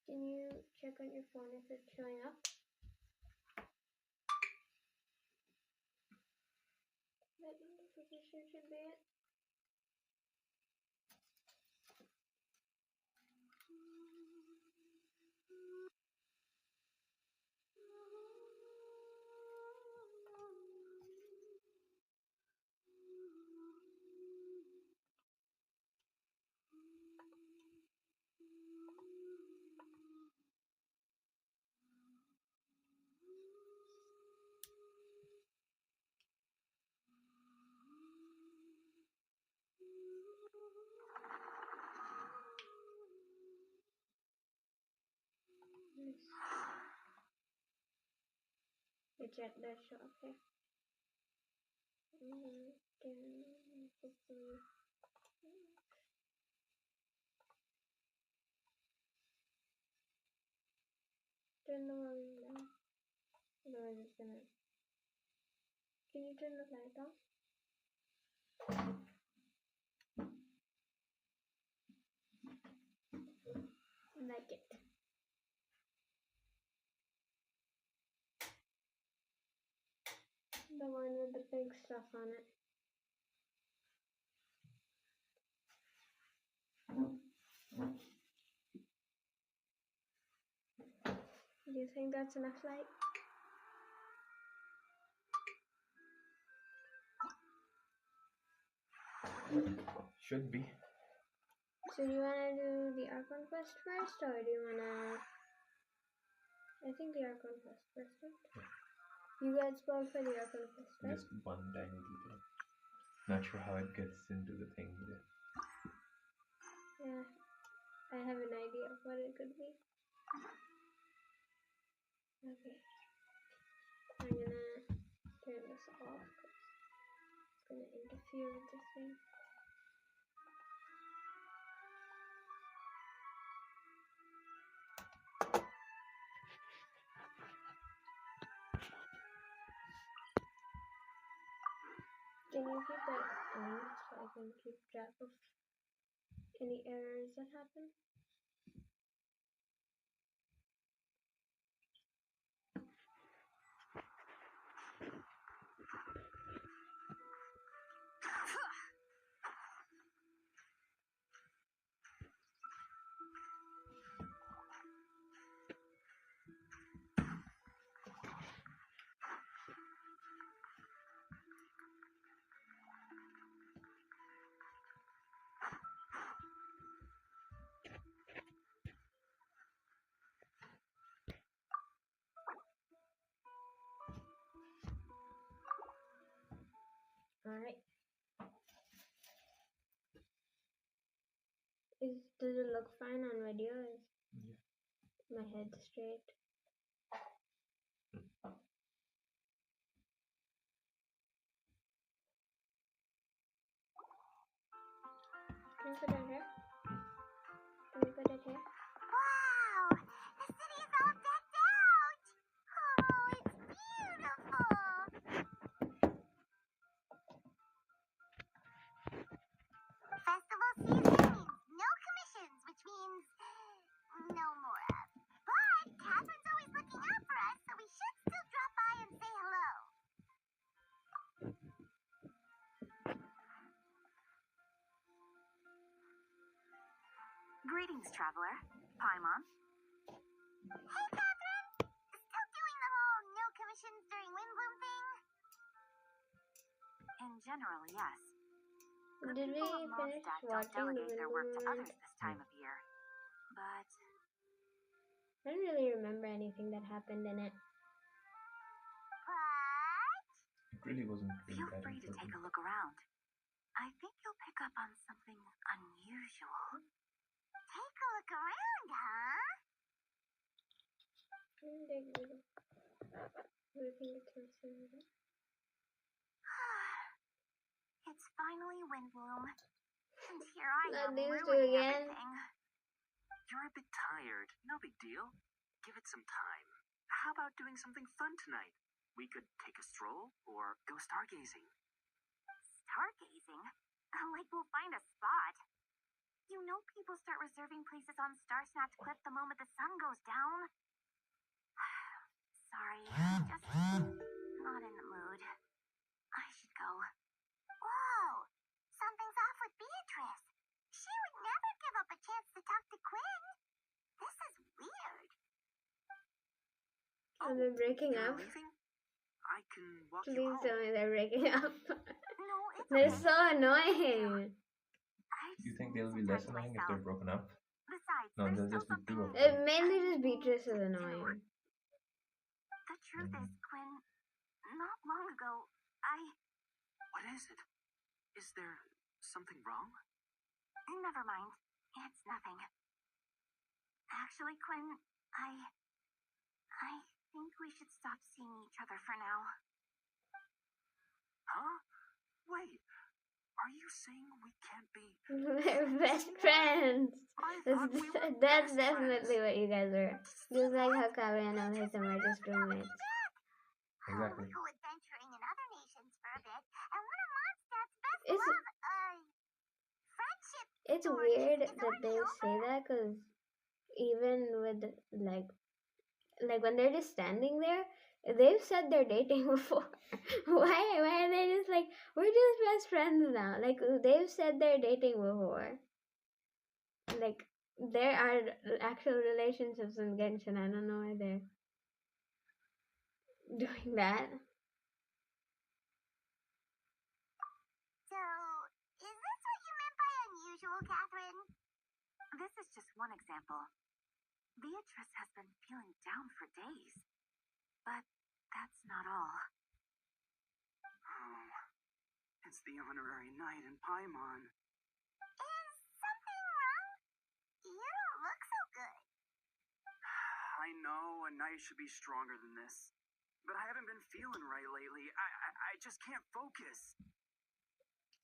Can you check on your phone if it's showing up? That notification should be it. The chat does show up here. Turn the volume down. Otherwise it's gonna... Can you turn the light off? Like it. The one with the pink stuff on it. Do you think that's enough light? Should be. So do you wanna do the archon quest first, or do you wanna... I think the archon quest first, right? Yeah. You guys go for the archon quest, right? Just one tiny detail. Not sure how it gets into the thing either. Yeah, I have an idea of what it could be. Okay. I'm gonna turn this off because it's gonna interfere with this thing. Can you keep that on so I can keep track of any errors that happen? Alright. Does it look fine on video? Yeah. My head straight? Can we put it here? Can we put it here? Wow! The city is all decked out! Oh, it's beautiful! Festival season means no commissions, which means no Mora. But Catherine's always looking out for us, so we should still drop by and say hello. Greetings, traveler. Paimon. Hey, Catherine! Still doing the whole no commissions during Windbloom thing? In general, yes. The Did we people of finish MONDSTAT don't watching the delegate their work to Windbloom? others this time of year. But I don't really remember anything that happened in it. what? It really wasn't really Feel that free to take important. a look around. I think you'll pick up on something unusual. Take a look around, huh? It's finally Windbloom. And here I Let am these two ruining again. everything. You're a bit tired. No big deal. Give it some time. How about doing something fun tonight? We could take a stroll or go stargazing. stargazing. Like we'll find a spot. You know people start reserving places on Star Snatch Cliff the moment the sun goes down. Sorry, I'm just not in the mood. I should go. Whoa! Something's off with Beatrice. She would never give up a chance to talk to Quinn. This is weird. Are they breaking You're up? leaving? I can walk you Please home. tell me they're breaking up. No, it's They're okay. so annoying. I Do you just think need they'll some be time less to annoying if myself. they're broken up? Besides, No, there's they'll still just be something two of I them. Mainly just Beatrice is annoying. The truth is, Quinn, not long ago, What is it? Is there something wrong? Never mind. It's nothing. Actually, Quinn, I think we should stop seeing each other for now. Huh? Wait. Are you saying we can't be? They're best friends. I thought we were That's best definitely friends. what you guys are. Just like how Kavi and Ohitham are just roommates. Exactly. We go adventuring in other nations for a bit, and one of MONDSTATT's best It's- friendship It's stories weird is that already they over. say that because even with like when they're just standing there, they've said they're dating before. Why are they just like, we're just best friends now? Like they've said they're dating before. Like there are actual relationships in Genshin. I don't know why they're doing that. So, is this what you meant by unusual, Catherine? This is just one example. Beatrice has been feeling down for days. But that's not all. Oh, it's the honorary knight in Paimon. Is something wrong? You don't look so good. I know a knight should be stronger than this, but I haven't been feeling right lately. I just can't focus.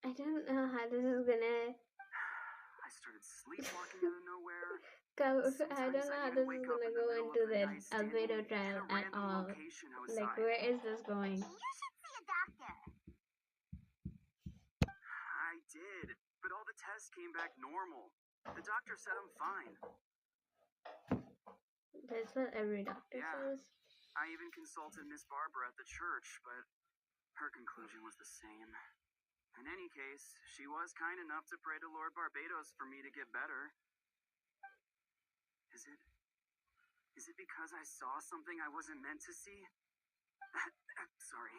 I don't know how this is gonna I started sleepwalking out of nowhere. go. I Sometimes don't know how even this wake is up gonna in go middle of into the night albedo standing trial in a at random all. location Like, outside. where is this going? You should see a doctor. I did, but all the tests came back normal. The doctor said I'm fine. That's what every doctor Yeah. says. I even consulted Miss Barbara at the church, but her conclusion was the same. In any case, she was kind enough to pray to Lord Barbados for me to get better. Is it because I saw something I wasn't meant to see? Sorry,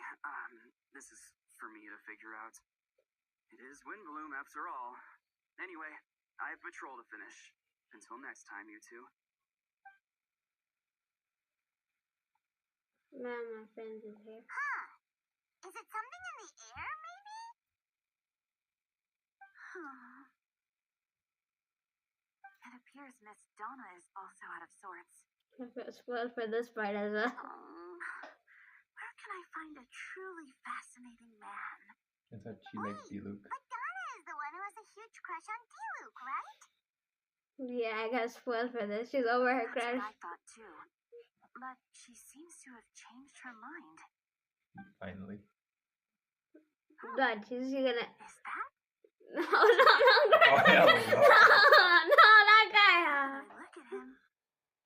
this is for me to figure out. It is Windbloom after all. Anyway, I have patrol to finish. Until next time, you two. Man, my friends is here. Huh. Is it something in the air, maybe? It appears Miss Donna is also out of sorts. I feel spoiled for this part as well. Where can I find a truly fascinating man? I thought she liked Diluc. But Donna is the one who has a huge crush on Diluc, right? Yeah, I got spoiled for this. She's over her That's crush. what I thought too. But she seems to have changed her mind. Finally. God, she's gonna. Is that? No, Oh, hell no. no, that guy. When I look at him,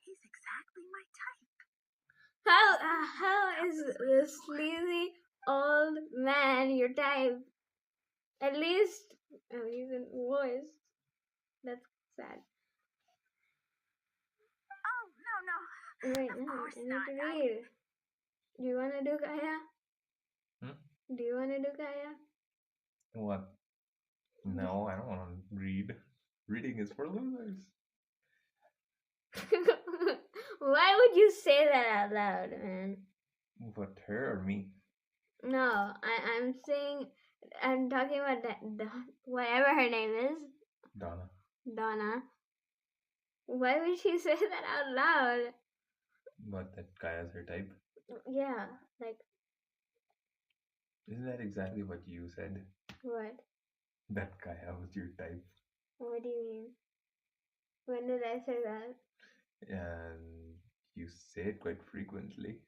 he's exactly my type. How is this sleazy old man your type? At least, oh, he's in voice. That's sad. Oh, no. Wait, Of no, course I need not. to read. Do you wanna do Kaya? Do you wanna do Kaya? What? No, I don't want to read. Reading is for losers. Why would you say that out loud, man? But her or me? No, I'm saying, I'm talking about whatever her name is, Donna. Donna. Why would she say that out loud? But that Kaya's her type. Yeah, like, Isn't that exactly what you said? what? That Kaya was your type. What do you mean? When did I say that? And you say it quite frequently.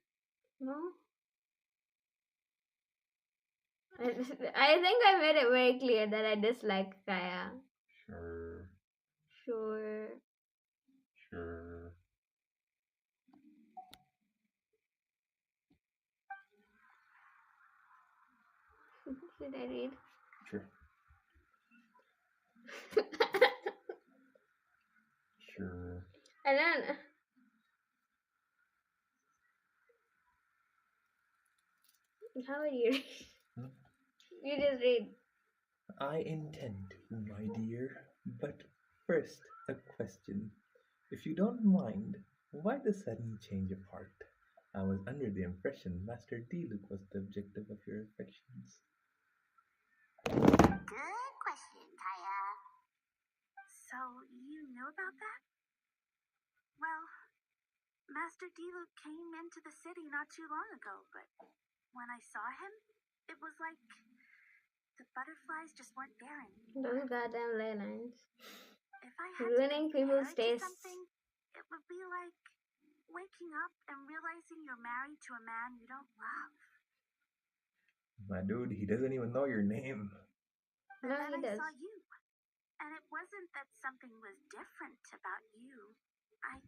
No? I think I made it very clear that I dislike Kaya. Sure. Sure. Sure. Should I read? Sure. Sure. I don't know. How would you read? Hmm? You just read. I intend to, my dear. But first, a question. If you don't mind, why the sudden change of heart? I was under the impression Master D-Luke was the objective of your affections. Good question, Kaya. So, you knew about that? Well, Master Diluc came into the city not too long ago, but when I saw him, it was like the butterflies just weren't there anymore. Those goddamn ley lines. If I had Ruining to compare people's it to tastes. something, it would be like waking up and realizing you're married to a man you don't love. My dude, he doesn't even know your name. And No, then he I does. saw you. And it wasn't that something was different about you. I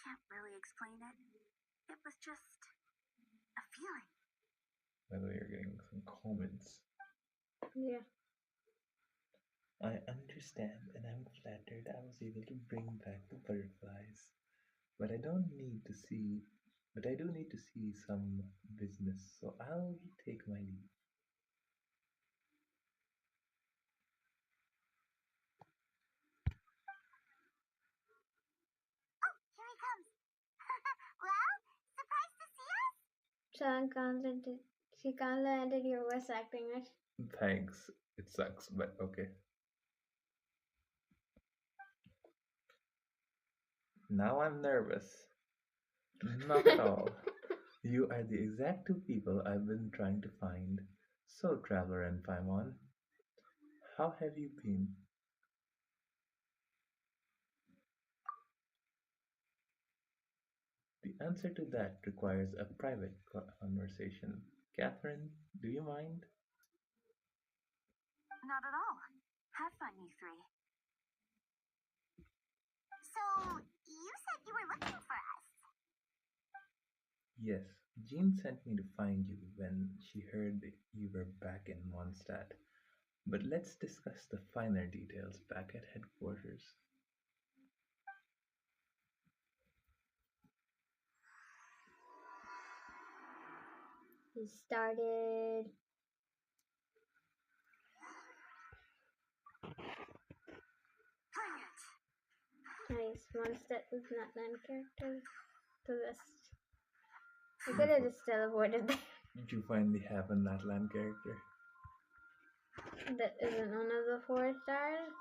can't really explain it. It was just a feeling. By the way, you're getting some comments. Yeah. I understand and I'm flattered I was able to bring back the butterflies. But I do need to see some business, so I'll take my leave. Oh, here he comes. Well, surprised to see us? She complimented your voice acting. Right? Thanks. It sucks, but okay. Now I'm nervous. Not at all. You are the exact two people I've been trying to find. So, Traveler and Paimon, how have you been? The answer to that requires a private conversation. Catherine, do you mind? Not at all. Have fun, you three. So, you said you were looking for us. Yes, Jean sent me to find you when she heard that you were back in Mondstadt. But let's discuss the finer details back at headquarters. He started. Bring it! Nice. MONDSTADT is not nine characters. The best. You could have just teleported there. Did you finally have a Natlan character? That isn't one of the 4 stars.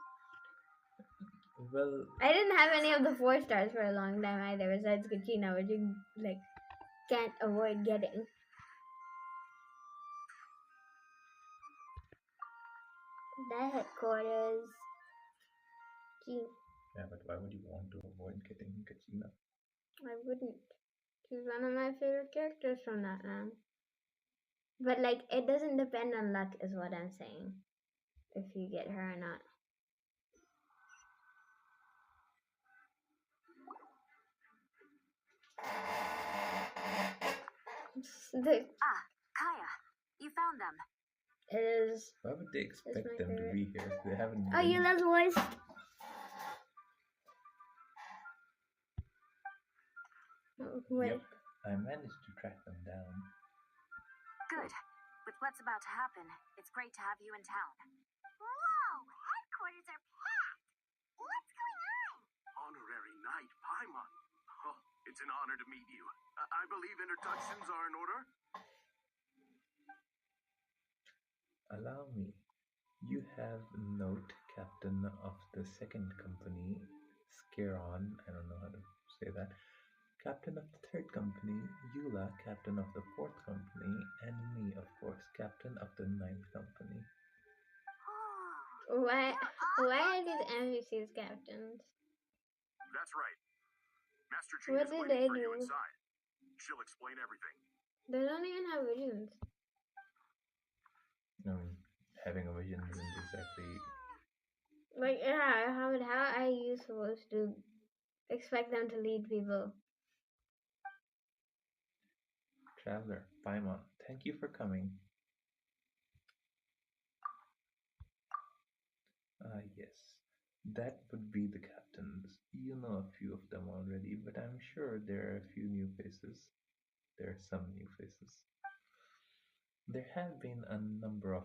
Well, I didn't have any of the 4 stars for a long time either, besides Kachina, which you like can't avoid getting. That headquarters. Gee, yeah, but why would you want to avoid getting Kachina? I wouldn't. She's one of my favorite characters from that man. But like, it doesn't depend on luck, is what I'm saying. If you get her or not. Kaya, you found them. It is. Why would they expect my them to favorite. be here? They haven't. Oh, you love voice. Wait. Yep, I managed to track them down. Good. With what's about to happen, it's great to have you in town. Whoa, headquarters are packed. What's going on? Honorary Knight Paimon. Oh, it's an honor to meet you. I believe introductions are in order. Allow me. You have note captain of the second company, Scaron, I don't know how to say that. Captain of the third company, Eula, captain of the fourth company, and me, of course, captain of the ninth company. Why? You're all Why are captains? these NPCs captains? That's right. Master Jean What is did waiting they for you do? inside. She'll explain everything. They don't even have visions. I mean, having a vision isn't exactly. Like, yeah, how are you supposed to expect them to lead people? Traveler, Paimon, thank you for coming. Ah, yes. That would be the captains. You know a few of them already, but I'm sure there are a few new faces. There are some new faces. There have been a number of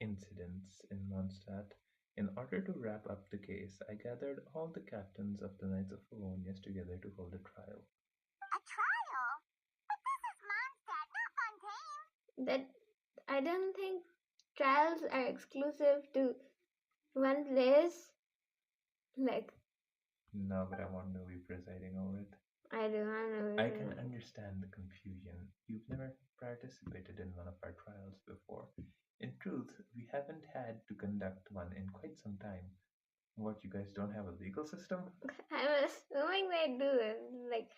incidents in Mondstadt. In order to wrap up the case, I gathered all the captains of the Knights of Favonius together to hold a trial. A trial? But this is Mondstadt, not Fontaine. That I don't think trials are exclusive to one place. Like, No, but I want to be presiding over it. I do not know. I can understand the confusion. You've never participated in one of our trials before. In truth, we haven't had to conduct one in quite some time. What, you guys don't have a legal system? I'm assuming they do. Like,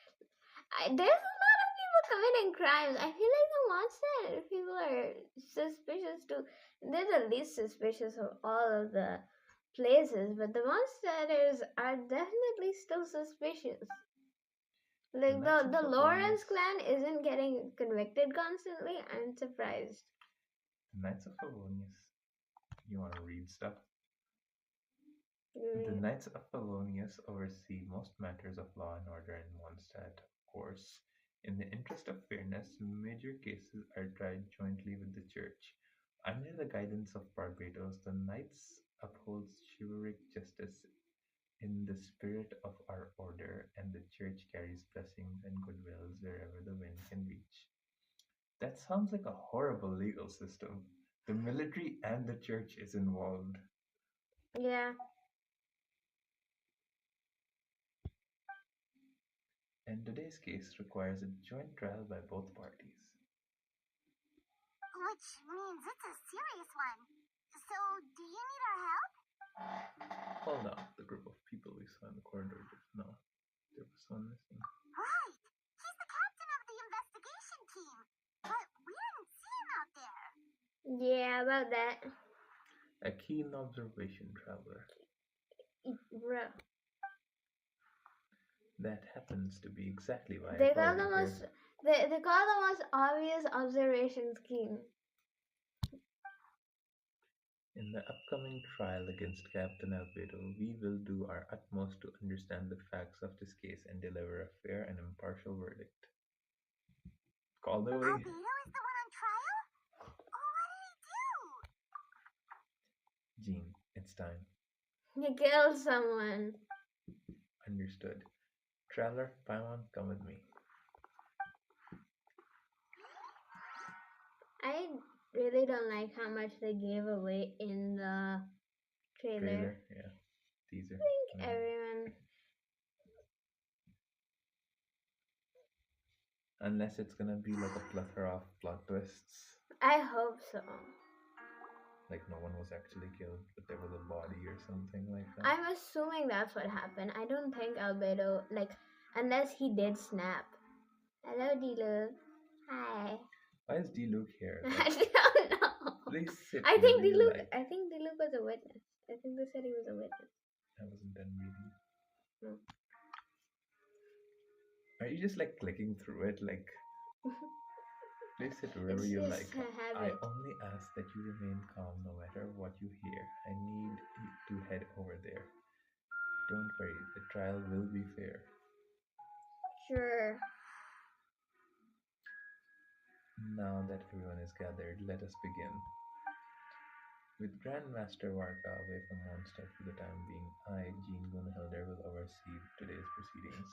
there's a lot of people committing crimes. I feel like the Mondstadt people are suspicious too. They're the least suspicious of all of the places, but the Mondstadters are definitely still suspicious. Like Knights of the Lawrence Favonius. clan isn't getting convicted constantly. I'm surprised. The Knights of Favonius. You want to read stuff? The Mm. Knights of Favonius oversee most matters of law and order in Mondstadt, of course. In the interest of fairness, major cases are tried jointly with the Church. Under the guidance of Barbados, the Knights upholds chivalric justice in the spirit of our order, and the Church carries blessings and goodwills wherever the wind can reach. That sounds like a horrible legal system. The military and the Church is involved. Yeah. And today's case requires a joint trial by both parties. Which means it's a serious one. So, do you need our help? Hold on, the group of people we saw in the corridor just now. There was one missing. Right. He's the captain of the investigation team. But we didn't see him out there. Yeah, about that. A keen observation, traveler. Bro. That happens to be exactly why They I call called the you most here. they call the most obvious observation scheme. In the upcoming trial against Captain Albedo, we will do our utmost to understand the facts of this case and deliver a fair and impartial verdict. Call the way. Albedo is the one on trial? What did he do? Jean, it's time. He killed someone. Understood. Traveler, Paimon, come with me. I really don't like how much they gave away in the trailer. Yeah. Teaser. I think everyone. Unless it's gonna be like a plethora of plot twists. I hope so. Like no one was actually killed, but there was a body or something like that. I'm assuming that's what happened. I don't think Albedo, like, unless he did snap. Hello, D-Luke. Hi. Why is D Luke here? I don't know. Please sit. I think wherever you D-Luke. like. I think D-Luke was a witness. I think they said he was a witness. I wasn't done reading. No. Are you just like clicking through it? Like, please sit wherever It's you just like. a I habit. only ask that you remain calm no matter what you hear. I need you to head over there. Don't worry, the trial will be fair. Sure. Now that everyone is gathered, let us begin. With Grandmaster Varka away from Mondstadt for the time being, I, Jean Gunhilder, will oversee today's proceedings.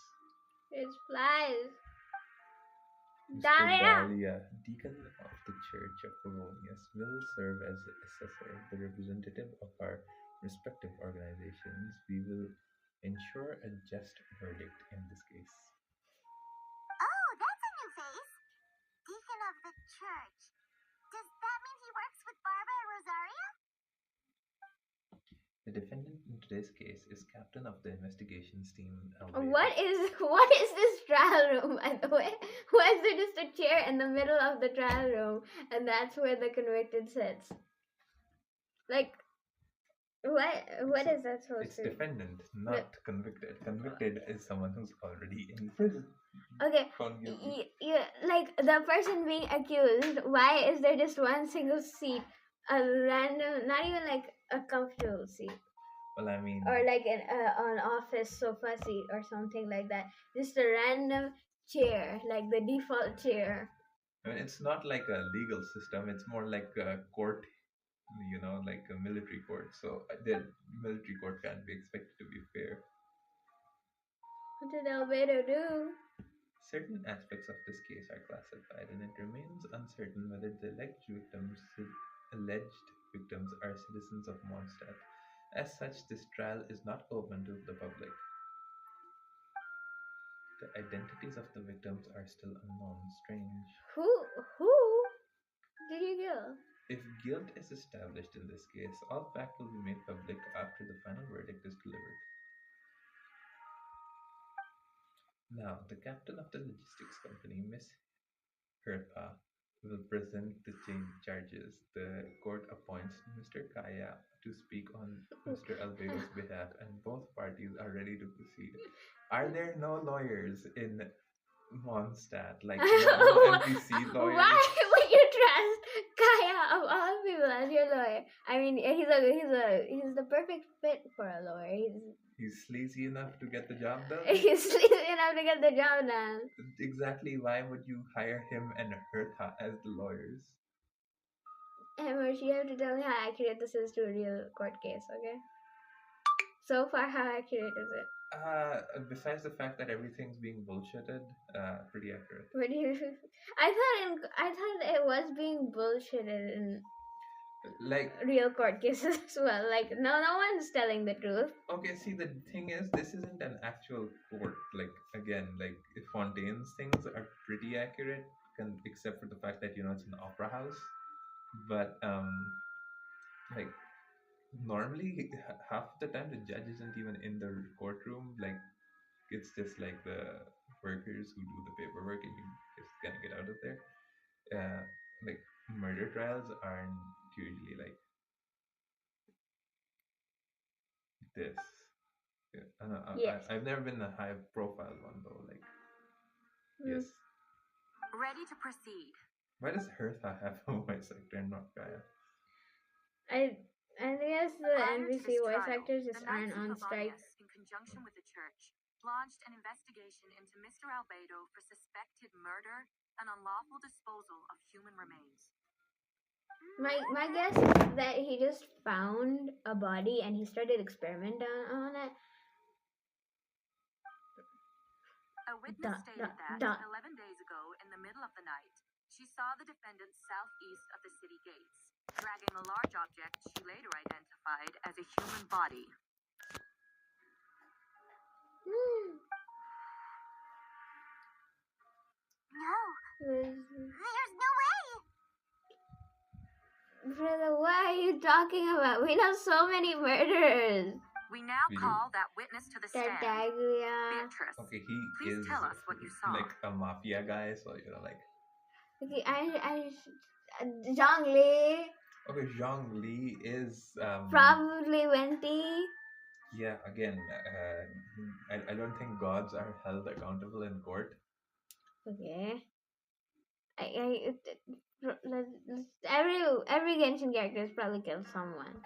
It's flies. Mr. Dahlia. Dahlia, Deacon of the Church of Favonius, will serve as the assessor, the representative of our respective organizations. We will ensure a just verdict in this case. Oh, that's a new face. Deacon of the church. Does that mean he works with Barbara and Rosaria? The defendant in today's case is captain of the investigations team. Albedo. What is this trial room, by the way? Why is there just a chair in the middle of the trial room, and that's where the convicted sits? Like, what is that supposed It's to be? defendant, not convicted. Convicted is someone who's already in prison. Okay, Found guilty. like the person being accused, why is there just one single seat? A random, not even like a comfortable seat, Well, I mean, or like an office sofa seat or something like that. Just a random chair, like the default chair. it's not like a legal system. It's more like a court, like a military court. So the military court can't be expected to be fair. What did Albedo do? Certain aspects of this case are classified, and it remains uncertain whether the alleged victims are citizens of Mondstadt. As such, this trial is not open to the public. The identities of the victims are still unknown. Strange. Who did you kill? If guilt is established in this case, all facts will be made public after the final verdict is delivered. Now, the captain of the logistics company, Miss Hertha, will present the charges. The court appoints Mr. Kaya to speak on Mr. Albedo's behalf, and both parties are ready to proceed. Are there no lawyers in Mondstadt? Like, no NPC lawyers? Why would you trust Kaya of all people as your lawyer? I mean, he's the perfect fit for a lawyer. He's sleazy enough to get the job done? He's sleazy enough to get the job done. Exactly why would you hire him and Hertha as the lawyers? Amber, you have to tell me how accurate this is to a real court case, okay? So far, how accurate is it? Besides the fact that everything's being bullshitted, pretty accurate. What do you? I thought it was being bullshitted in Like real court cases as well. Like no one's telling the truth. Okay, see the thing is, this isn't an actual court. Like again, like Fontaine's things are pretty accurate, except for the fact that it's an opera house. But like normally half the time the judge isn't even in the courtroom. Like it's just like the workers who do the paperwork, and you just kind of get out of there. Like murder trials aren't usually like this. Yes. I've never been a high profile one though. Like, yes. Ready to proceed. Why does Hertha have a voice actor and not Gaia? I guess the Prior to NBC this voice trial, actors the just aren't Knights of on strike. Favonius, in conjunction with the church, launched an investigation into Mr. Albedo for suspected murder and unlawful disposal of human remains. My guess is that he just found a body and he started experimenting on it. A witness stated that 11 days ago, in the middle of the night, she saw the defendant southeast of the city gates, dragging a large object she later identified as a human body. No, there's no way. Brother, what are you talking about? We know so many murderers. We now We do? call that witness to the stand. Tartaglia. Beatrice, Okay, he please is tell us what you saw. like a mafia guy, so like. Okay, Zhang Li. Okay, Zhang Li is Probably Venti. Yeah, again, I don't think gods are held accountable in court. Okay. Every Genshin character has probably killed someone.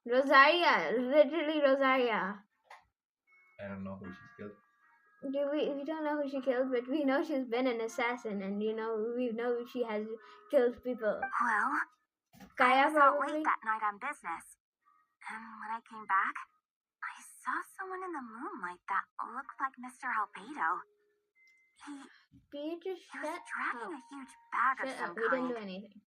Rosaria, literally Rosaria. I don't know who she's killed. We don't know who she killed, but we know she's been an assassin, and we know she has killed people. Well, Kaya I was out probably. late that night on business, and when I came back, I saw someone in the moonlight that looked like Mr. Albedo. Beatrice, He was shut dragging up. a huge bag of Shut some up. We didn't kind. do anything.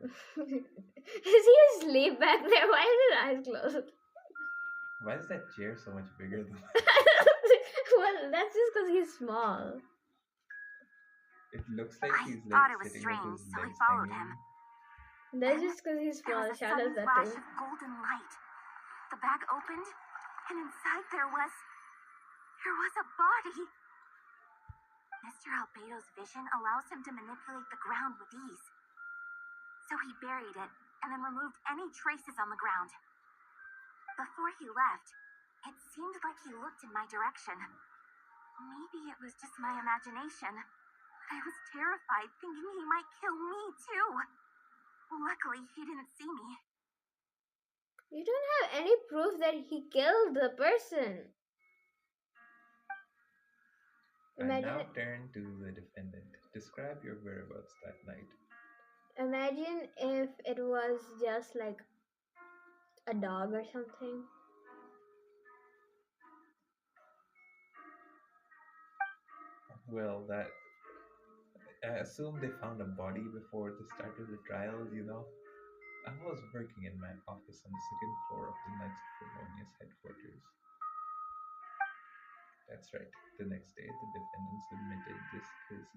Is he asleep back there? Why is his eyes closed? Why is that chair so much bigger than? Well, that's just because he's small. It looks like I he's thought like it was sitting strange, with his so we legs followed hanging. him. That's just because he's There small. was a Shadow sudden does that flash too. of golden light. The bag opened, and inside there was a body. Mr. Albedo's vision allows him to manipulate the ground with ease. So So he buried it and then removed any traces on the ground. Before he left, it seemed like he looked in my direction. Maybe it was just my imagination. I was terrified, thinking he might kill me too. Luckily, he didn't see me. You don't have any proof that he killed the person. I Imagine, now turn to the defendant. Describe your whereabouts that night. imagine if it was just like a dog or something. Well, that I assume they found a body before the start of the trial, you know. I was working in my office on the second floor of the Knights of Harmonious headquarters. That's right. The next day, the defendant submitted his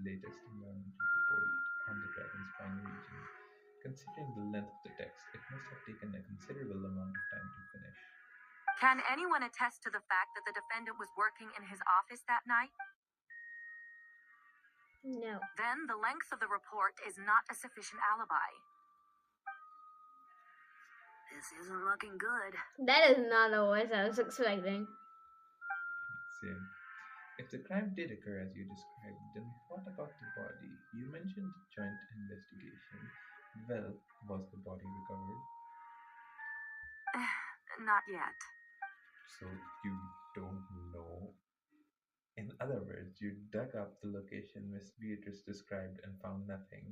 latest environmental report on the Dragon's Spine region. Considering the length of the text, it must have taken a considerable amount of time to finish. Can anyone attest to the fact that the defendant was working in his office that night? No. Then the length of the report is not a sufficient alibi. This isn't looking good. That is not the voice I was expecting. Same. If the crime did occur as you described, then what about the body? You mentioned joint investigation. Well, was the body recovered? Not yet. So you don't know? In other words, you dug up the location Miss Beatrice described and found nothing,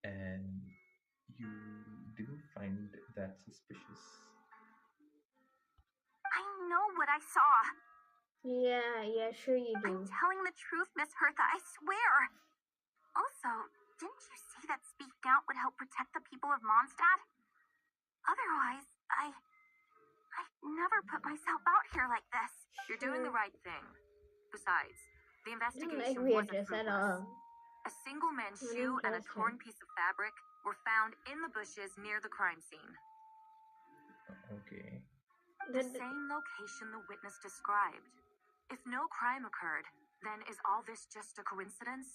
and you didn't find that suspicious. I know what I saw. Yeah, sure you do. I'm telling the truth, Miss Hertha, I swear. Also, didn't you see that speaking out would help protect the people of Mondstadt? Otherwise, I never put myself out here like this. You're doing the right thing. Besides, the I don't like investigation wasn't Beatrice at fruitless. all. A single man's I shoe don't and a trust torn her. piece of fabric were found in the bushes near the crime scene. Okay. The same location the witness described. If no crime occurred, then is all this just a coincidence?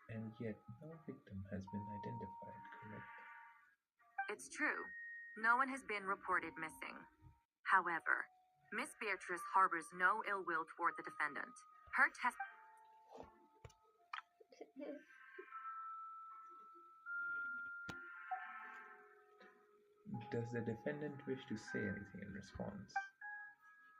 And yet, no victim has been identified, correct? It's true. No one has been reported missing. However, Miss Beatrice harbors no ill will toward the defendant. Her test. Does the defendant wish to say anything in response?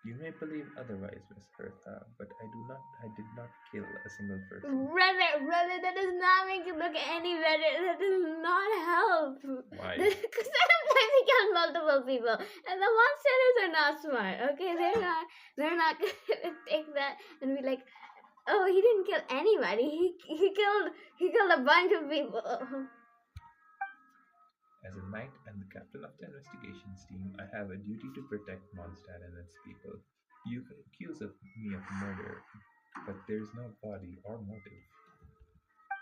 You may believe otherwise, Miss Hertha, but I did not kill a single person. Brother, that does not make it look any better. That does not help. Why? Because sometimes he kills multiple people, and the monsters are not smart. Okay, they're not gonna take that and be like, oh, he didn't kill anybody. He killed a bunch of people. As a knight and the captain of the investigations team, I have a duty to protect Mondstadt and its people. You can accuse me of murder, but there's no body or motive.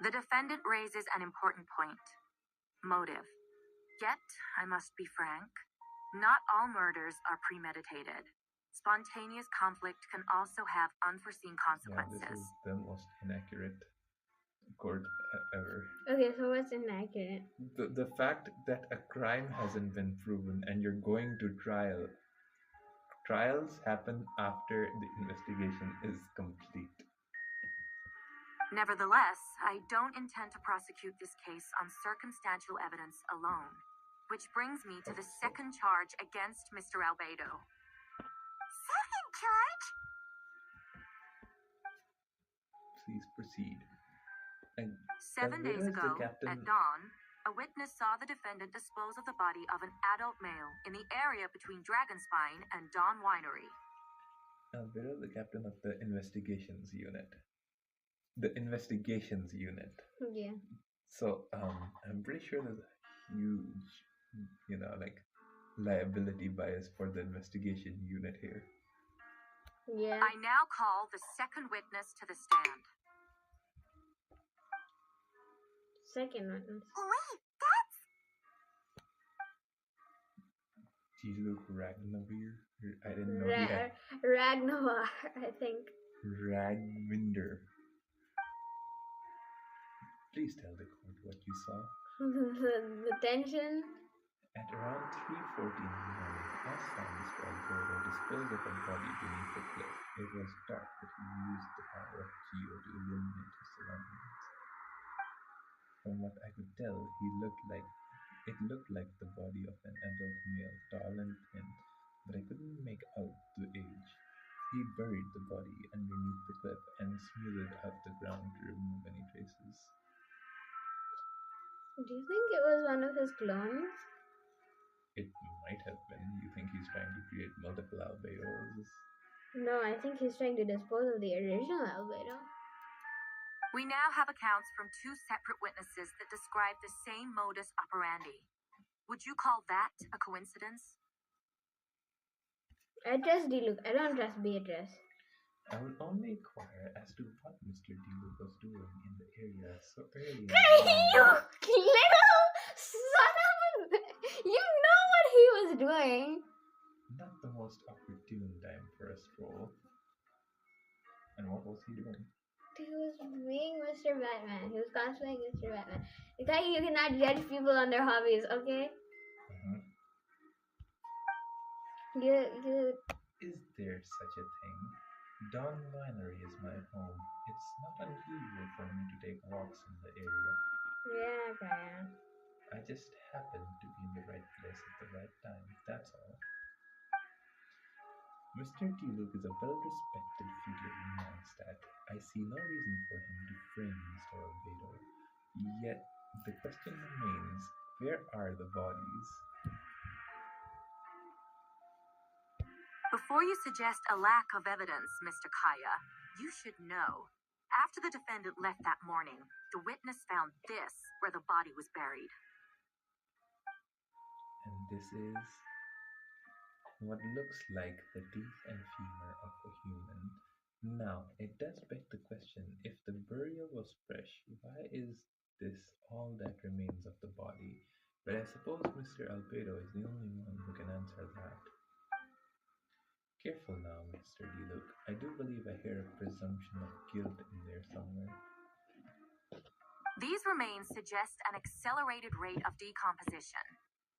The defendant raises an important point. Motive. Yet, I must be frank, not all murders are premeditated. Spontaneous conflict can also have unforeseen Yeah, consequences. this is the most inaccurate court ever. Okay, so what's inaccurate? The fact that a crime hasn't been proven and you're going to trial. Trials happen after the investigation is complete. Nevertheless, I don't intend to prosecute this case on circumstantial evidence alone. Which brings me to the second charge against Mr. Albedo. Second charge? Please proceed. And 7 days whereas ago, the captain... at dawn, a witness saw the defendant dispose of the body of an adult male in the area between Dragonspine and Dawn Winery. Albedo, the captain of the investigations unit. The investigations unit. Yeah. So, I'm pretty sure there's a huge, liability bias for the investigation unit here. Yeah. I now call the second witness to the stand. Second witness. Wait, that's... Diluc Ragnavir? I didn't know he had... Ragnar, I think. Ragvinder. Please tell the court what you saw. The tension. At around 3:40 in the morning, I saw Mr. Alberto dispose of a body beneath a cliff. It was dark, but he used the power of Geo to illuminate his surroundings. From what I could tell, it looked like the body of an adult male, tall and thin, but I couldn't make out the age. He buried the body underneath the cliff and smoothed out the ground to remove any traces. Do you think it was one of his clones? It might have been. You think he's trying to create multiple albedos? No, I think he's trying to dispose of the original albedo. We now have accounts from two separate witnesses that describe the same modus operandi. Would you call that a coincidence? I trust Diluc. I don't trust Beatrice. I would only inquire as to what Mr. Deal was doing in the area so early in the You morning. little son of a... You know what he was doing. Not the most opportune time for a stroll. And what was he doing? He was being Mr. Batman. He was cosplaying Mr. Batman. Okay, you cannot judge people on their hobbies, okay? Uh-huh. You... Is there such a thing? Dawn Winery is my home. It's not unusual for me to take walks in the area. Yeah, Kaya. I just happen to be in the right place at the right time, that's all. Mr. T-Luke is a well-respected figure in Mondstadt. I see no reason for him to frame Mr. Albedo. Yet, the question remains, where are the bodies? Before you suggest a lack of evidence, Mr. Kaya, you should know. After the defendant left that morning, the witness found this where the body was buried. And this is what looks like the teeth and femur of a human. Now, it does beg the question, if the burial was fresh, why is this all that remains of the body? But I suppose Mr. Albedo is the only one who can answer that. Careful now, Mr. Deluke. I do believe I hear a presumption of guilt in there somewhere. These remains suggest an accelerated rate of decomposition.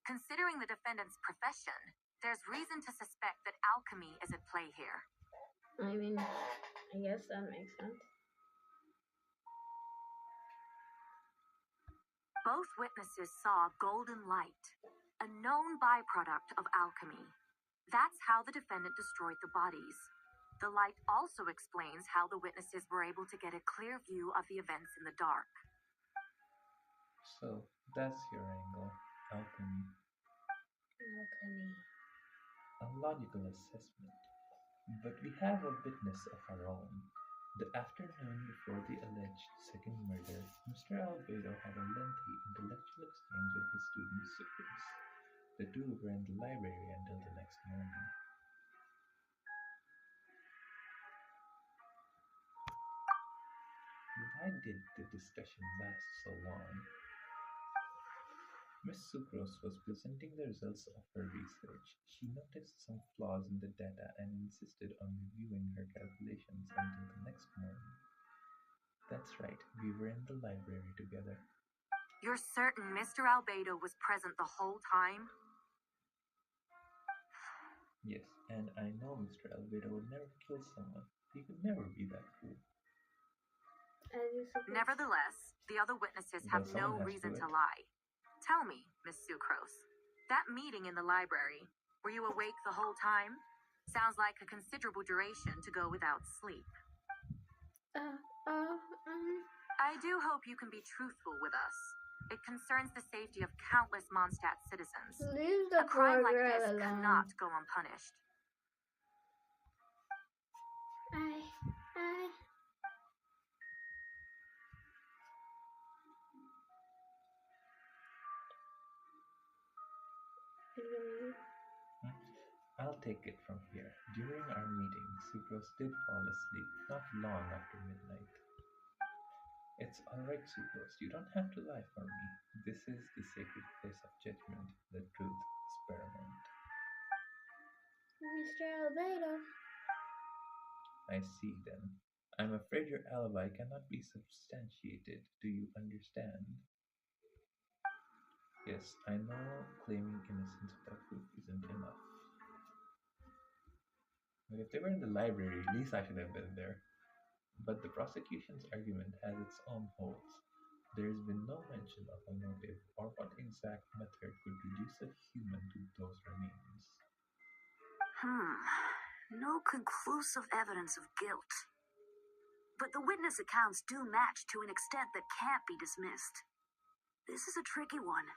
Considering the defendant's profession, there's reason to suspect that alchemy is at play here. I mean, I guess that makes sense. Both witnesses saw golden light, a known byproduct of alchemy. That's how the defendant destroyed the bodies. The light also explains how the witnesses were able to get a clear view of the events in the dark. So, that's your angle. Alchemy. Alchemy. A logical assessment. But we have a witness of our own. The afternoon before the alleged second murder, Mr. Albedo had a lengthy intellectual exchange with his student Sucrose. The two were in the library until the next morning. Why did the discussion last so long? Miss Sucrose was presenting the results of her research. She noticed some flaws in the data and insisted on reviewing her calculations until the next morning. That's right, we were in the library together. You're certain Mr. Albedo was present the whole time? Yes, and I know Mr. Albedo would never kill someone. He could never be that fool. Nevertheless, the other witnesses have no reason to lie. Tell me, Miss Sucrose, that meeting in the library, were you awake the whole time? Sounds like a considerable duration to go without sleep. I do hope you can be truthful with us. It concerns the safety of countless MONDSTADT citizens. Leave the A crime poor like girl this alone. cannot go unpunished. I'll take it from here. During our meeting, Sucrose did fall asleep not long after midnight. It's alright, Sucrose. You don't have to lie for me. This is the sacred place of judgment. The truth is paramount. Mr. Albedo. I see then. I'm afraid your alibi cannot be substantiated. Do you understand? Yes, I know claiming innocence without proof isn't enough. But if they were in the library, at least I should have been there. But the prosecution's argument has its own holes. There has been no mention of a motive or what exact method could reduce a human to those remains. No conclusive evidence of guilt. But the witness accounts do match to an extent that can't be dismissed. This is a tricky one.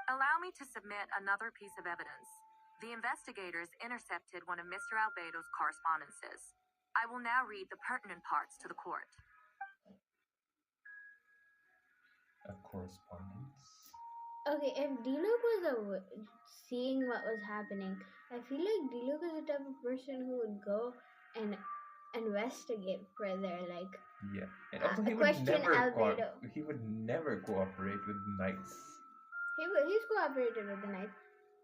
Allow me to submit another piece of evidence. The investigators intercepted one of Mr. Albedo's correspondences. I will now read the pertinent parts to the court. A correspondence? Okay, if D-Luke was seeing what was happening, I feel like D-Luke is the type of person who would go and investigate further, like Yeah, and also he would question Albedo. he would never cooperate with knights. He's cooperated with the knight.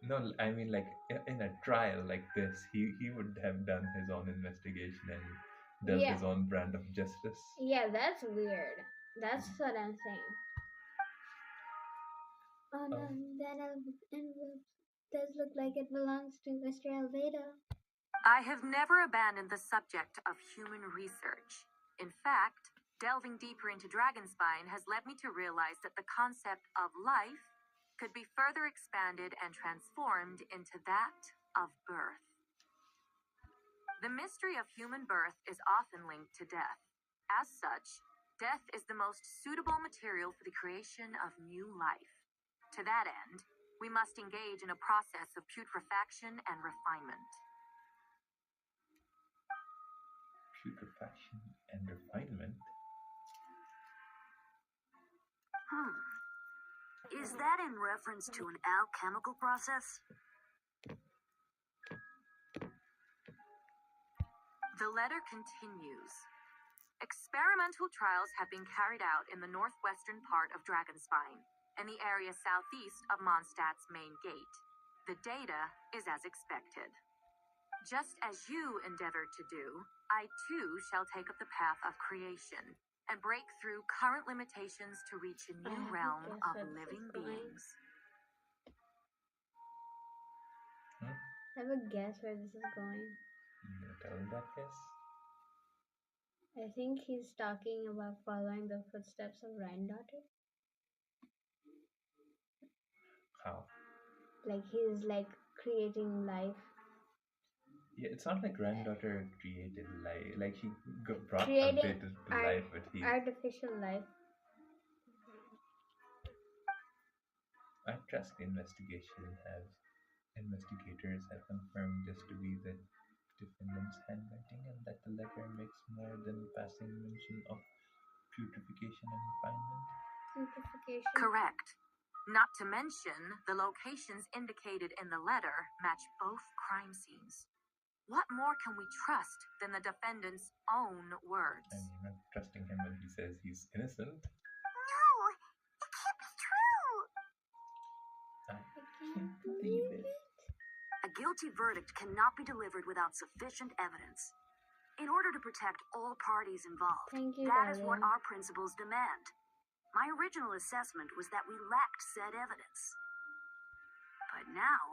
No, I mean like in a trial like this, he would have done his own investigation and dealt Yeah. his own brand of justice. Yeah, that's weird. That's what I'm saying. Oh no, that envelope does look like it belongs to Mr. Albedo. I have never abandoned the subject of human research. In fact, delving deeper into Dragonspine has led me to realize that the concept of life could be further expanded and transformed into that of birth. The mystery of human birth is often linked to death. As such, death is the most suitable material for the creation of new life. To that end, we must engage in a process of putrefaction and refinement. Putrefaction and refinement? Is that in reference to an alchemical process? The letter continues. Experimental trials have been carried out in the northwestern part of Dragonspine, in the area southeast of MONDSTADT's main gate. The data is as expected. Just as you endeavored to do, I too shall take up the path of creation and break through current limitations to reach a new realm of living beings. I have a guess where this is going. You gonna tell him that guess? I think he's talking about following the footsteps of Rhine-Daughter. How? Like he's like creating life. Yeah, it's not like Granddaughter created life. Like she brought a Creating bit to life, but he. artificial life. I trust the investigators have confirmed this to be the defendant's handwriting and that the letter makes more than passing mention of putrefaction and refinement. Putrefaction. Correct. Not to mention, the locations indicated in the letter match both crime scenes. What more can we trust than the defendant's own words? I mean, I'm trusting him when he says he's innocent. No, it can't be true. I can't believe it. A guilty verdict cannot be delivered without sufficient evidence. In order to protect all parties involved, Thank you, that is what Dahlia. our principles demand. My original assessment was that we lacked said evidence. But now,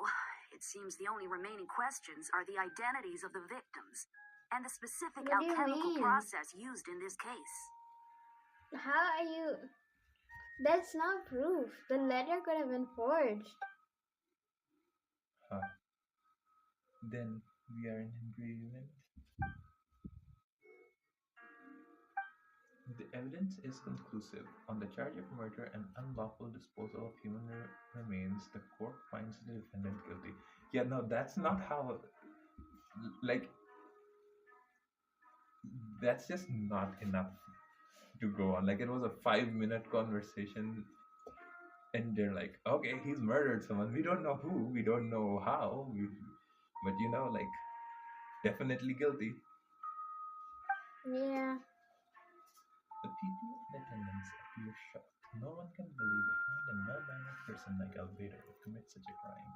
it seems the only remaining questions are the identities of the victims and the specific What do you alchemical mean? process used in this case. How are you? That's not proof. The letter could have been forged. Huh. Then we are in agreement. The evidence is conclusive. On the charge of murder and unlawful disposal of human remains, the court finds the defendant guilty. Yeah, no, that's not how. Like, that's just not enough to go on. Like, it was a 5-minute conversation, and they're like, okay, he's murdered someone. We don't know who, we don't know how, but like, definitely guilty. Yeah. The people in attendance appear shocked. No one can believe a kind and well-mannered person like Albedo would commit such a crime.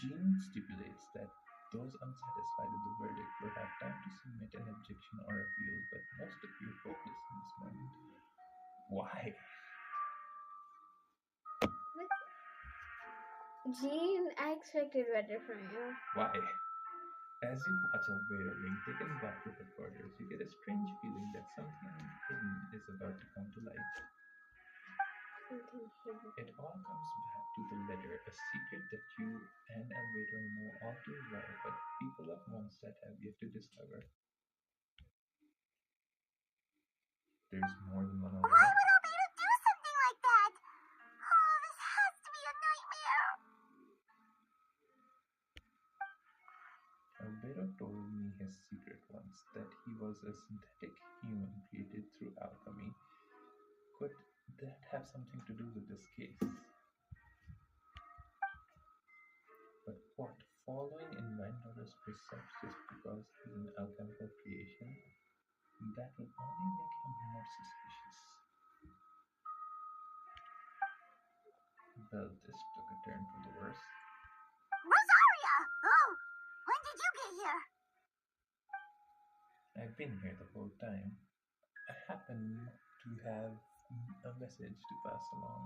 Jean stipulates that those unsatisfied with the verdict will have time to submit an objection or appeal, but most appear hopeless in this moment. Why? Gene, I expected better from you. Why? As you watch Albedo being taken back to headquarters, you get a strange feeling that something hidden is about to come to light. Something hidden. It all comes back to the letter, a secret that you and Albedo know all too well, but people of MONDSTADT have yet to discover. There's more than one Why Albedo. would Albedo do something like that? Oh, this has to be a nightmare. Albedo told me his secret once, that he was a synthetic human created through alchemy. Could that have something to do with this case? But what? Following in Ryan's precepts just because he's an alchemical creation? That will only make him more suspicious. Well, this took a turn for the worse. Rosaria! Oh, when did you get here? I've been here the whole time. I happen to have a message to pass along.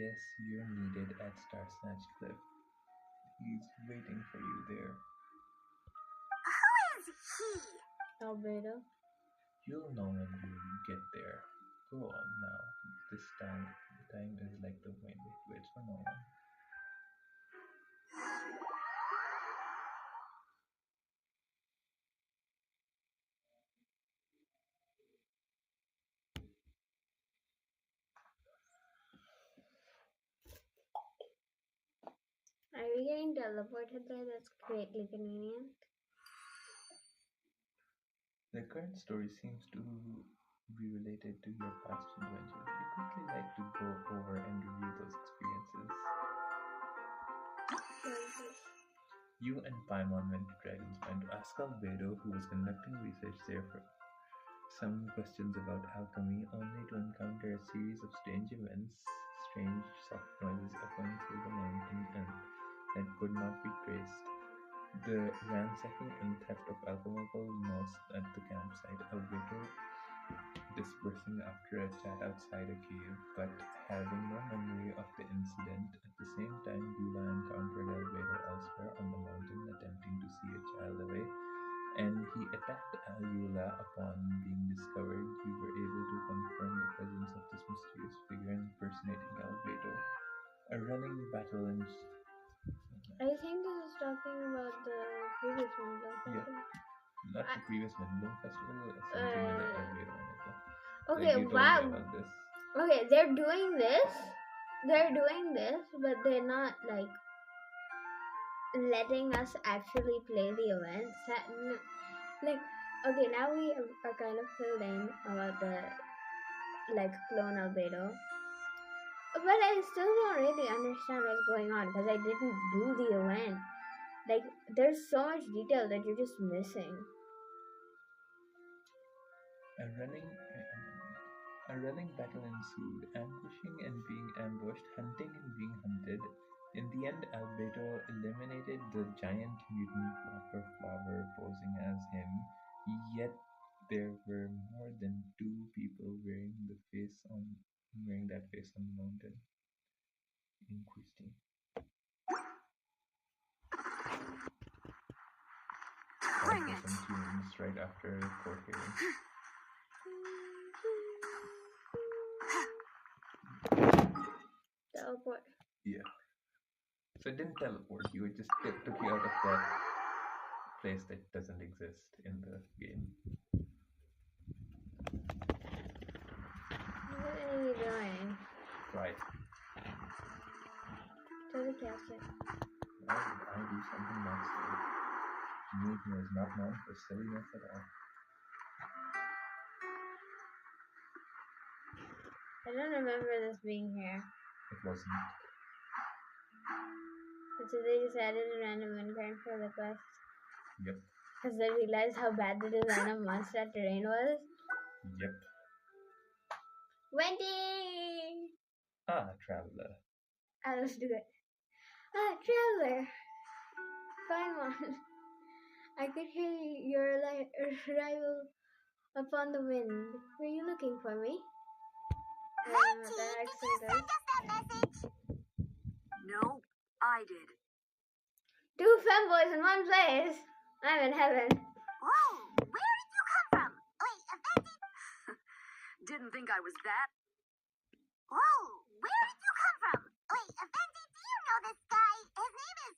Yes, you're needed at Star Snatch Cliff. He's waiting for you there. Who is he? Albedo. You'll know when you get there. Go on now. This time is like the wind. It waits for no one. Are we getting teleported there? That's greatly convenient. The current story seems to be related to your past adventures. We quickly like to go over and review those experiences. You and Paimon went to Dragonspine to ask Albedo, who was conducting research there, for some questions about alchemy, only to encounter a series of strange events, strange soft noises echoing through the mountain, and that could not be traced. The ransacking and theft of alchemical notes at the campsite, Albedo dispersing after a chat outside a cave, but having no memory of the incident. At the same time, Beulah encountered Albedo elsewhere on the mountain, attempting to see a child away, and he attacked Ayula. Upon being discovered, you were able to confirm the presence of this mysterious figure impersonating Albedo. A running battle in... I think this is talking about the previous one. Yeah. Not the previous Moon Festival, something with the Albedo in it. Okay, Like you told wow. me about this. Okay, they're doing this. They're doing this, but they're not like letting us actually play the events. Like, okay, now we are kind of filled in about the like clone Albedo, but I still don't really understand what's going on because I didn't do the event. Like, there's so much detail that you're just missing. A running battle ensued, ambushing and being ambushed, hunting and being hunted. In the end, Albedo eliminated the giant mutant Whopper Flower posing as him, yet there were more than 2 people wearing that face on the mountain. Interesting. Bring For it. some tunes right after a court hearing. Teleport. Yeah. So it didn't teleport you, it just took you out of that place that doesn't exist in the game. What are you doing? Right. To the casket. Why would I do something not silly? Newton was not known for silliness at all. I don't remember this being here. It wasn't. So they just added a random intern for the quest. Yep. Because they realized how bad the design of MONDSTADT terrain was. Yep. Wendy! Traveler. Let's do it. Traveler! Paimon. I could hear your arrival upon the wind. Were you looking for me? Venti, did you send us that message? did. Two femboys in one place. I'm in heaven. Whoa, where did you come from? Wait, Venti. Didn't think I was that. Whoa, where did you come from? Wait, Venti, do you know this guy? His name is,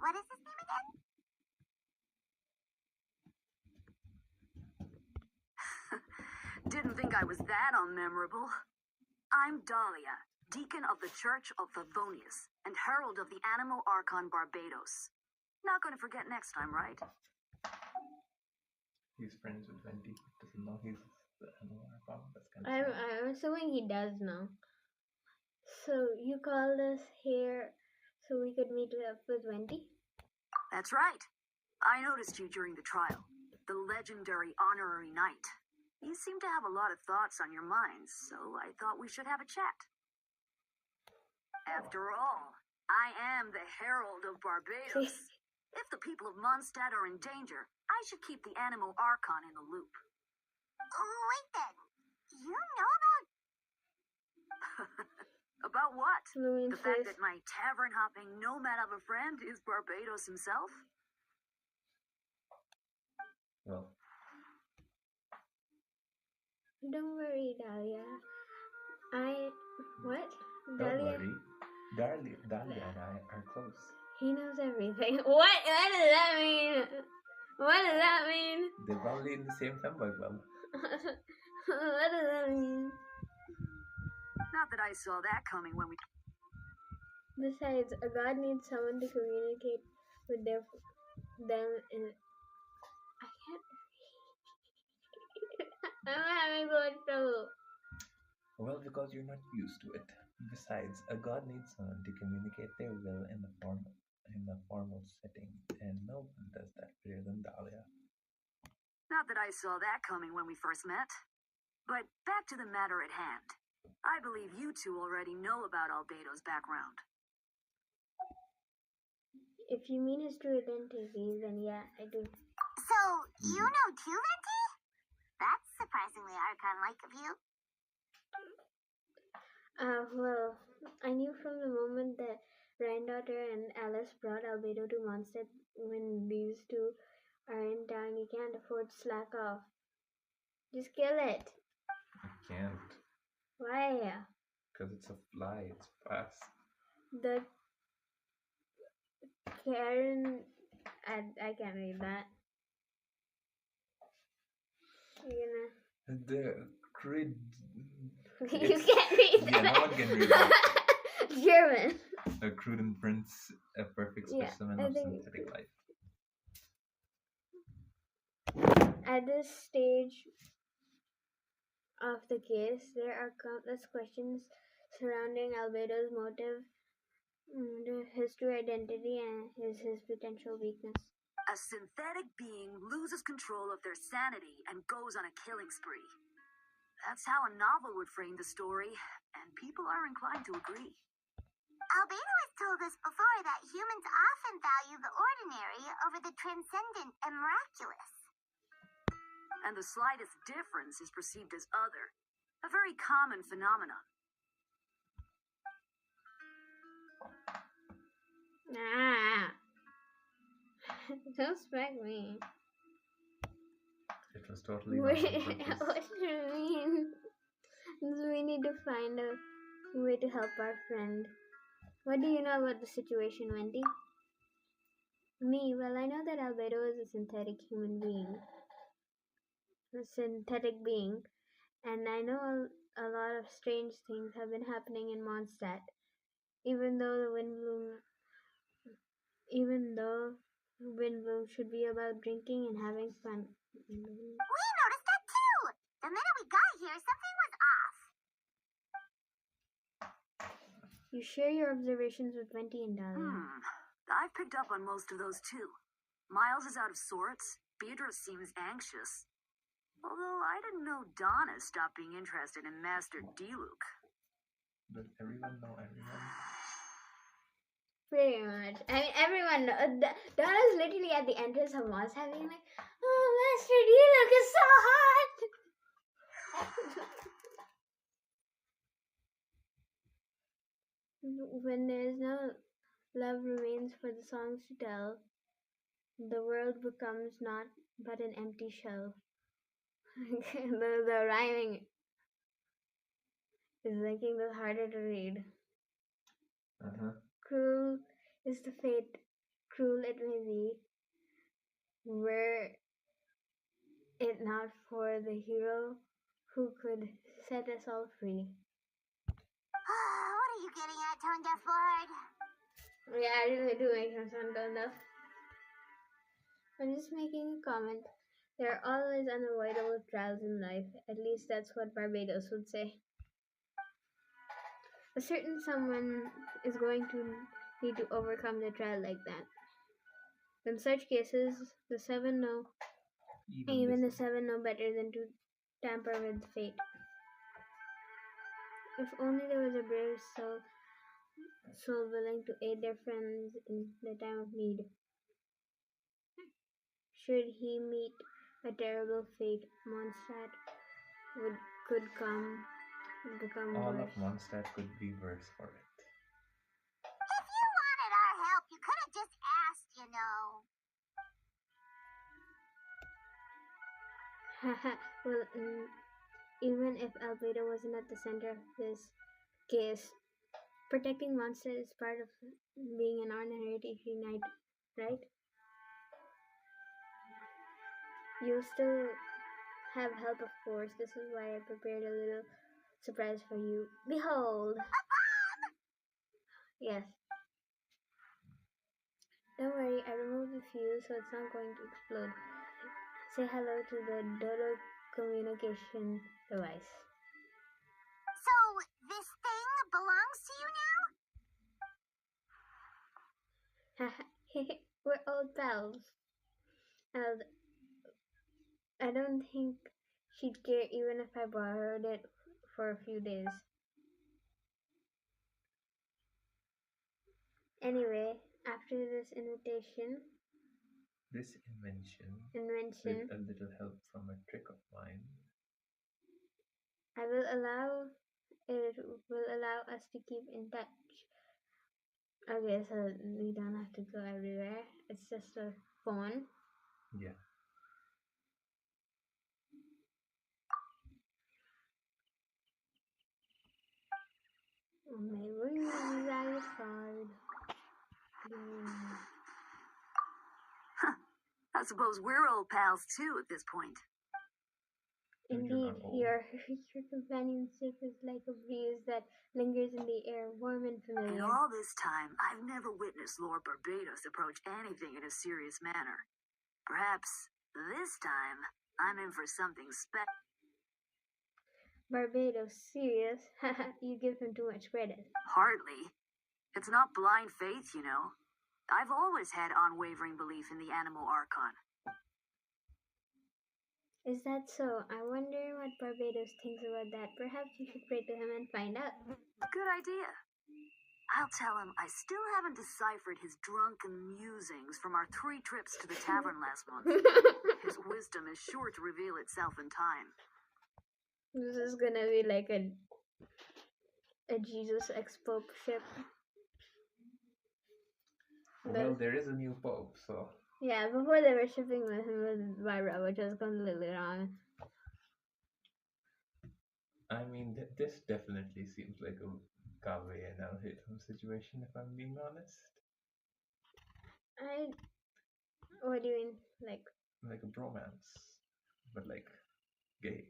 what is his name again? Didn't think I was that unmemorable. I'm Dahlia, Deacon of the Church of Favonius and Herald of the Animal Archon Barbados. Not gonna forget next time, right? He's friends with Venti. Doesn't know he's the animal archon. That's kind of I'm assuming he does now. So you called us here so we could meet up with Wendy? That's right. I noticed you during the trial, the legendary honorary knight. You seem to have a lot of thoughts on your minds, so I thought we should have a chat. After all, I am the Herald of Barbados. If the people of MONDSTADT are in danger, I should keep the animal archon in the loop. Oh, wait then. You know about... About what? Louis The fact says, that my tavern-hopping nomad of a friend is Barbados himself? well. don't worry, Dahlia. What? Don't Dahlia? worry. Dahlia and I are close. He knows everything. What does that mean? What does that mean? They're probably in the same femboy club. What does that mean? Not that I saw that coming when we... Besides, a god needs someone to communicate with them in... I can't... I'm having so much trouble. Well, because you're not used to it. Besides, a god needs someone to communicate their will in a formal setting, and no one does that better than Dahlia. Not that I saw that coming when we first met. But back to the matter at hand. I believe you two already know about Albedo's background. If you mean his true identity, then yeah, I do. So, you know too, Venti? That's surprisingly archon-like of you. Well, I knew from the moment that Granddaughter and Alice brought Albedo to MONDSTADT. When these two are in town, you can't afford to slack off. Just kill it. I can't. Why? Because it's a fly. It's fast. The Karen... I can't read that. The crid... You can't read Yeah, that. no one can read that. German. A Cruden prints a perfect Yeah, specimen I of think- synthetic life. At this stage of the case, there are countless questions surrounding Albedo's motive, his true identity, and his potential weakness. A synthetic being loses control of their sanity and goes on a killing spree. That's how a novel would frame the story, and people are inclined to agree. Albedo has told us before that humans often value the ordinary over the transcendent and miraculous. And the slightest difference is perceived as other, a very common phenomenon. Don't smack me. It was totally not on purpose. What do you mean? We need to find a way to help our friend. What do you know about the situation, Wendy? Me? Well, I know that Albedo is a synthetic human being. A synthetic being. And I know a lot of strange things have been happening in MONDSTADT. Even though Windbloom should be about drinking and having fun. We noticed that too! The minute we got here, something was off. You share your observations with Venti and Dahlia. I've picked up on most of those too. Miles is out of sorts. Beatrice seems anxious. Although I didn't know Donna stopped being interested in Master Diluc. Does everyone know everyone? Pretty much. I mean, everyone knows. Donna's literally at the entrance of Moss having like, oh, Master Diluc is so hot! When there is no love remains for the songs to tell, the world becomes not but an empty shell. The rhyming is making this harder to read. Cruel is the fate, cruel it may be, were it not for the hero who could set us all free. What are you getting at, Tone Deaf Board? Yeah, I really do make him sound tone deaf. I'm just making a comment. There are always unavoidable trials in life. At least that's what Barbados would say. A certain someone is going to need to overcome the trial like that. In such cases, the seven know, even the seven know better than to tamper with fate. If only there was a brave soul willing to aid their friends in the time of need. Should he meet a terrible fate, Mondstadt could become All worse. of MONDSTADT could be worse for it. If you wanted our help, you could have just asked, you know. Well, even if Albedo wasn't at the center of this case, protecting Mondstadt is part of being an honorary knight, right? You'll still have help, of course. This is why I prepared a little surprise for you. Behold! Yes. Don't worry, I removed the fuse so it's not going to explode. Say hello to the Dodo communication device. So, this thing belongs to you now? We're old pals. And I don't think she'd care even if I borrowed it for a few days. Anyway, after this invention, This invention, with with a little help from a trick of mine, it will allow us to keep in touch. Okay, so we don't have to go everywhere. It's just a phone. yeah. My room is satisfied. I suppose we're old pals too at this point. Indeed, your companionship is like a breeze that lingers in the air, warm and In familiar. all this time, I've never witnessed Lord Barbados approach anything in a serious manner. Perhaps this time I'm in for something special. Barbados, serious? You give him too much credit. Hardly. It's not blind faith, you know. I've always had unwavering belief in the animal archon. Is that so? I wonder what Barbados thinks about that. Perhaps you should pray to him and find out. Good idea. I'll tell him I still haven't deciphered his drunken musings from our 3 trips to the tavern last month. His wisdom is sure to reveal itself in time. This is gonna be like a Jesus ex-pope ship. Well, there is a new pope, so. Yeah, before they were shipping with him with Vibra, which was completely wrong. I mean, this definitely seems like a Kaveh and Al-Haytham situation, if I'm being honest. What do you mean? Like a bromance, but like gay.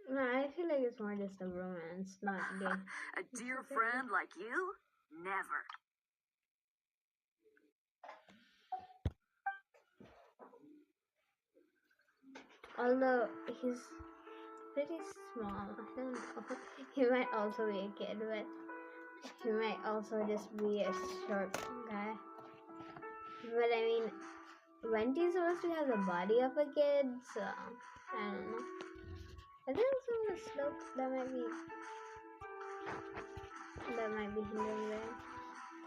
No, I feel like it's more just a romance, not gay. A dear friend like you? Never. Although he's pretty small, I don't know. He might also be a kid, but he might also just be a short guy. But I mean, Venti's supposed to have the body of a kid, so I don't know. I think some of the slopes that might be hindering the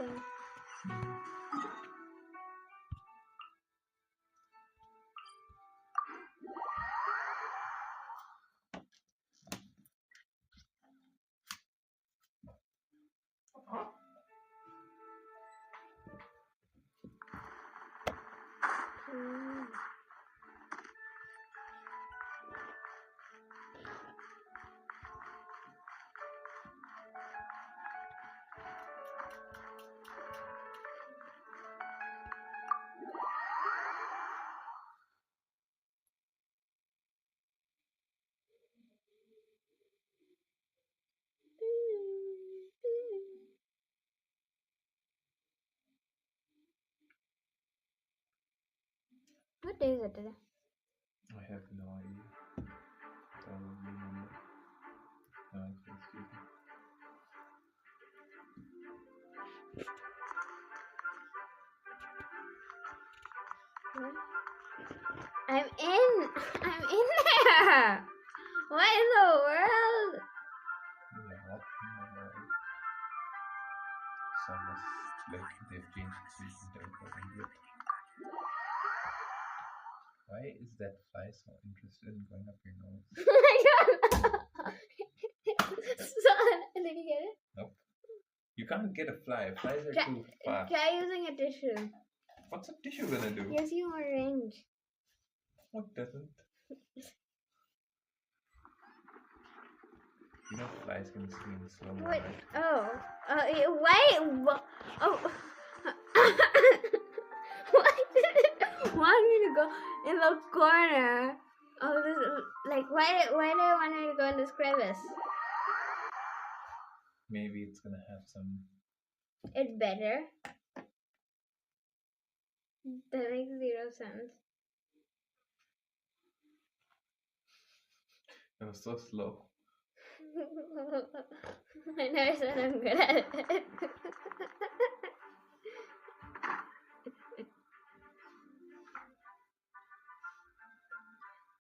thing. What day is it today? I have no idea. Probably Monday. No, it's Tuesday. What? I'm in there. What in the world? Yeah, what in the world? Someone's like they've changed the season according to it. Why is that fly so interested in going up your nose? I don't know. So, did you get it? Nope. You can't get a fly. Flies are too fast. Try using a tissue. What's a tissue gonna do? Gives you more range. What doesn't? You know flies can see in slow mo, What? right? Oh. Wait. Oh. Why did it want me to go in the corner of this? Like, why do I want me to go in this crevice? Maybe it's gonna have some. It better. That makes zero sense. It was so slow. I never said I'm good at it.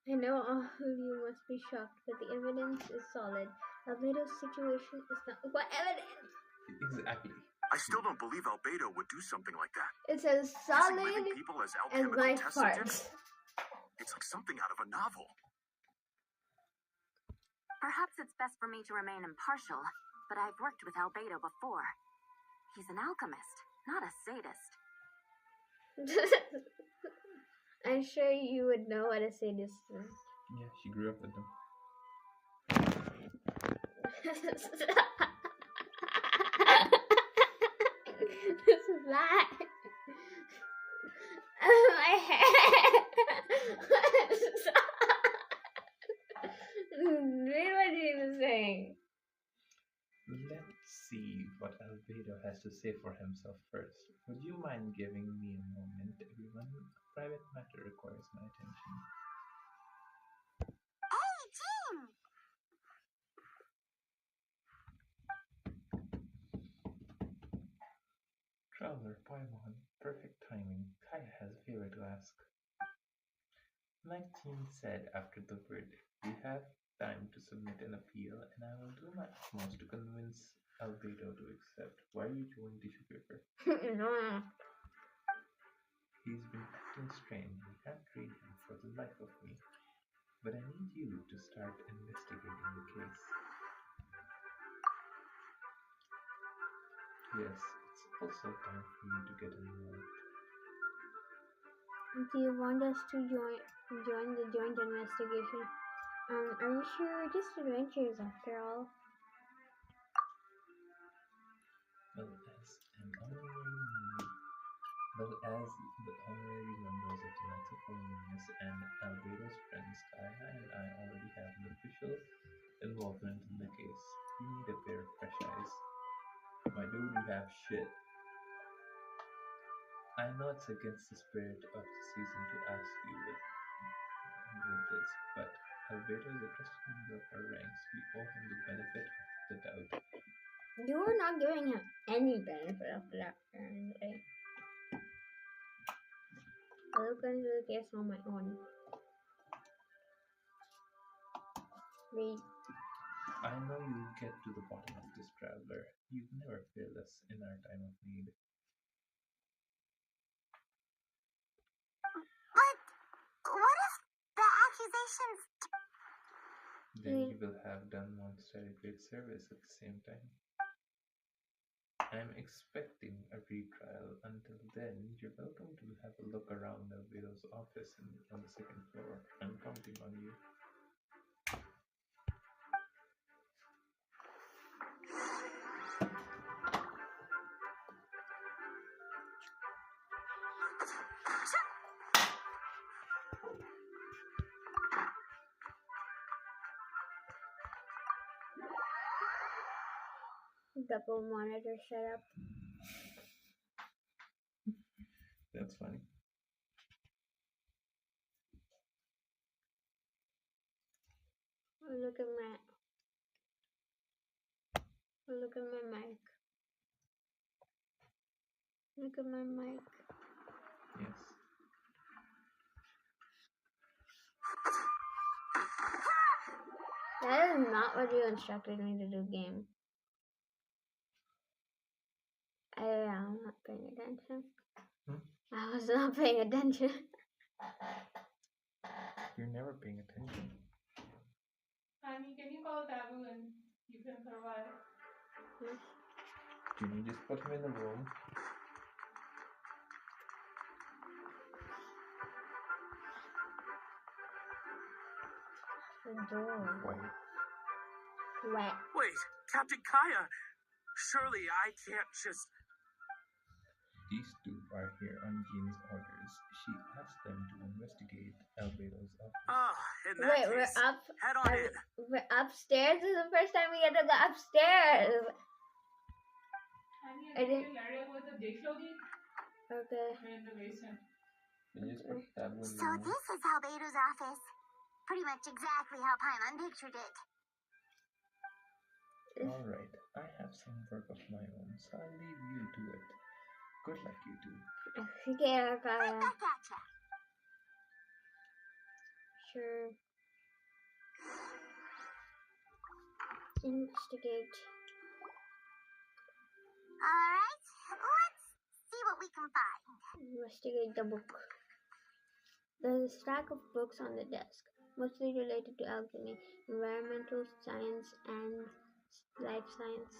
I know all of you must be shocked, but the evidence is solid. Albedo's situation is not. What evidence? Exactly. I still don't believe Albedo would do something like that. It's as Using solid living people as as alchemical my test farts. subjects? It's like something out of a novel. Perhaps it's best for me to remain impartial, but I've worked with Albedo before. He's an alchemist, not a sadist. I'm sure you would know what a sadist is. Yeah, she grew up with them. This is that. My head. Read what he was saying. Let's see what Albedo has to say for himself first. Would you mind giving me a moment, everyone? A private matter requires my attention. Hey, Jean! Traveler Paimon, perfect timing. Kaya has a favor to ask. 19 said after the verdict, we have time to submit an appeal, and I will do my utmost to convince Albedo to accept. Why are you doing tissue paper? No. He's been acting strange. I can't read him for the life of me. But I need you to start investigating the case. Yes, it's also time for you to get involved. Do you want us to join the joint investigation? Are you sure we're just adventurers after all? Well, as the honorary members of the Knights of Olympus and Albedo's friends, Kaya and I already have an official involvement in the case. We need a pair of fresh eyes. My dude, you have shit. I know it's against the spirit of the season to ask you with this, but Albedo is a trusted member of our ranks. We owe him the benefit of the doubt. You are not giving him any benefit of the doubt, apparently. I'll look into the case on my own. Read. I know you'll get to the bottom of this, traveler. You've never failed us in our time of need. But what if the accusations... Then you will have done MONDSTADT great service at the same time. I'm expecting a retrial. Until then, you're welcome to have a look around Albedo's office on the second floor. I'm counting on you. Double monitor setup. That's funny. Look at my mic. Look at my mic. Yes. That is not what you instructed me to do, game. I'm not paying attention. I was not paying attention. You're never paying attention. Honey, can you call Taboo and you can survive? Jimmy, just put him in the room. The door. Wait. Wet. Wait, Captain Kaya! Surely I can't just... These two are here on Jean's orders. She asked them to investigate Albedo's office. Ah, in that Wait, case, head on in. We're upstairs. This is the first time we get to go upstairs. Honey, I didn't. Okay. In the basement. You just put Taboo in the So room. this is Albedo's office. Pretty much exactly how Paimon pictured it. Alright, I have some work of my own, so I'll leave you to it. Good luck, you two. Okay, Right Kaya. back at ya. Sure. Investigate. Alright, let's see what we can find. Investigate the book. There's a stack of books on the desk, mostly related to alchemy, environmental science, and life science.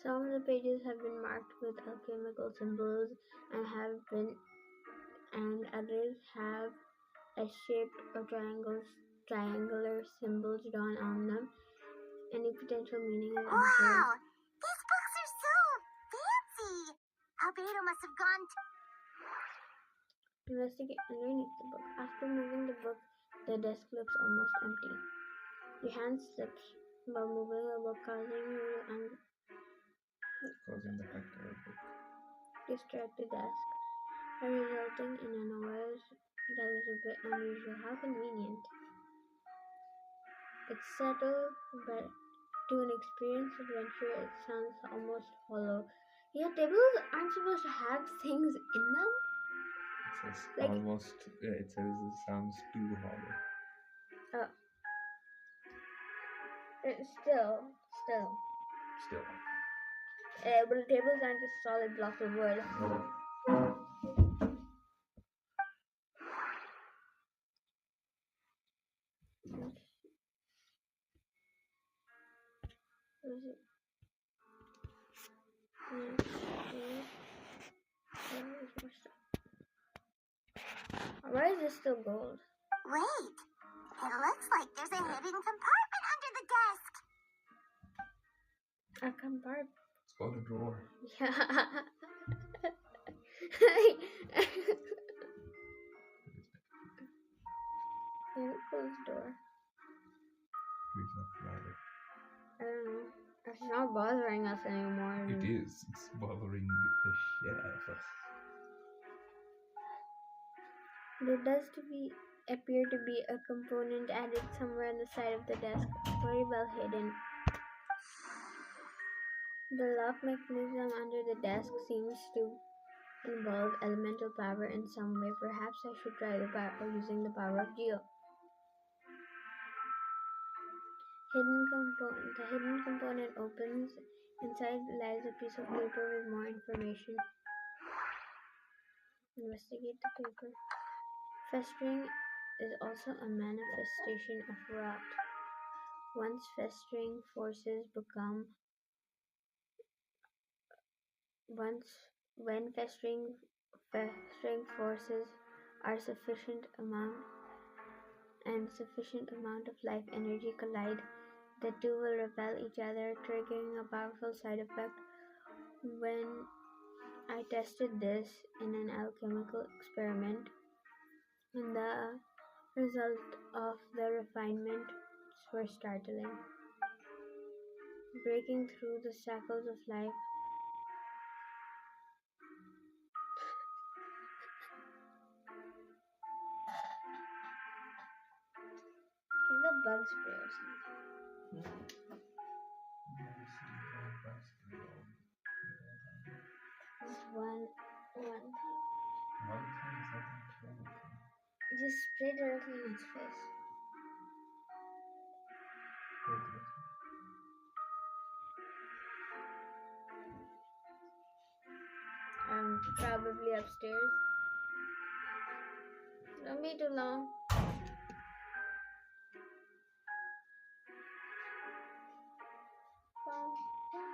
Some of the pages have been marked with alchemical symbols and others have a shape of triangular symbols drawn on them. Any potential meaning is unclear. Wow, these books are so fancy. Albedo must have gone to... Investigate underneath the book. After moving the book, the desk looks almost empty. Your hand slips while moving the book, causing Causing the heck out of it. distract the desk, resulting in a noise that is a bit unusual. How convenient. It's subtle, but to an experienced adventurer, it sounds almost hollow. Yeah, tables aren't supposed to have things in them. It says Like- almost, it says it sounds too hollow. Oh. Still. Still. But the tables aren't just solid blocks of wood. Why is this still gold? Wait, it looks like there's a hidden compartment under the desk. A compartment. It's called a drawer. Yeah. Close the door. Who's not bothered? I don't know. It's not bothering us anymore. It is. It's bothering the shit out of us. There does appear to be a component added somewhere on the side of the desk, very well hidden. The lock mechanism under the desk seems to involve elemental power in some way. Perhaps I should try using the power of Geo. The hidden component opens. Inside lies a piece of paper with more information. Investigate the paper. Festering is also a manifestation of rot. When festering forces are sufficient amount of life energy collide, the two will repel each other, triggering a powerful side effect. When I tested this in an alchemical experiment, and the result of the refinements were startling. Breaking through the shackles of life. Get the bug sprayers. one thing. One thing is nothing to everything. Just spray directly in its face. Where's the rest? Probably upstairs. Don't be too long. Bum, bum, bum.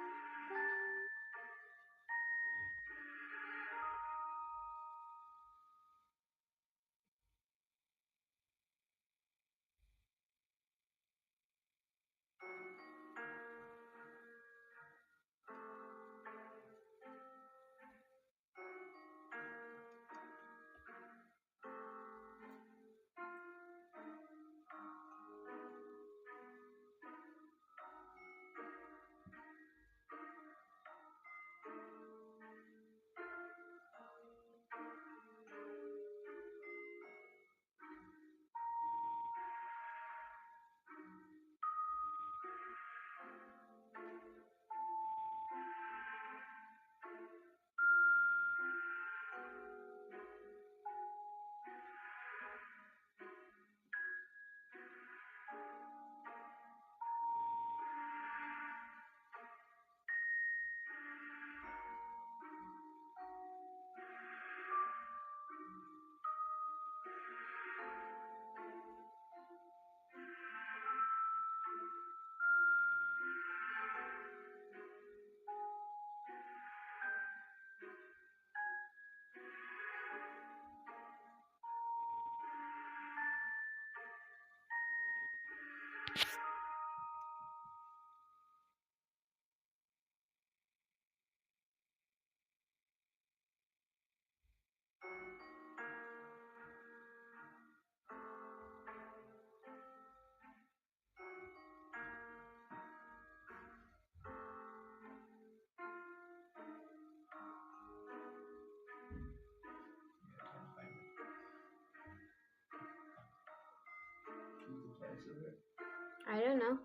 I don't know.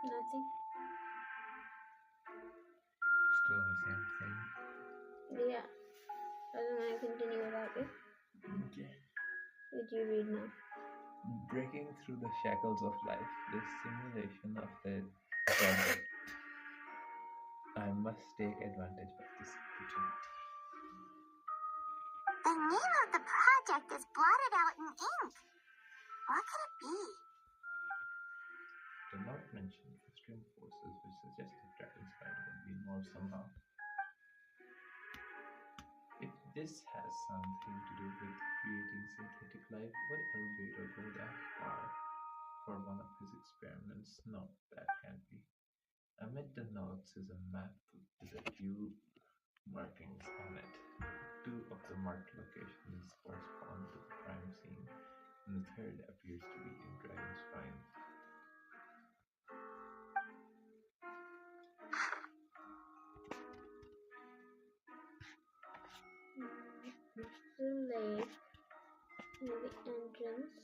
Nothing. Still the same thing. Yeah. Doesn't want to continue without you. Okay. What do you read now? Breaking through the shackles of life, the simulation of the project. I must take advantage of this opportunity. The name of the project is blotted out in ink. What could it be? Do not mention extreme forces, which suggests that Dragon Spider would be involved somehow. If this has something to do with creating synthetic life, would Albedo go that far for one of his experiments? No, that can't be. Amid the notes is a map with a few markings on it. Two of the marked locations correspond to the crime scene, and the third appears to be in Dragon's Spine. The lake near the entrance.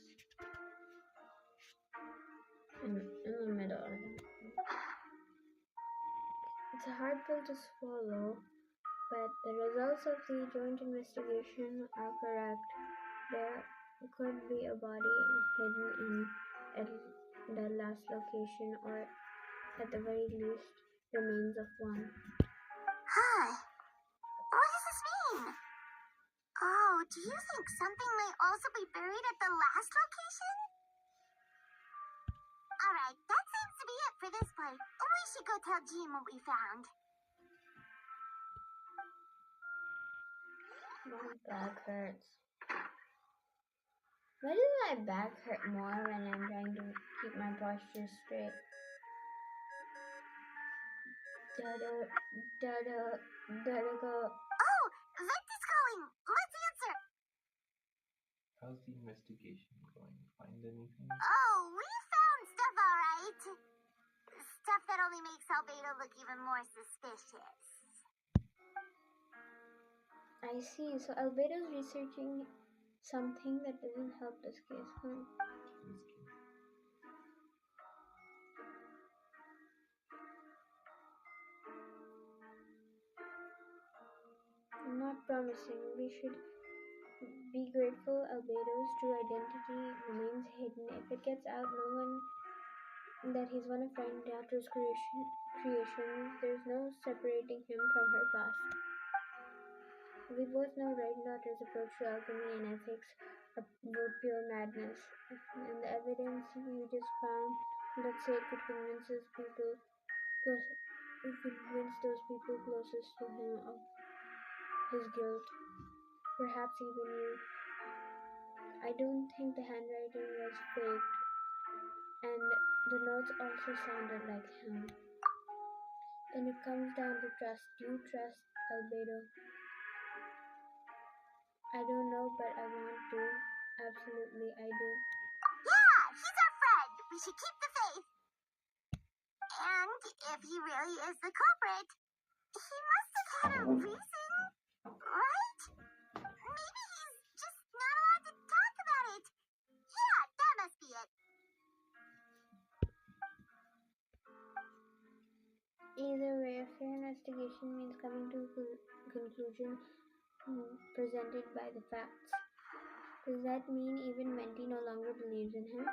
In the middle. It's a hard pill to swallow, but the results of the joint investigation are correct. There could be a body hidden in the last location, or at the very least, remains of one. Huh. What does this mean? Oh, do you think something may also be buried at the last location? Alright, that seems to be it for this part. We should go tell Jean what we found. My back hurts. Why does my back hurt more when I'm trying to keep my posture straight? Go. Oh, Victor's calling. Let's answer. How's the investigation going? Find anything? Oh, we found stuff, alright. Stuff that only makes Albedo look even more suspicious. I see. So Albedo's researching something that doesn't help this case. This case. Not promising. We should be grateful Albedo's true identity remains hidden. If it gets out, no one that he's one of Rainnaughter's creations, there's no separating him from her past. We both know Rainnaughter's approach to alchemy and ethics were pure madness. And the evidence you just found, let's say it could convince those people closest to him of his guilt. Perhaps even you. I don't think the handwriting was faked, and the notes also sounded like him. Then it comes down to trust. Do you trust Albedo? I don't know, but I want to. Absolutely, I do. Yeah, he's our friend. We should keep the faith. And if he really is the culprit, he must have had a reason, right? Maybe he's just not allowed to talk about it. Yeah, that must be it. Either way, a fair investigation means coming to a conclusion presented by the facts. Does that mean even Menti no longer believes in him?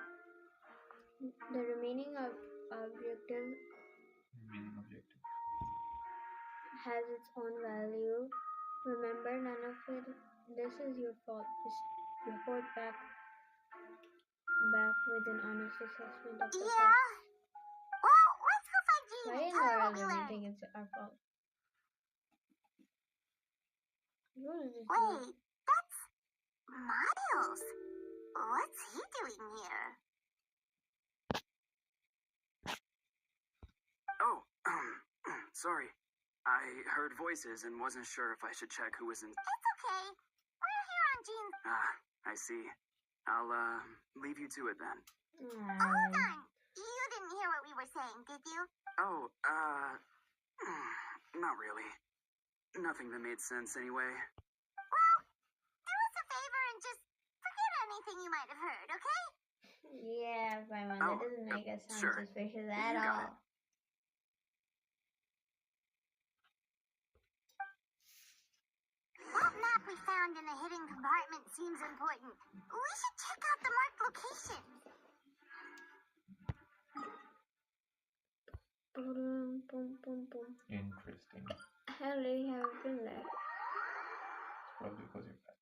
The remaining objective has its own value. Remember, none of this is your fault. Just report back with an honest assessment of the facts. Well, let's go find Jean Why and in tell the her what world we do you learned. think it's our fault? What is this? Wait, that's Miles. What's he doing here? Oh, sorry. I heard voices and wasn't sure if I should check who was in. It's okay. We're here on Jean's. Ah, I see. I'll, leave you to it then. Hold on. You didn't hear what we were saying, did you? Oh, not really. Nothing that made sense anyway. Well, do us a favor and just forget anything you might have heard, okay? Yeah, Paimon, Oh, that doesn't make us sound sure. suspicious You at got all. it. That map we found in a hidden compartment seems important. We should check out the marked location. Boom, boom, boom, boom. Interesting. I really haven't been there. It's probably because you're fat.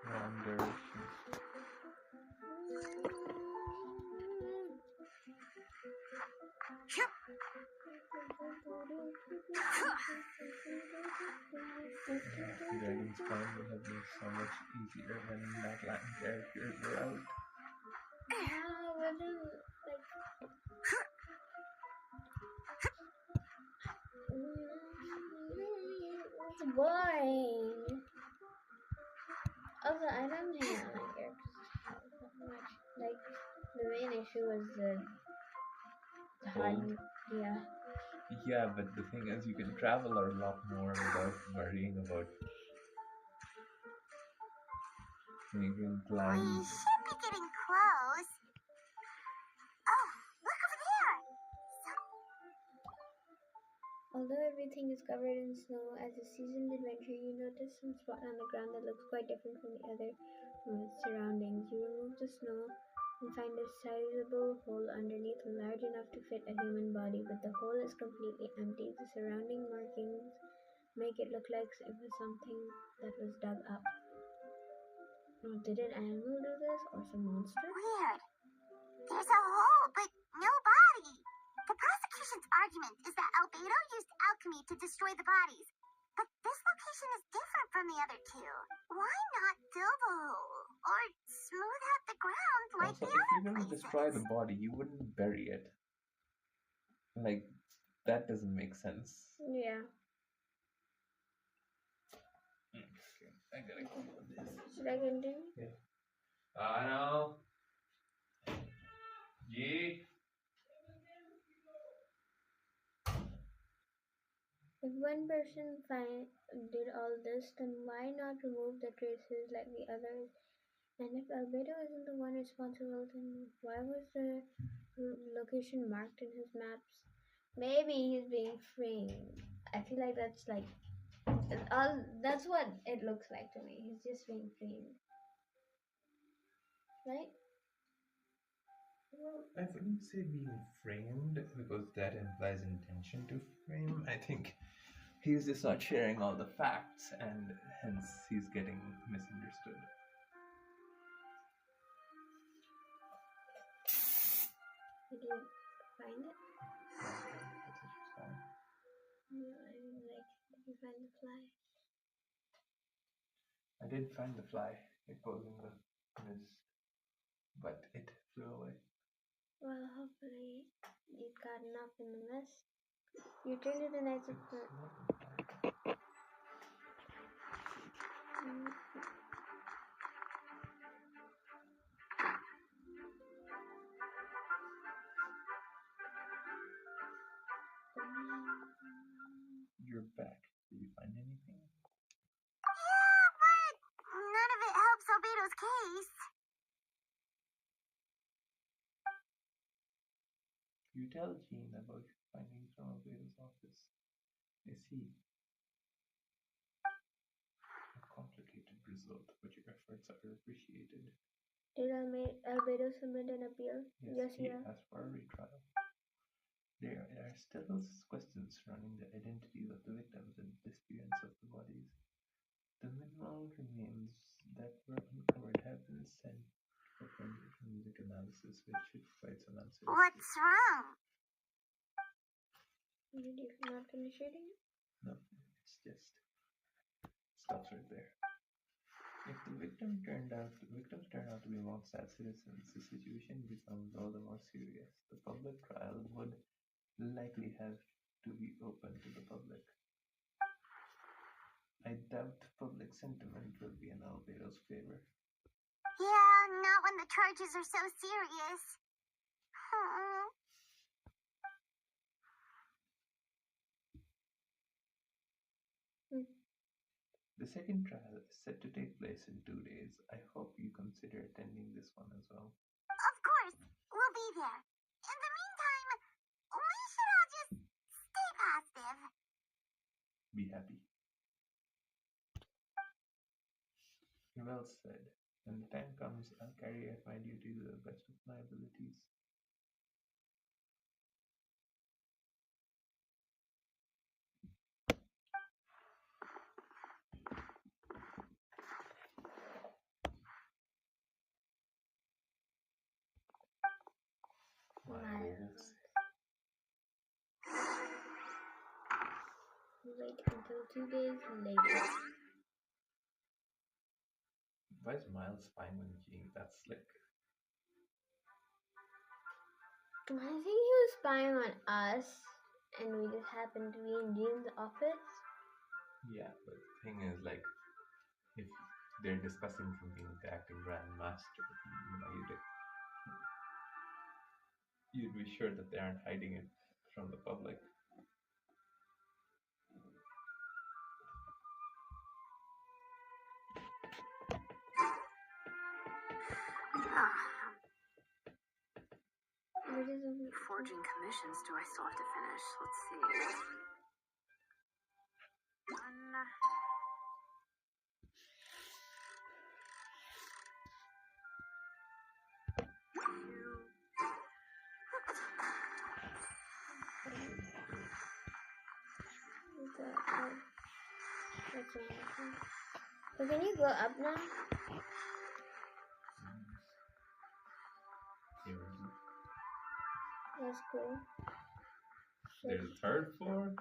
Wrong direction. Dragon's Crown would have been so much easier when that Latin characters were out. Yeah, but then, like... It's boring. Also, I don't think I like characters that much. Like, the main issue was the hard... Bold. Yeah. Yeah, but the thing is, you can travel a lot more without worrying about making We plans. should be getting close. Oh, look over there. Although everything is covered in snow, as a seasoned adventurer, you notice some spot on the ground that looks quite different from the other surroundings. You remove the snow and find a sizable hole underneath, large enough to fit a human body, but the hole is completely empty. The surrounding markings make it look like it was something that was dug up. Now, did an animal do this, or some monster? Weird. There's a hole, but no body. The prosecution's argument is that Albedo used alchemy to destroy the bodies. But this location is different from the other two. Why not fill the hole? Or smooth out the ground like Also, if you're gonna destroy the body, you wouldn't bury it. Like, that doesn't make sense. Yeah. Okay, I gotta keep on this. Should I continue? Yeah. No. G. If one person did all this, then why not remove the traces like the others? And if Albedo isn't the one responsible, then why was the location marked in his maps? Maybe he's being framed. I feel like that's like that's what it looks like to me. He's just being framed, right? Well, I wouldn't say being framed because that implies intention to frame. I think he's just not sharing all the facts and hence he's getting misunderstood. Did you find it? Yeah, No, I mean, like, did you find the fly? I did find the fly. It was in the mist, but it flew away. Well, hopefully it got enough in the mist. You turned it the night of You're back. Did you find anything? Yeah, but none of it helps Albedo's case. You tell Jean about your findings from Albedo's office. Is he a complicated result, but your efforts are appreciated. Did Albedo submit an appeal? Yes, he Yeah. asked for a retrial. There are still questions surrounding the identities of the victims and disappearance of the bodies. The minimal remains that were uncovered have been sent for forensic analysis, which should provide some answers. What's wrong? Did you not finish reading it? No, it's just stops right there. If the victims turn out to be MONDSTADT citizens, the situation becomes all the more serious. The public trial would likely have to be open to the public. I doubt public sentiment will be in Albedo's favor. Yeah, not when the charges are so serious. The second trial is set to take place in 2 days. I hope you consider attending this one as well. Of course, we'll be there. In the meantime, we should all just stay positive. Be happy. Well said. When the time comes, I'll carry out my duty to the best of my abilities. Miles. Wait until 2 days later. Why is Miles spying on Jean? That's slick. I think he was spying on us, and we just happened to be in Jean's office. Yeah, but the thing is, like, if they're discussing something with the acting grandmaster, you'd be sure that they aren't hiding it from the public. Forging commissions do I still have to finish? Let's see. 1. So can you go up now? That's cool. There's a third floor?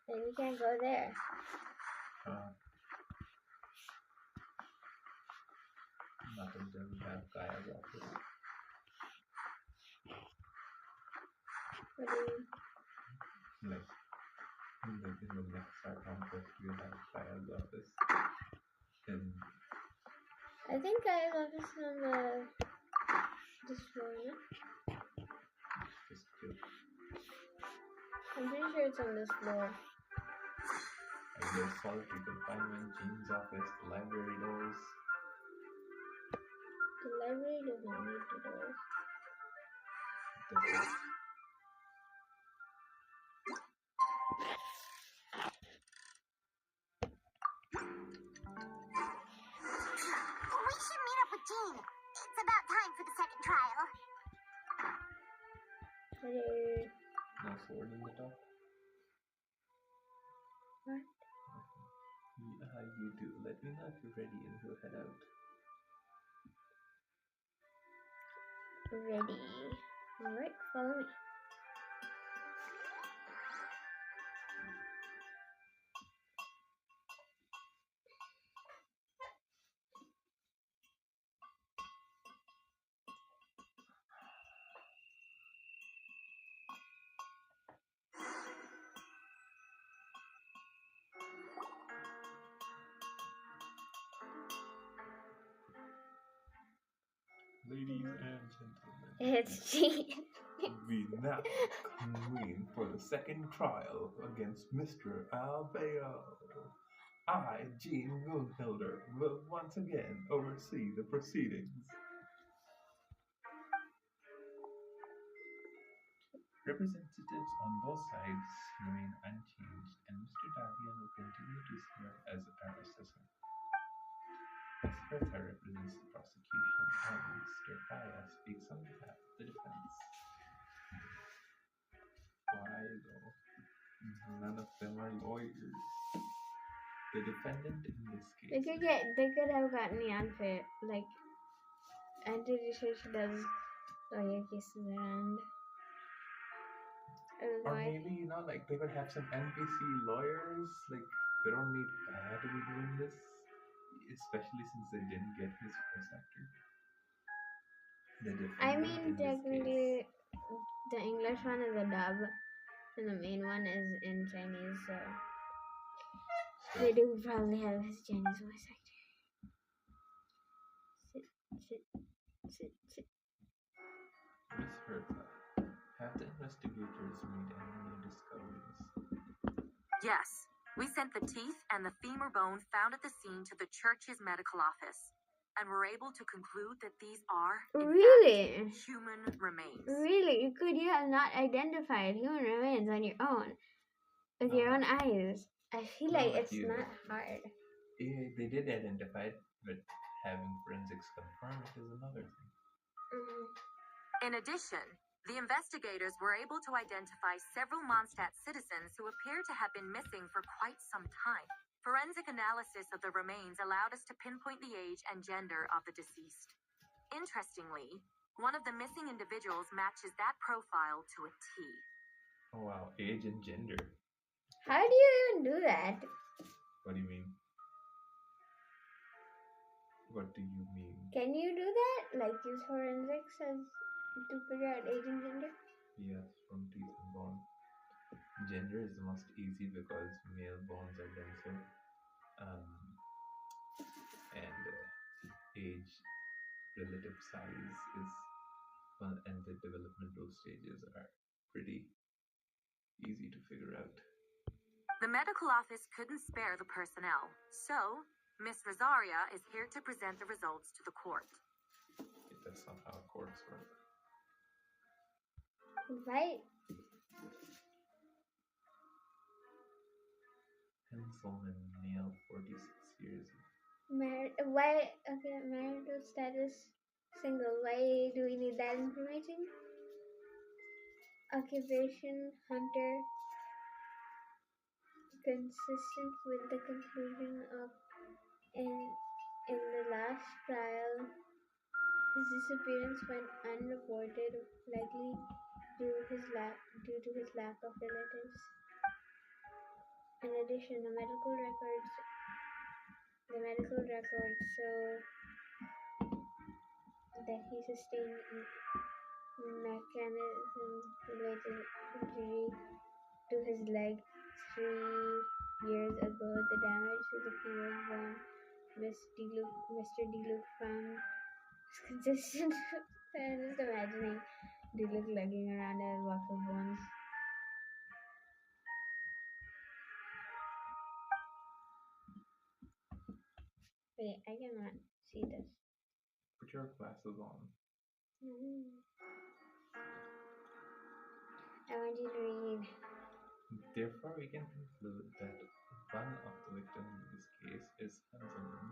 Then we can't go there. Not until we have Gaya's office. What do you Like in the next archon quest, we have Shia's office, and I think I love this on this floor, no? just to I'm pretty sure it's on this floor. like there's solitary confinement, Jean's office, the library doors. The library doesn't need the doors. Does it? We should meet up with Jean. It's about time for the second trial. Hello. No sword in the top. What? Yeah, you do. Let me know if you're ready and we'll head out. Ready. Alright, follow me. Ladies and gentlemen, It's Jean. we now convene for the second trial against Mr. Albeo. I, Jean Moonhilder, will once again oversee the proceedings. Representatives on both sides remain unchanged, and Mr. Davian will continue to serve as our assessor. Ms. Hertha represents the prosecution, and Mr. Aya speaks on behalf of the defense. Why, though? None of them are lawyers. The defendant in this case. They could have gotten the unfair, like, anti-research does lawyer cases around. Or maybe, like they could have some NPC lawyers. Like, they don't need Aya to be doing this. Especially since they didn't get his voice actor. The defendant I mean, in this technically, case. the English one is a dub, and the main one is in Chinese, so they do probably have his Chinese voice actor. Sit. Miss Hertha, have the investigators made any new discoveries? Yes, we sent the teeth and the femur bone found at the scene to the church's medical office, and were able to conclude that these are, in Really? fact, human remains. Really? Could you have not identified human remains on your own? With your own eyes? I feel like it's not hard. Yeah, they did identify it, but having forensics confirm it is another thing. In addition, the investigators were able to identify several MONDSTADT citizens who appear to have been missing for quite some time. Forensic analysis of the remains allowed us to pinpoint the age and gender of the deceased. Interestingly, one of the missing individuals matches that profile to a T. Oh wow, age and gender. How do you even do that? What do you mean? What do you mean? Can you do that? Like use forensics to figure out age and gender? Yes, from teeth and bone. Gender is the most easy because male bones are denser. And age, relative size is, and the developmental stages are pretty easy to figure out. The medical office couldn't spare the personnel, so Miss Rosaria is here to present the results to the court. That's not how courts work. Right. Henselman, male, 46 years. Marital status, single. Why do we need that information? Occupation, hunter. Consistent with the conclusion of in the last trial, his disappearance went unreported, likely due to his lack of relatives. In addition, the medical records show that he sustained mechanism related injury to his leg 3 years ago. The damage to the femur bone Mr. D-Luke found is consistent. I'm just imagining D-Luke lugging around a box of bones. Wait, I cannot see this. Put your glasses on. I want you to read. Therefore, we can conclude that one of the victims in this case is Hanselman.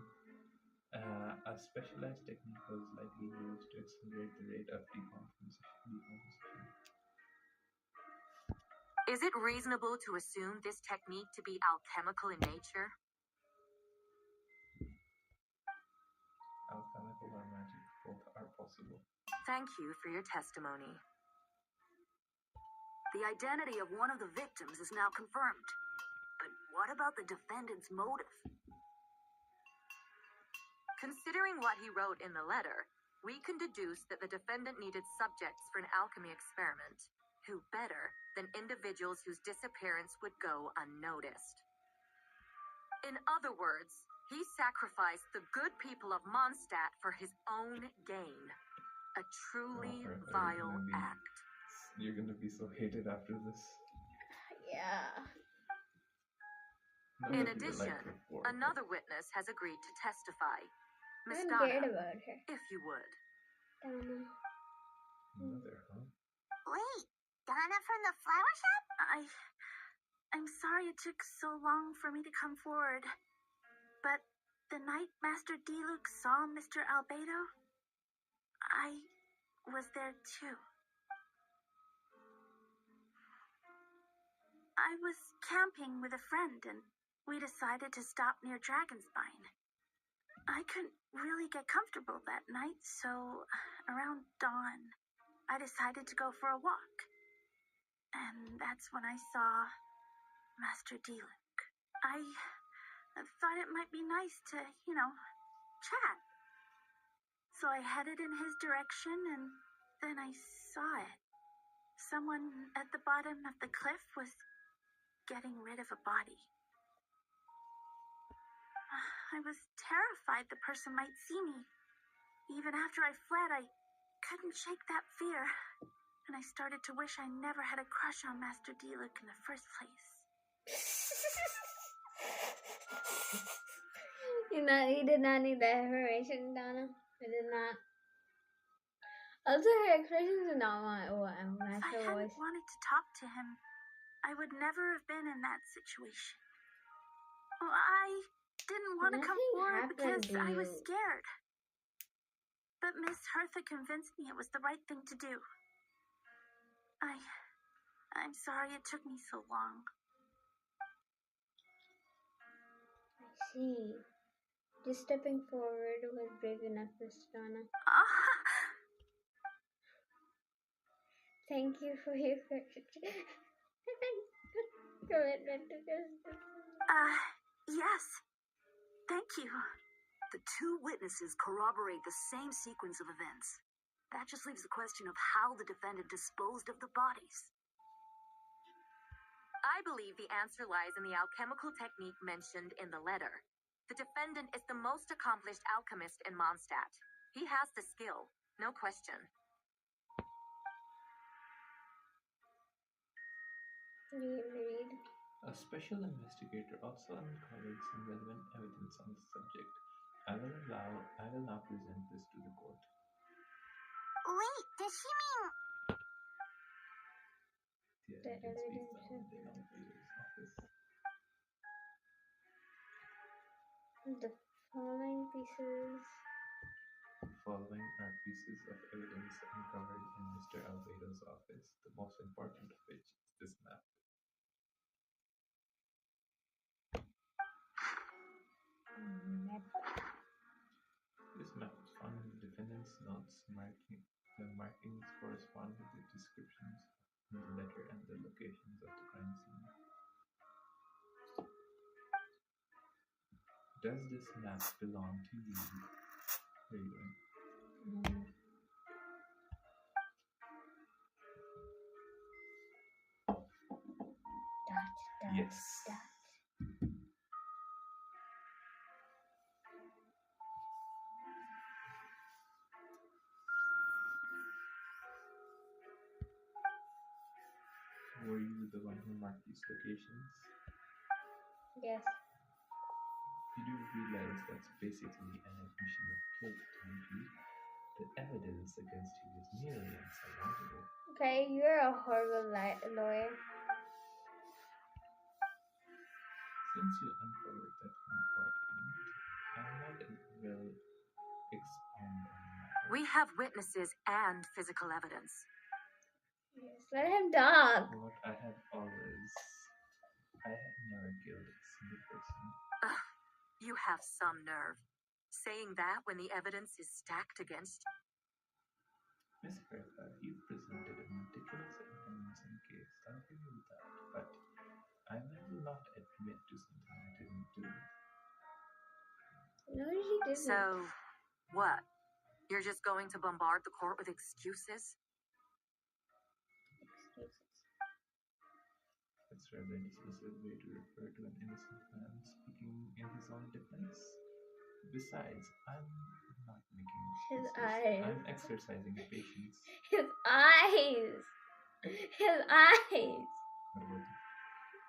A specialized technique was likely used to accelerate the rate of decomposition. Is it reasonable to assume this technique to be alchemical in nature? Alchemical or magic, both are possible. Thank you for your testimony. The identity of one of the victims is now confirmed. But what about the defendant's motive? Considering what he wrote in the letter, we can deduce that the defendant needed subjects for an alchemy experiment. Who better than individuals whose disappearance would go unnoticed? In other words, he sacrificed the good people of MONDSTADT for his own gain. A truly vile act. You're gonna be so hated after this. Yeah. In addition, another witness has agreed to testify. Miss I'm scared Donna, about her. if you would. Mother, huh? Wait, Donna from the flower shop? I'm sorry it took so long for me to come forward. But the night Master D-Luke saw Mr. Albedo, I was there too. I was camping with a friend and we decided to stop near Dragonspine. I couldn't really get comfortable that night, so around dawn, I decided to go for a walk. And that's when I saw Master D-Luke. I thought it might be nice to, chat. So I headed in his direction and then I saw it. Someone at the bottom of the cliff was getting rid of a body. I was terrified the person might see me. Even after I fled, I couldn't shake that fear. And I started to wish I never had a crush on Master D-Luke in the first place. You did not need that information, Donna. I did not. Also, her expressions are not If I natural hadn't voice. wanted to talk to him, I would never have been in that situation. Well, I didn't want to come Nothing forward happened because to I was you. scared. But Miss Hertha convinced me it was the right thing to do. I'm sorry it took me so long. I see. Just stepping forward was brave enough, Miss Donna. Thank you for your commitment to justice. Yes. Thank you. The two witnesses corroborate the same sequence of events. That just leaves the question of how the defendant disposed of the bodies. I believe the answer lies in the alchemical technique mentioned in the letter. The defendant is the most accomplished alchemist in MONDSTADT. He has the skill, no question. Read. A special investigator also uncovered some relevant evidence on the subject. I will now present this to the court. Wait, does she mean... The evidence we found in Albedo's office. The following are pieces of evidence uncovered in Mr. Albedo's office, the most important of which is this map. This map was found in the defendant's notes. The markings correspond with the descriptions in the letter and the locations of the crime scene. Does this map belong to you? Where are you going? Yes. Were you the one who marked these locations? Yes. You do realize that's basically an admission of guilt, don't you? The evidence against you is nearly insurmountable. Okay, you're a horrible lawyer. Since you uncovered that compartment, I might as well expound on the matter. We have witnesses and physical evidence. Yes, let him talk. What I have never killed a single person. Ugh, you have some nerve. Saying that when the evidence is stacked against you. Miss Bertha, you've presented a meticulous and convincing case. I'll give you that, but I will not admit to something I didn't do. No, she didn't. So, what? You're just going to bombard the court with excuses? That's rather a dismissive way to refer to an innocent man speaking in his own defense. Besides, I'm not making excuses. His eyes. I'm exercising patience. His eyes. His eyes. What about it?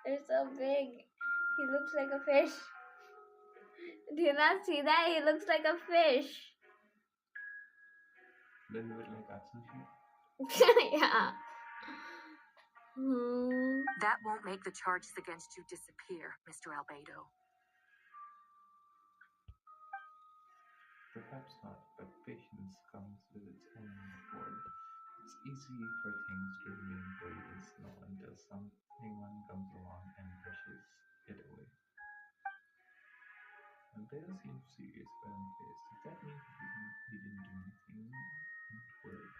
They're so big. He looks like a fish. Do you not see that? He looks like a fish. Little bit like Atsushi? Yeah. That won't make the charges against you disappear, Mr. Albedo. Perhaps not, but patience comes with its own reward. It's easy for things to remain buried in snow until someone comes along and brushes it away. Albedo seemed serious but unfazed. Does that mean he didn't do anything untoward?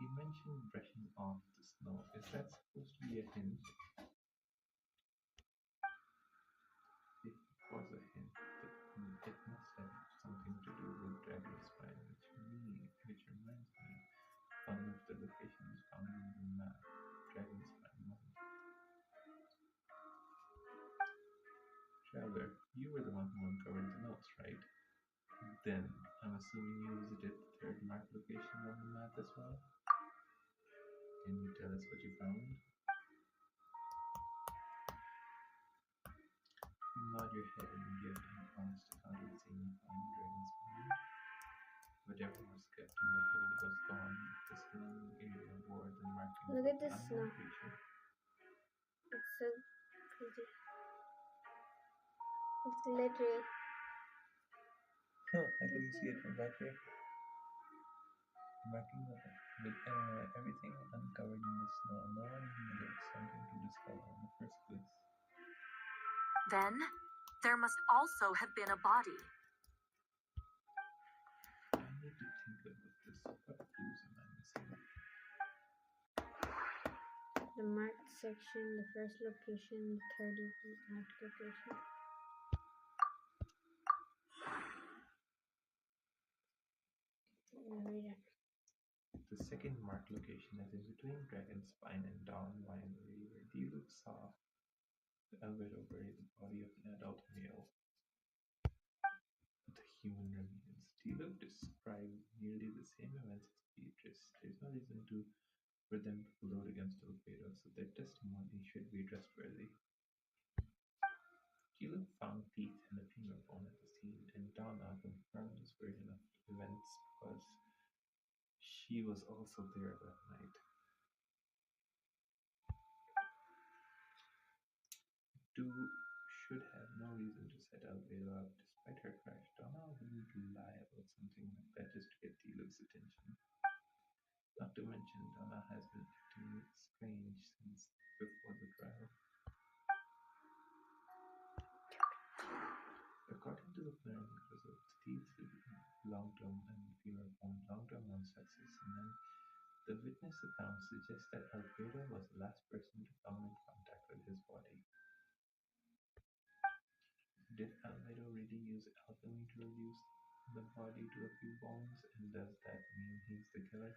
He mentioned brushing off the snow. Is that supposed to be a hint? If it was a hint, it must have something to do with Dragon Spine, which reminds me, one of the locations found on the map, Dragon Spine wasn't. Traveler, you were the one who uncovered the notes, right? Then, I'm assuming you visited the third marked location on the map as well? Can you tell us what you found? You nod your head and give an honest account of seeing you find Dragon Spine. Whatever was kept in the hold was gone. The surrounding area bore the markings Look of at this an snow. unknown creature. It's so pretty. It's glittery. Huh, I couldn't see it from back here. Marking of it. With everything uncovered in the snow, no one knew there was something to discover in the first place. Then, there must also have been a body. I need to think about this. What clues am I missing? The marked section, the first location, the third marked location. Read it. The second marked location is in between Dragon Spine and Dawn Winery, where D-Luke saw Albedo bury the body of an adult male. The human remains. D-Luke described nearly the same events as Beatrice. There's no reason for them to gloat against Albedo, so their testimony should be trustworthy. D-Luke found teeth and a femur bone at the scene, and Donna confirmed his version of events because she was also there that night. Should have no reason to set Albedo up despite her crash. Donna wouldn't lie about something like that just to get D-Luke's attention. Not to mention, Donna has been acting strange since before the trial. According to the plan, because of the teeth long-term and femur bone long-term non-success, and then the witness account suggests that Albedo was the last person to come in contact with his body. Did Albedo really use alchemy to reduce the body to a few bones, and does that mean he's the killer?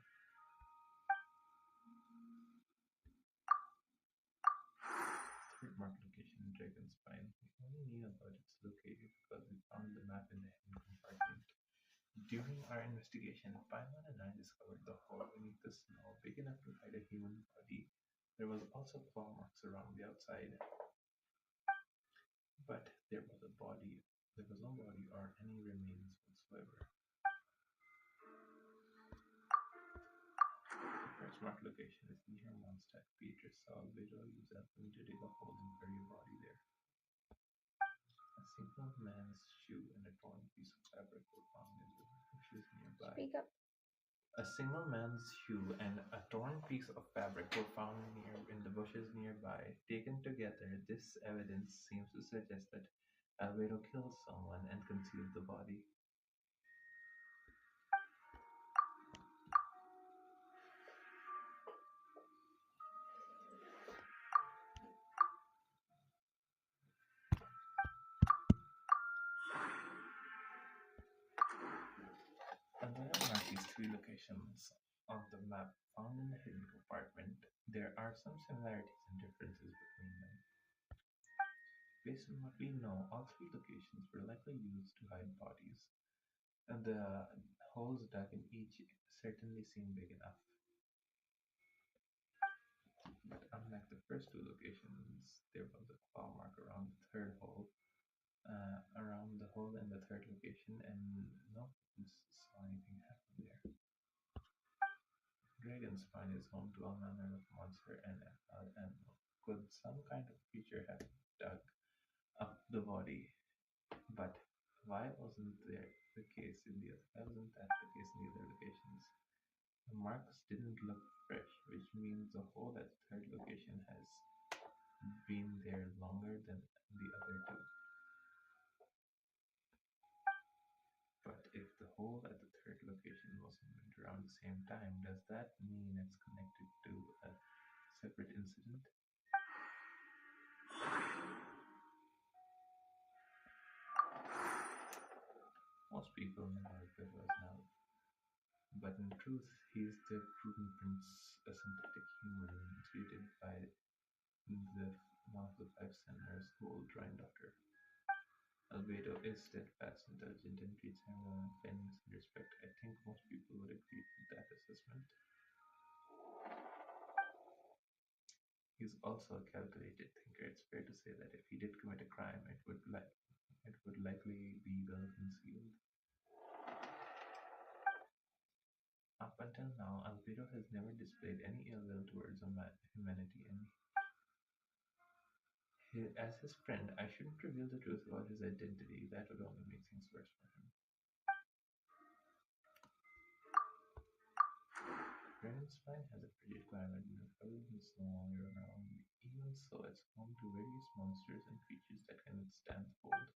dragon spine. We only knew about its location because we found the map in the hidden compartment. During our investigation, Paimon and I discovered the hole beneath the snow, big enough to hide a human body. There was also claw marks around the outside, but there was a body. There was no body or any remains whatsoever. The first marked location is near MONDSTADT. Beatrice saw Albedo use alchemy to dig a hole and bury a body there. A single man's shoe and a torn piece of fabric were found in the bushes nearby. Speak up. A single man's shoe and a torn piece of fabric were found in the bushes nearby. Taken together, this evidence seems to suggest that Albedo killed someone and concealed the body. Albedo marked these three locations on the map found in the hidden compartment. There are some similarities and differences between them. Based on what we know, all three locations were likely used to hide bodies, and the holes dug in each certainly seem big enough. But unlike the first two locations, there was a claw mark around the third hole, around the hole in the third location, and no one saw anything happen there. Dragon spine is home to all manner of monster and animal. Could some kind of creature have dug up the body? But why wasn't that the case in the other locations? The marks didn't look fresh, which means the hole at the third location has been there longer than the other two. But if the hole at the third location wasn't made around the same time, does that mean it's connected to a separate incident? Most people know Albedo as now, but in truth, he's the prudent prince, a synthetic human treated by one of the five sinners who will join Doctor. Albedo is steadfast, intelligent, and treats everyone with kindness and respect. I think most people would agree with that assessment. He's also a calculated thinker. It's fair to say that if he did commit a crime, it would likely be well concealed. Up until now, Albedo has never displayed any ill will towards humanity, and as his friend, I shouldn't reveal the truth about his identity. That would only make things worse for him. Dragonspine has a frigid climate and the frozen snow all year round. Even so, it's home to various monsters and creatures that can withstand the cold.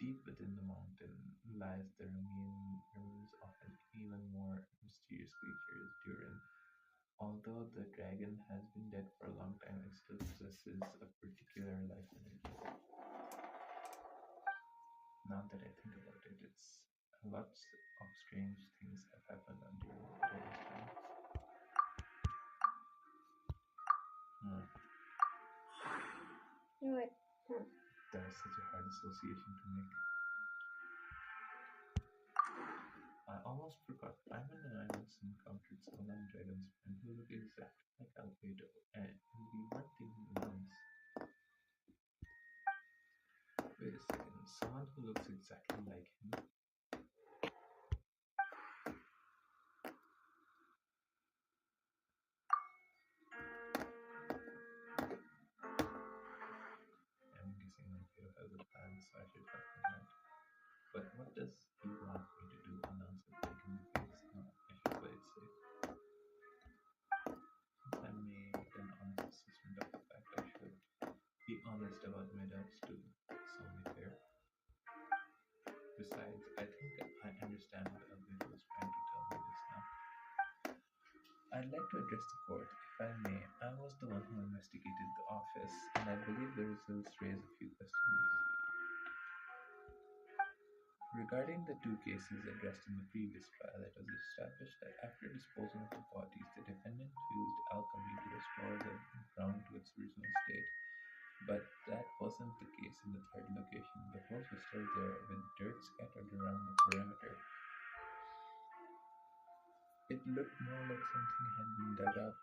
Deep within the mountain lies the remains of an even more mysterious creature, Durin. Although the dragon has been dead for a long time, it still possesses a particular life energy. Now that I think about it, lots of strange things have happened on Dragonspine. What? That is such a hard association to make. I almost forgot. Ivan and I once encountered someone on Dragonspine who looked exactly like Albedo, and we weren't even villains. Wait a second, someone who looks exactly like him? I'm guessing Albedo has a plan, so I should help him out. But what does he want me to do? Announce a break in the case? No, I should play it safe. Since I made an honest assessment of the fact, I should be honest about my doubts too. It's only fair. Besides, I think I understand what Albedo was trying to tell me just now. I'd like to address the court, if I may. I was the one who investigated the office, and I believe the results raise a few questions. Regarding the two cases addressed in the previous trial, it was established that after disposing of the bodies, the defendant used alchemy to restore the ground to its original state. But that was wasn't the case in the third location. The holes were still there, with dirt scattered around the perimeter. It looked more like something had been dug up.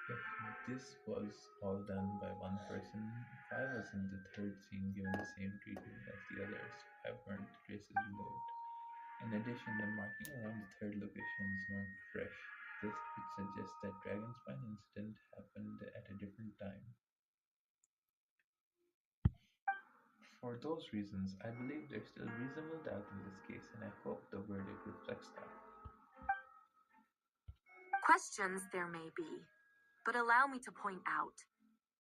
If this was all done by one person, why wasn't the third scene given the same treatment as the others? Why weren't the traces removed? In addition, the marking around the third locations weren't fresh. This would suggest that Dragonspine incident happened at a different time. For those reasons, I believe there's still reasonable doubt in this case, and I hope the verdict reflects that. Questions there may be, but allow me to point out,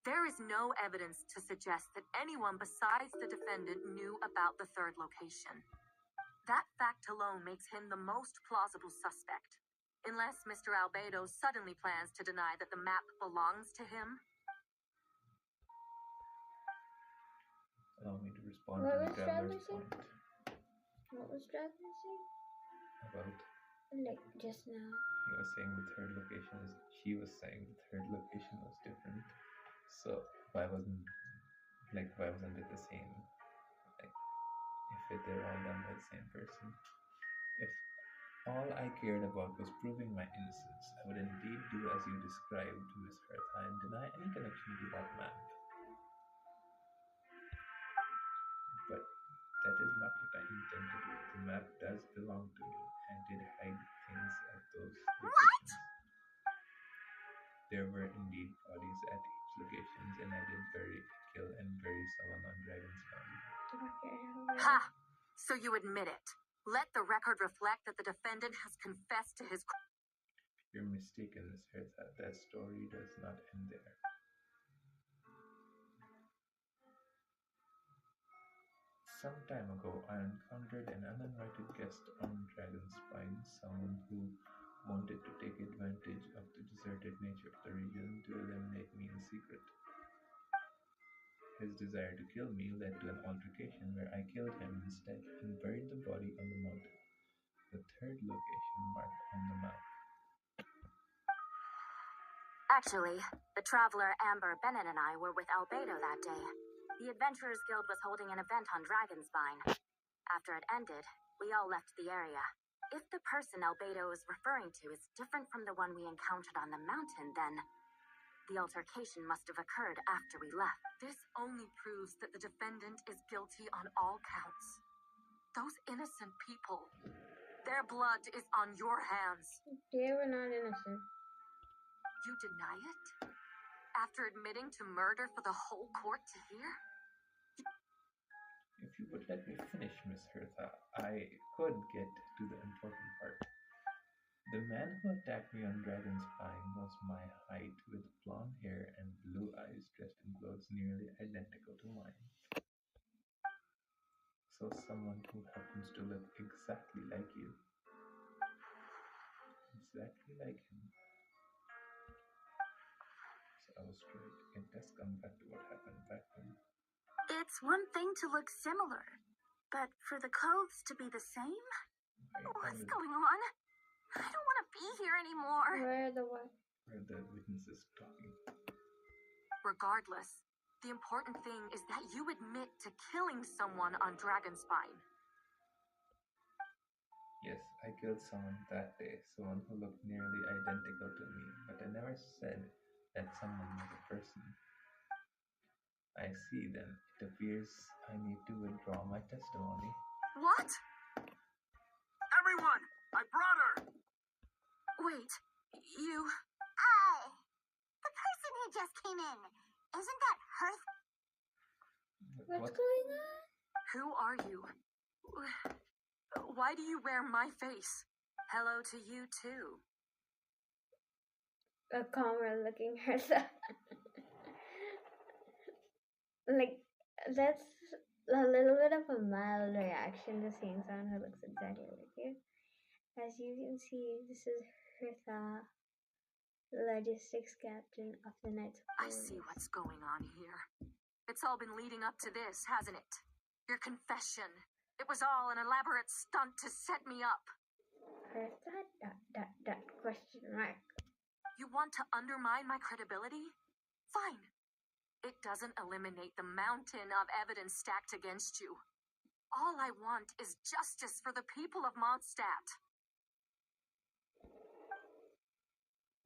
there is no evidence to suggest that anyone besides the defendant knew about the third location. That fact alone makes him the most plausible suspect, unless Mr. Albedo suddenly plans to deny that the map belongs to him. Allow me to respond What to the was traveler's Travis point What was Dragon saying? about. Like just now. He was saying the third location is. She was saying the third location was different. So why wasn't it the same? Like if they're all done by the same person. If all I cared about was proving my innocence, I would indeed do as you described, Miss Hertha, and deny any connection to that map. But that is not what I intend to do. The map does belong to me. I did hide things at those locations. There were indeed bodies at each location, and I did kill and bury someone on Dragonspine. Okay. Ha! So you admit it. Let the record reflect that the defendant has confessed to his... You're mistaken, Miss Hertha. That story does not end there. Some time ago, I encountered an uninvited guest on Dragonspine, someone who wanted to take advantage of the deserted nature of the region to eliminate me in secret. His desire to kill me led to an altercation where I killed him instead and buried the body on the mountain, the third location marked on the map. Actually, the traveler Amber Bennett and I were with Albedo that day. The Adventurers Guild was holding an event on Dragonspine. After it ended, we all left the area. If the person Albedo is referring to is different from the one we encountered on the mountain, then the altercation must have occurred after we left. This only proves that the defendant is guilty on all counts. Those innocent people, their blood is on your hands. They were not innocent. You deny it? After admitting to murder for the whole court to hear? If you would let me finish, Miss Hertha, I could get to the important part. The man who attacked me on Dragonspine was my height, with blonde hair and blue eyes, dressed in clothes nearly identical to mine. So someone who happens to look exactly like you. Exactly like him. So I was right. It does come back to what happened back then. It's one thing to look similar, but for the clothes to be the same? What's going on? I don't want to be here anymore. Where are the what? Where the witnesses talking. Regardless, the important thing is that you admit to killing someone on Dragonspine. Yes, I killed someone that day, someone who looked nearly identical to me, but I never said that someone was a person. I see then. It appears I need to withdraw my testimony. What? Everyone! I brought her! Wait, you... The person who just came in, isn't that her? What's going on? Who are you? Why do you wear my face? Hello to you too. A calmer looking herself. Like, that's a little bit of a mild reaction to seeing someone who looks exactly like you. As you can see, this is Hertha, the logistics captain of the Knights of I see what's going on here. It's all been leading up to this, hasn't it? Your confession. It was all an elaborate stunt to set me up. Hertha, question mark. You want to undermine my credibility? Fine. It doesn't eliminate the mountain of evidence stacked against you. All I want is justice for the people of MONDSTADT.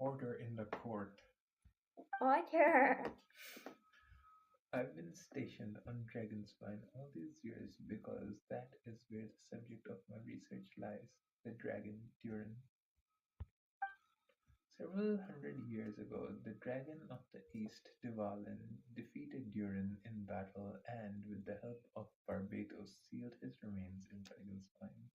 Order in the court. Order. I've been stationed on Dragonspine all these years because that is where the subject of my research lies, the dragon Durin. Several hundred years ago, the dragon of the east, Dvalin, defeated Durin in battle and, with the help of Barbatos, sealed his remains in Dragonspine.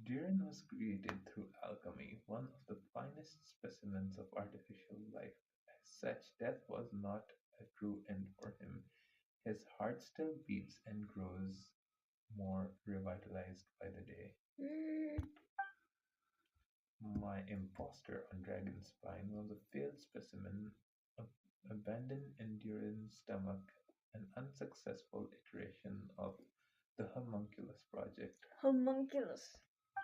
Durin was created through alchemy, one of the finest specimens of artificial life. As such, death was not a true end for him. His heart still beats and grows more revitalized by the day. My imposter on Dragonspine was a failed specimen, abandoned in Durin's stomach, an unsuccessful iteration of the Homunculus project. Homunculus.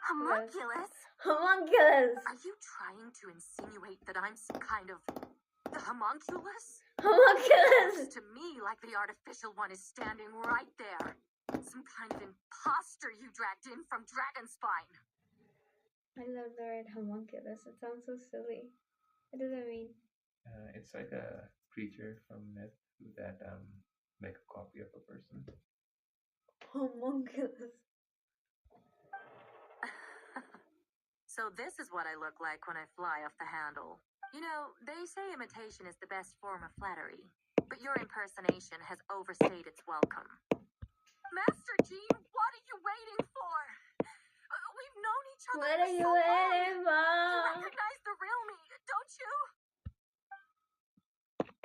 Homunculus? Homunculus. Are you trying to insinuate that I'm some kind of the homunculus? Homunculus. Looks to me like the artificial one is standing right there. Some kind of imposter you dragged in from Dragonspine. I love the word homunculus. It sounds so silly. What does it mean? It's like a creature from myth that make a copy of a person. Homunculus. So this is what I look like when I fly off the handle. You know, they say imitation is the best form of flattery, but your impersonation has overstayed its welcome. Master Jean, what are you waiting for? We've known each other What for are you so waiting long. for? You recognize the real me, don't you?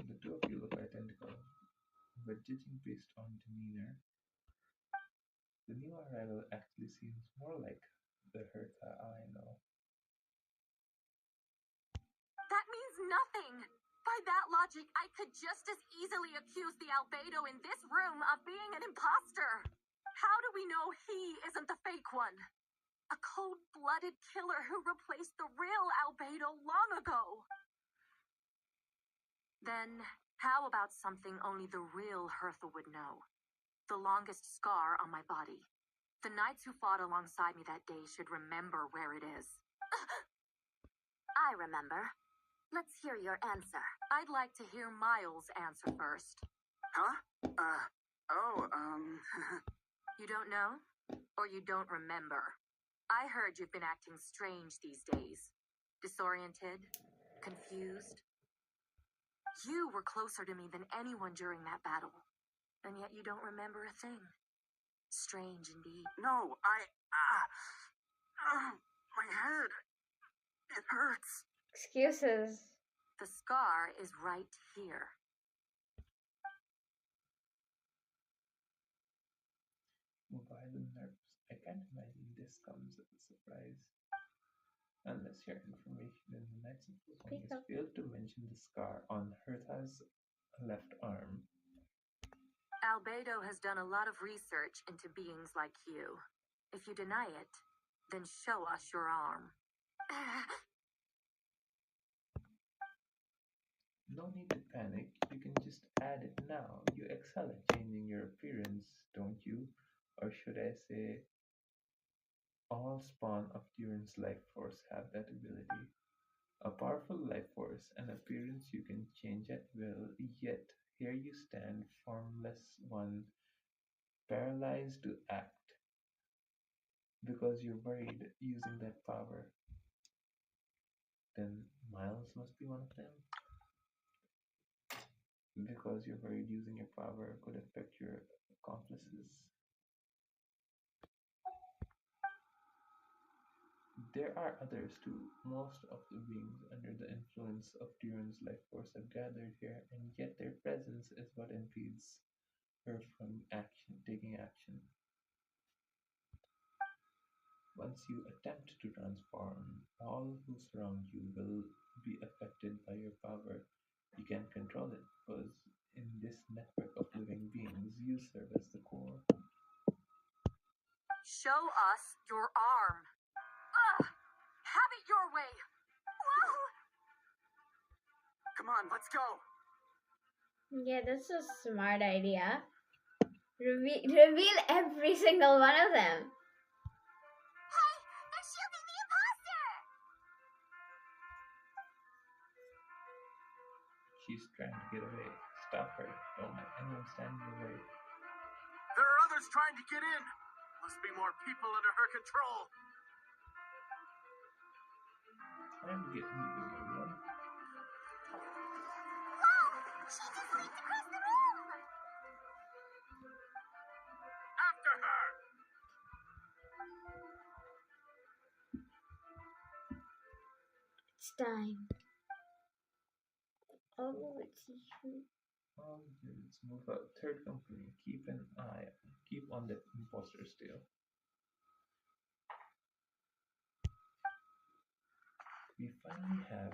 The two of you look identical, but judging based on demeanor, the new arrival actually seems more like the Hertha I know. That means nothing. By that logic, I could just as easily accuse the albedo in this room of being an imposter. How do we know he isn't the fake one? A cold-blooded killer who replaced the real albedo long ago. Then, how about something only the real Hertha would know? The longest scar on my body. The knights who fought alongside me that day should remember where it is. I remember. Let's hear your answer. I'd like to hear Miles' answer first. Huh? You don't know? Or you don't remember? I heard you've been acting strange these days. Disoriented? Confused? You were closer to me than anyone during that battle. And yet you don't remember a thing. Strange indeed. No, my head. It hurts. Excuses. The scar is right here. Violent nerves. I can't imagine this comes as a surprise. Unless your information in the Knights of Speak Plutonius up. failed to mention the scar on Hertha's left arm. Albedo has done a lot of research into beings like you. If you deny it, then show us your arm. No need to panic, you can just add it now. You excel at changing your appearance, don't you? Or should I say, all spawn of Durin's life force have that ability. A powerful life force, an appearance you can change at will, yet here you stand, formless one, paralyzed to act, because you're worried using that power. Then Miles must be one of them. Because you're worried using your power could affect your accomplices. There are others too. Most of the beings under the influence of Durin's life force have gathered here, and yet their presence is what impedes her from taking action. Once you attempt to transform, all who surround you will be affected by your power. You can't control it because in this network of living beings, you serve as the core. Show us your arm. Ugh! Have it your way. Whoa! Come on, let's go. Yeah, that's a smart idea. Reveal every single one of them. Hey, they're shielding the imposter! She's trying to get away. Stop her. Don't let anyone stand in the way. There are others trying to get in. Must be more people under her control. I'm getting you, everyone. Whoa! She just leaped across the room! After her! It's time. Oh, it's Let's move out. Third company. Keep on the imposter still. We finally have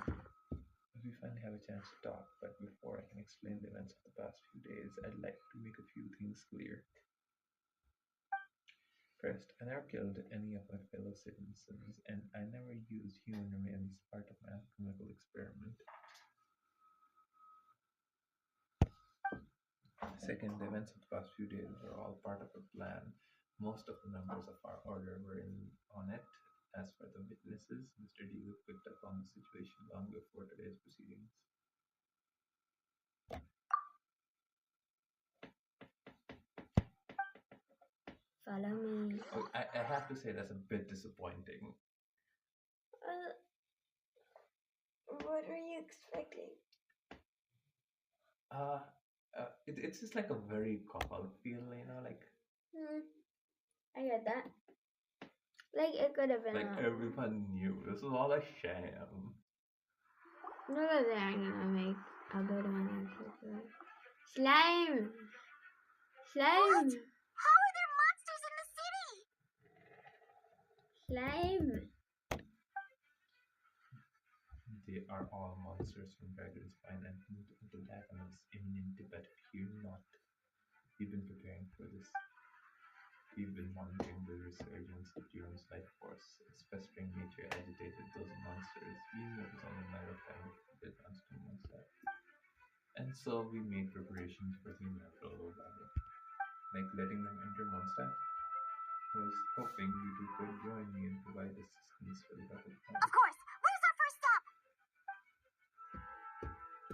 a chance to talk, but before I can explain the events of the past few days, I'd like to make a few things clear. First, I never killed any of my fellow citizens, and I never used human remains as part of my alchemical experiment. Second, the events of the past few days were all part of a plan. Most of the members of our order were on it. As for the witnesses, Mr. Deal picked up on the situation long before today's proceedings. follow me. Oh, I have to say that's a bit disappointing. What were you expecting? It's just like a very cop-out feel, like I get that. Like, it could have been like everyone knew this was all a sham. Look at that, I'm gonna make a good one. Slime! Slime! How are there monsters in the city? Slime! They are all monsters from Dragon's Spine, and the dragon is imminent, but fear not. We've been preparing for this. We've been monitoring the resurgence of Duran's life force. Its festering nature agitated those monsters. We knew it was only a matter of time before they transformed MONDSTADT. And so we made preparations for the inevitable battle. Like letting them enter MONDSTADT. I was hoping you two could join me and provide assistance for the battle plan. Of course. Where's our first stop?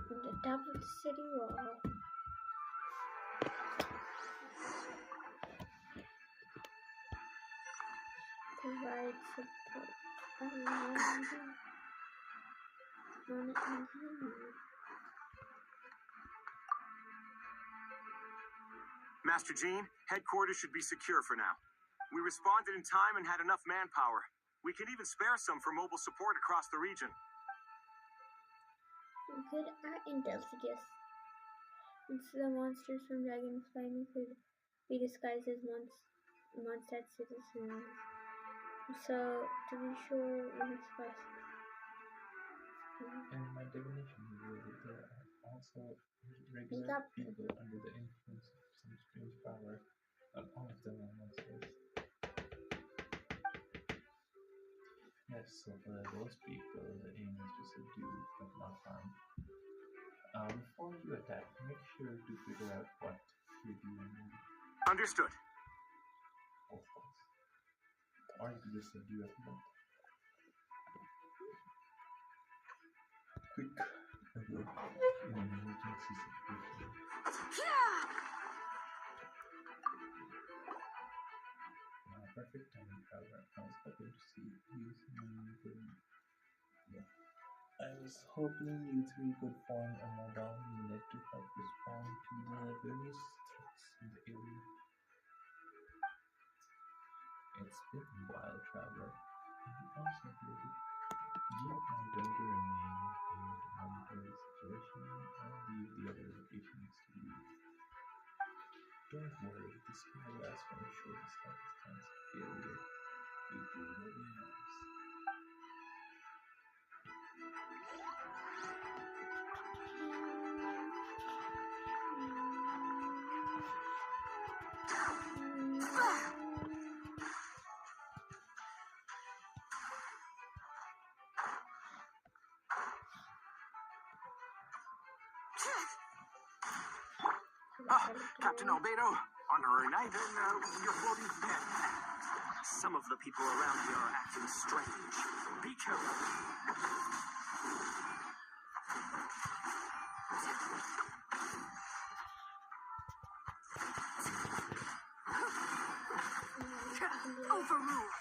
The top of the city wall. Provide support. Master Jean, headquarters should be secure for now. We responded in time and had enough manpower. We can even spare some for mobile support across the region. Good intel suggests the monsters from Dragon's Spine could be disguised as MONDSTADT citizens. So, to be sure, we must first. In my divination world, there are also regular people under the influence of some strange power. Not all of them are monsters. Yes, so for those people, the aim is to subdue, but not harm. Before you attack, make sure to figure out what you do need. Understood. Of course. Or you can just subdue everyone. Quick alert in an emergency situation. Perfect timing, however. I was hoping to see you could form a mobile unit to help respond to the various threats in the area. It's been a while, traveler. Also, you are going to remain here to monitor the situation and leave the other locations to you. Don't worry, this will last when you show the slightest chance of failure. We do what we have. Captain Albedo, Honorary Knight, and your floating bed. Some of the people around here are acting strange. Be careful. Overruled.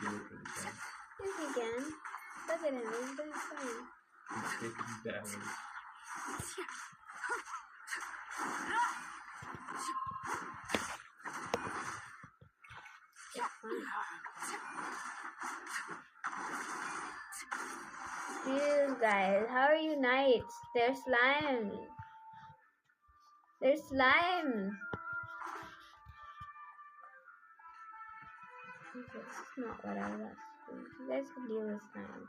Yes, he can. Look at him, he's doing fine. He's taking damage. Jeez, guys, how are you knights? They're slime. They're slime. Okay, this is not what I was asking. You guys can deal with slime.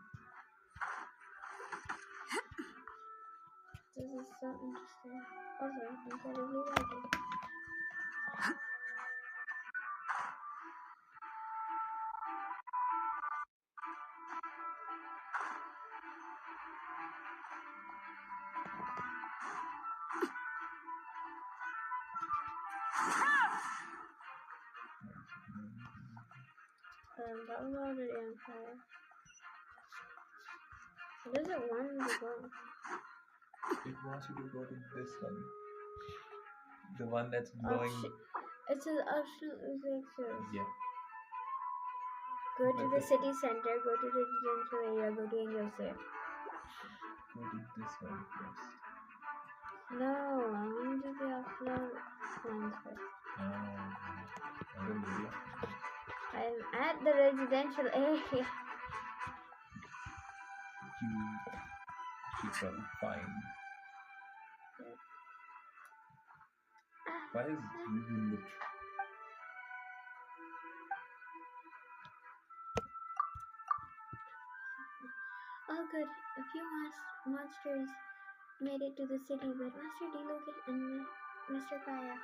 This is so interesting. Also, incredibly laggy. That was already unfair. Does it want me to go? It wants you to go to this one. The one that's Oh, glowing. it says optional exits. Yeah. Go to But the city center, go to the residential area, go to Angels there. Go to this one first. No, I want to do the optional ones first. I don't know. I'm at the residential area. You should probably find. Why is you in the Oh good, a few monsters made it to the city, but Master Diluc and Mr. Kaya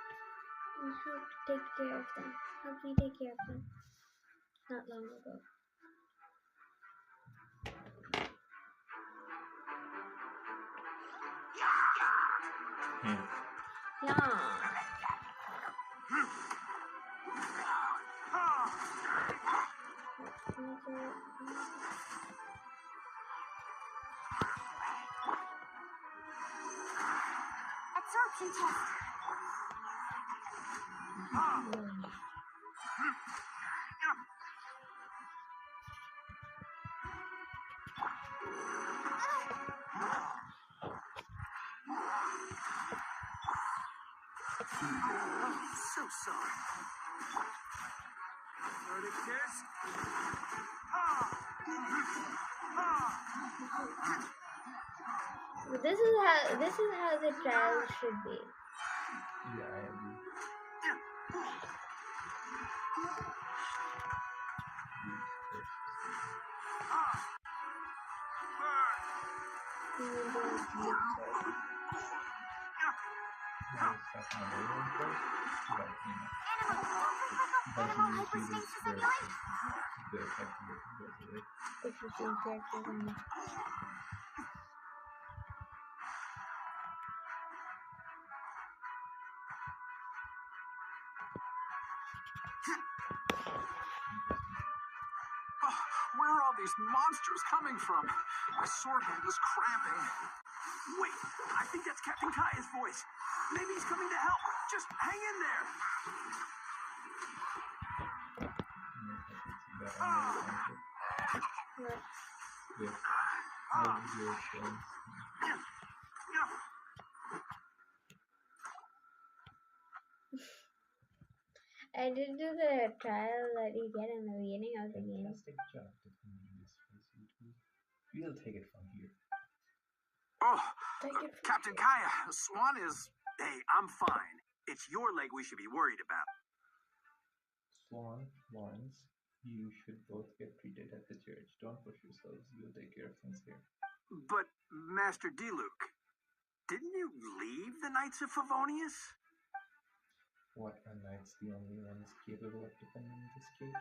helped take care of them. Helped me take care of them. Not long ago. Yeah. Absorption test. So sorry. Verdict is... This is how the trial should be. Yeah, I agree. Animal hyperstasis simulation. Interesting characters on it. Where are all these monsters coming from? My sword hand is cramping. Wait, I think that's Captain Kaya's voice. Maybe he's coming to help. Just hang in there. I did do the trial that you get in the beginning of the game. Fantastic job defending this place. We'll take it from here. Oh, Take it from Captain Kaya, Swan is... Hey, I'm fine. It's your leg we should be worried about. Swan, Lawrence, you should both get treated at the church. Don't push yourselves. We'll take care of things here. But, Master Diluc, didn't you leave the Knights of Favonius? What are knights the only ones capable of defending this gate?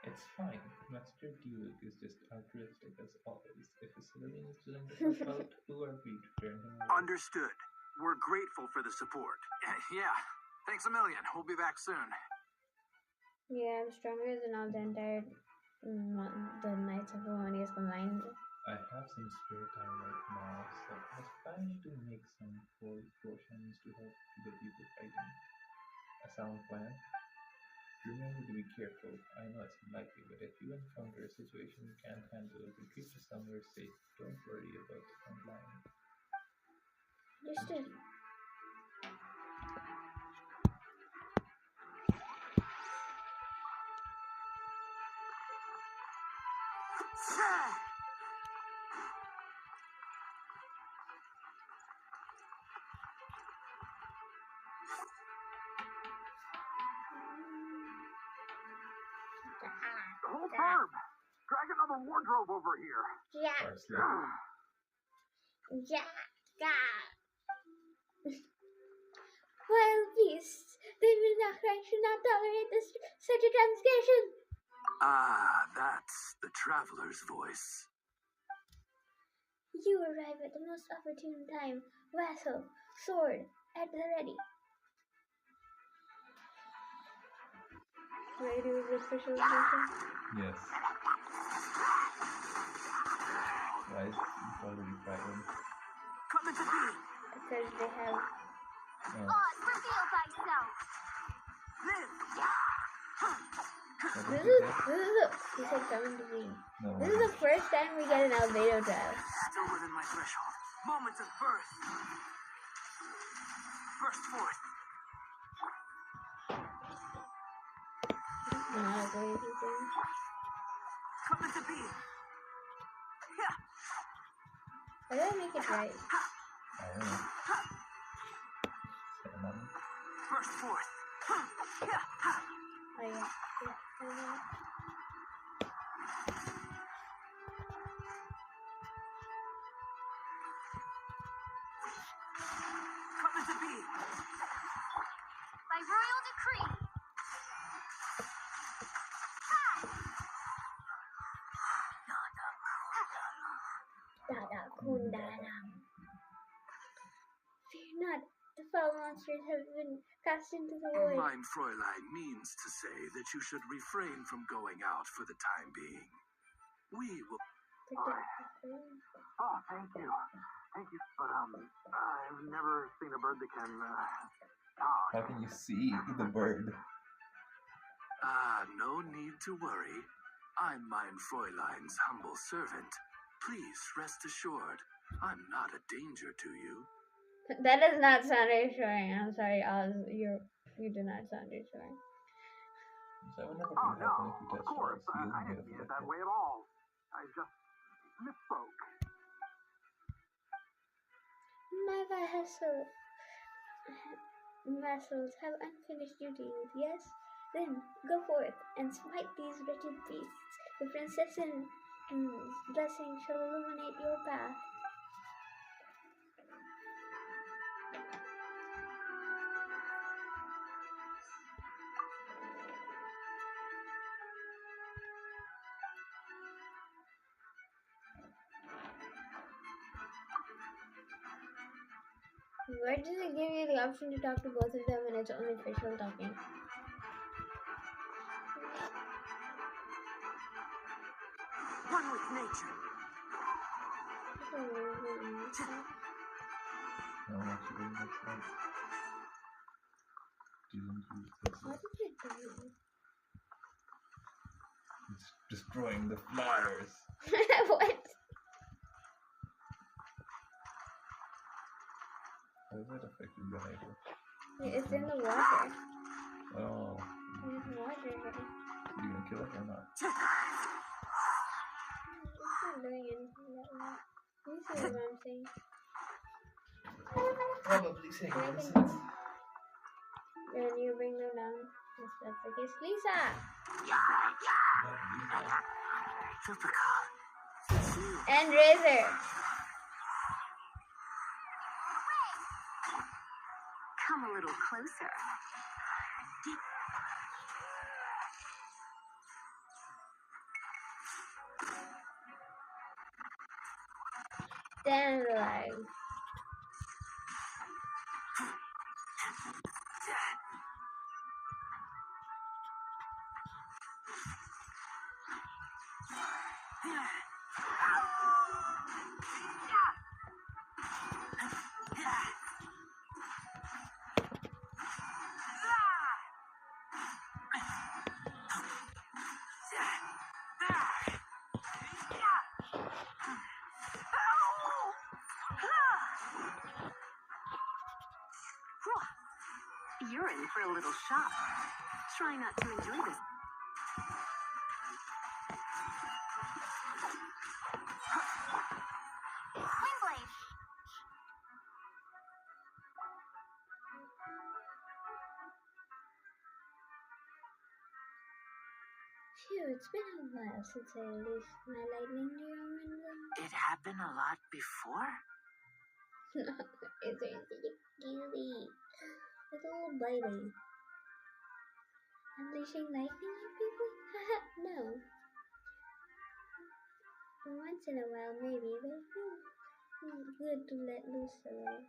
It's fine. Master Duke is just altruistic as always. If a civilian is willing to help out, who are we to turn him away? Understood. We're grateful for the support. Yeah, thanks a million. We'll be back soon. Yeah, I'm stronger than all the entire the Knights of Harmonious combined. I have some spare time right now, so I was planning to make some cold potions to help the people fighting. A sound plan? Remember to be careful. I know it's unlikely, but if you encounter a situation you can't handle, retreat to somewhere safe. Don't worry about the front line. Understood. Hold firm! Drag another wardrobe over here. Yeah. Parsley. Yeah. Wild beasts. They will not should not tolerate this such a transgression. Ah, that's the traveler's voice. You arrive at the most opportune time. Vassal, sword, at the ready. Ready to use the official version? Yes. Why is it's already fighting? Come into being. Because they have. Oh, Oz, reveal thyself. Live. what This did is you get? he said coming to me. No. This is the first time we get an albedo trial. Still within my threshold. Moment of birth. Burst forth. Not a crazy thing. Come into being. Yeah. How do I make it right? I don't know. Ceremony? Burst forth. Yeah. Oh yeah. I know. Come into being. By royal decree. Dada Kundaram. Fear not, the foul monsters have been cast into the void. Mein Fräulein means to say that you should refrain from going out for the time being. We will... Oh, thank you. Thank you. But, I've never seen a bird that can, talk. How can you see the bird? No need to worry. I'm Mein Fräulein's humble servant. Please rest assured, I'm not a danger to you. That does not sound reassuring. I'm sorry, Oz. You do not sound reassuring. So I would never Oh, be no, happy if you of touched course. us. You I didn't mean it that way at all. I just misspoke. My vassals have unfinished duties, yes? Then go forth and smite these wretched beasts. The princess's blessing shall illuminate your path. Where does it give you the option to talk to both of them and it's only facial talking? One with nature. No, actually, that's right. Didn't use this. What did it do? It's destroying the flowers. What? How does that affect the behavior? It's in the water. Oh, There's water here. are you gonna kill it or not? It's not doing anything that way. You see what I'm saying? Probably saying Can I nonsense. continue? Then you bring them down. Yes, that's the case. Lisa! Typical. It's you. And Razor! Come a little closer. Dandelion. You're in for a little shock. Try not to enjoy this. Windblade. Phew, it's been a while since I released my lightning deer on Windbloom. It happened a lot before? It's a cutie. It's a little baby. Unleashing lightning on people? No. Once in a while, maybe, but it feels good to let loose a little.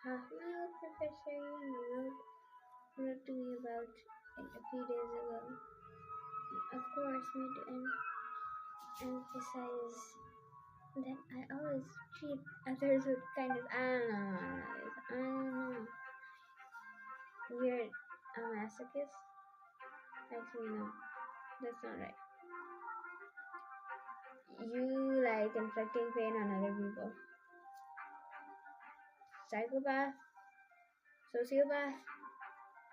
My old professor wrote to me about it a few days ago. Of course, made to emphasize that I always treat others with kindness. I don't know. You're a masochist? Actually, no. That's not right. You like inflicting pain on other people. Psychopath? Sociopath?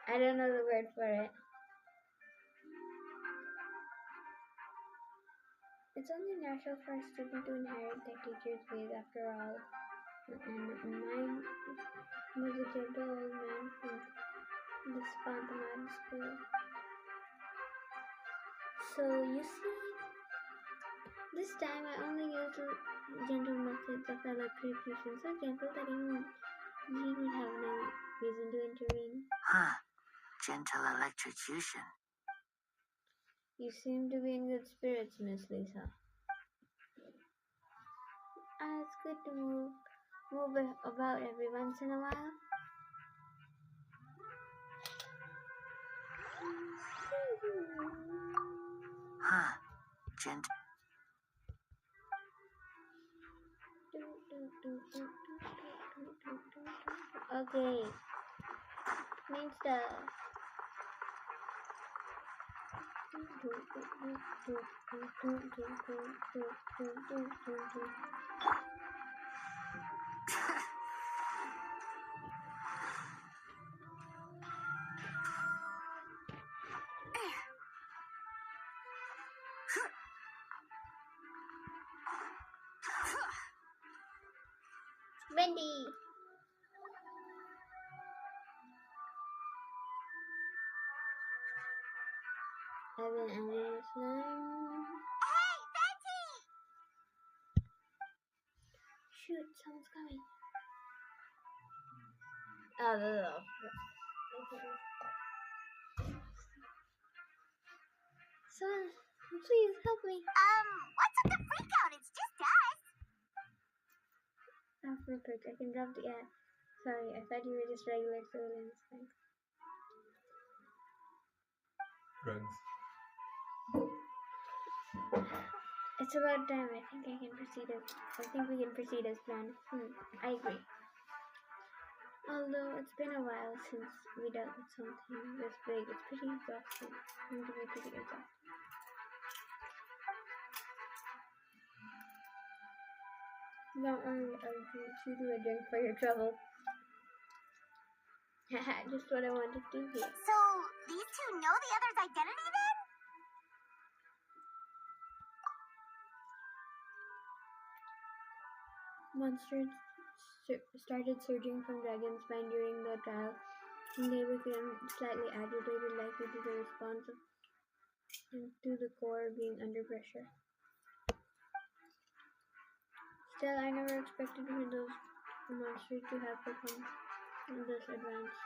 I don't know the word for it. It's only natural for a student to inherit their teacher's ways after all. And mine was a gentle old man from the Spantamad school. So you see, this time I only used gentle methods of electrocution, so gentle that even he would have no reason to intervene. Huh. Gentle electrocution. You seem to be in good spirits, Miss Lisa. It's good to move about every once in a while. Huh. Gentle. Okay. Main stuff. Bendy. I've been adding a slime. Hey, Betty! Shoot, someone's coming. Oh, Son, please help me. What's with the freak out? It's just us. Real quick, I can drop the Sorry, I thought you were just regular civilians. Thanks. Drugs. It's about time. I think we can proceed as planned. I agree. Although it's been a while since we dealt with something this big, it's pretty exhausting. Don't worry, I'll treat you to a drink for your trouble. Haha, just what I wanted to hear. So, these two know the other's identity then? Monsters started surging from Dragon's Spine during the trial, and they became slightly agitated, likely to the response to the core being under pressure. Still, I never expected for those monsters to have become this advanced.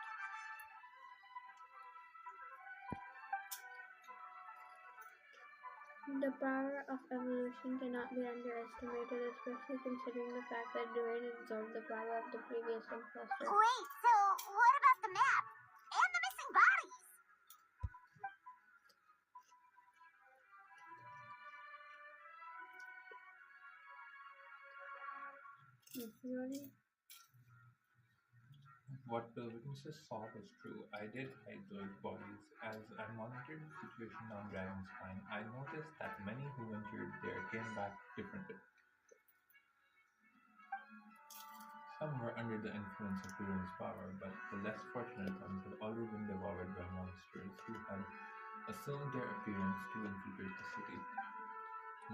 The power of evolution cannot be underestimated, especially considering the fact that Dwayne absorbed the power of the previous imposter. Wait, so what about the map? And the missing bodies? What the witnesses saw was true. I did hide those bodies. As I monitored the situation on Dragon's Spine, I noticed that many who ventured there came back differently. Some were under the influence of Durin's power, but the less fortunate ones had already been devoured by monsters who had assumed their appearance to infiltrate the city.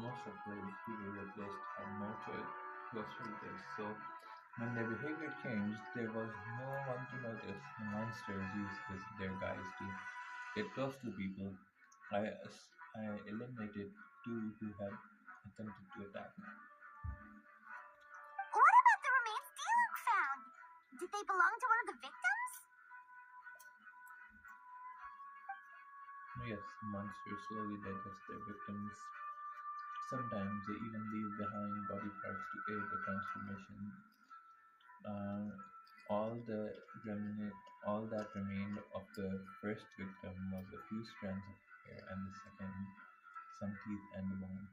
Most of those who were replaced had no choice to assert this, so when their behavior changed, there was no one to notice. The monsters used their guise to get close to people. I eliminated two who had attempted to attack. What about the remains Diluc found? Did they belong to one of the victims? Yes, monsters slowly digest their victims. Sometimes they even leave behind body parts to aid the transformation. All that remained of the first victim was a few strands of hair, and the second, some teeth and a bone.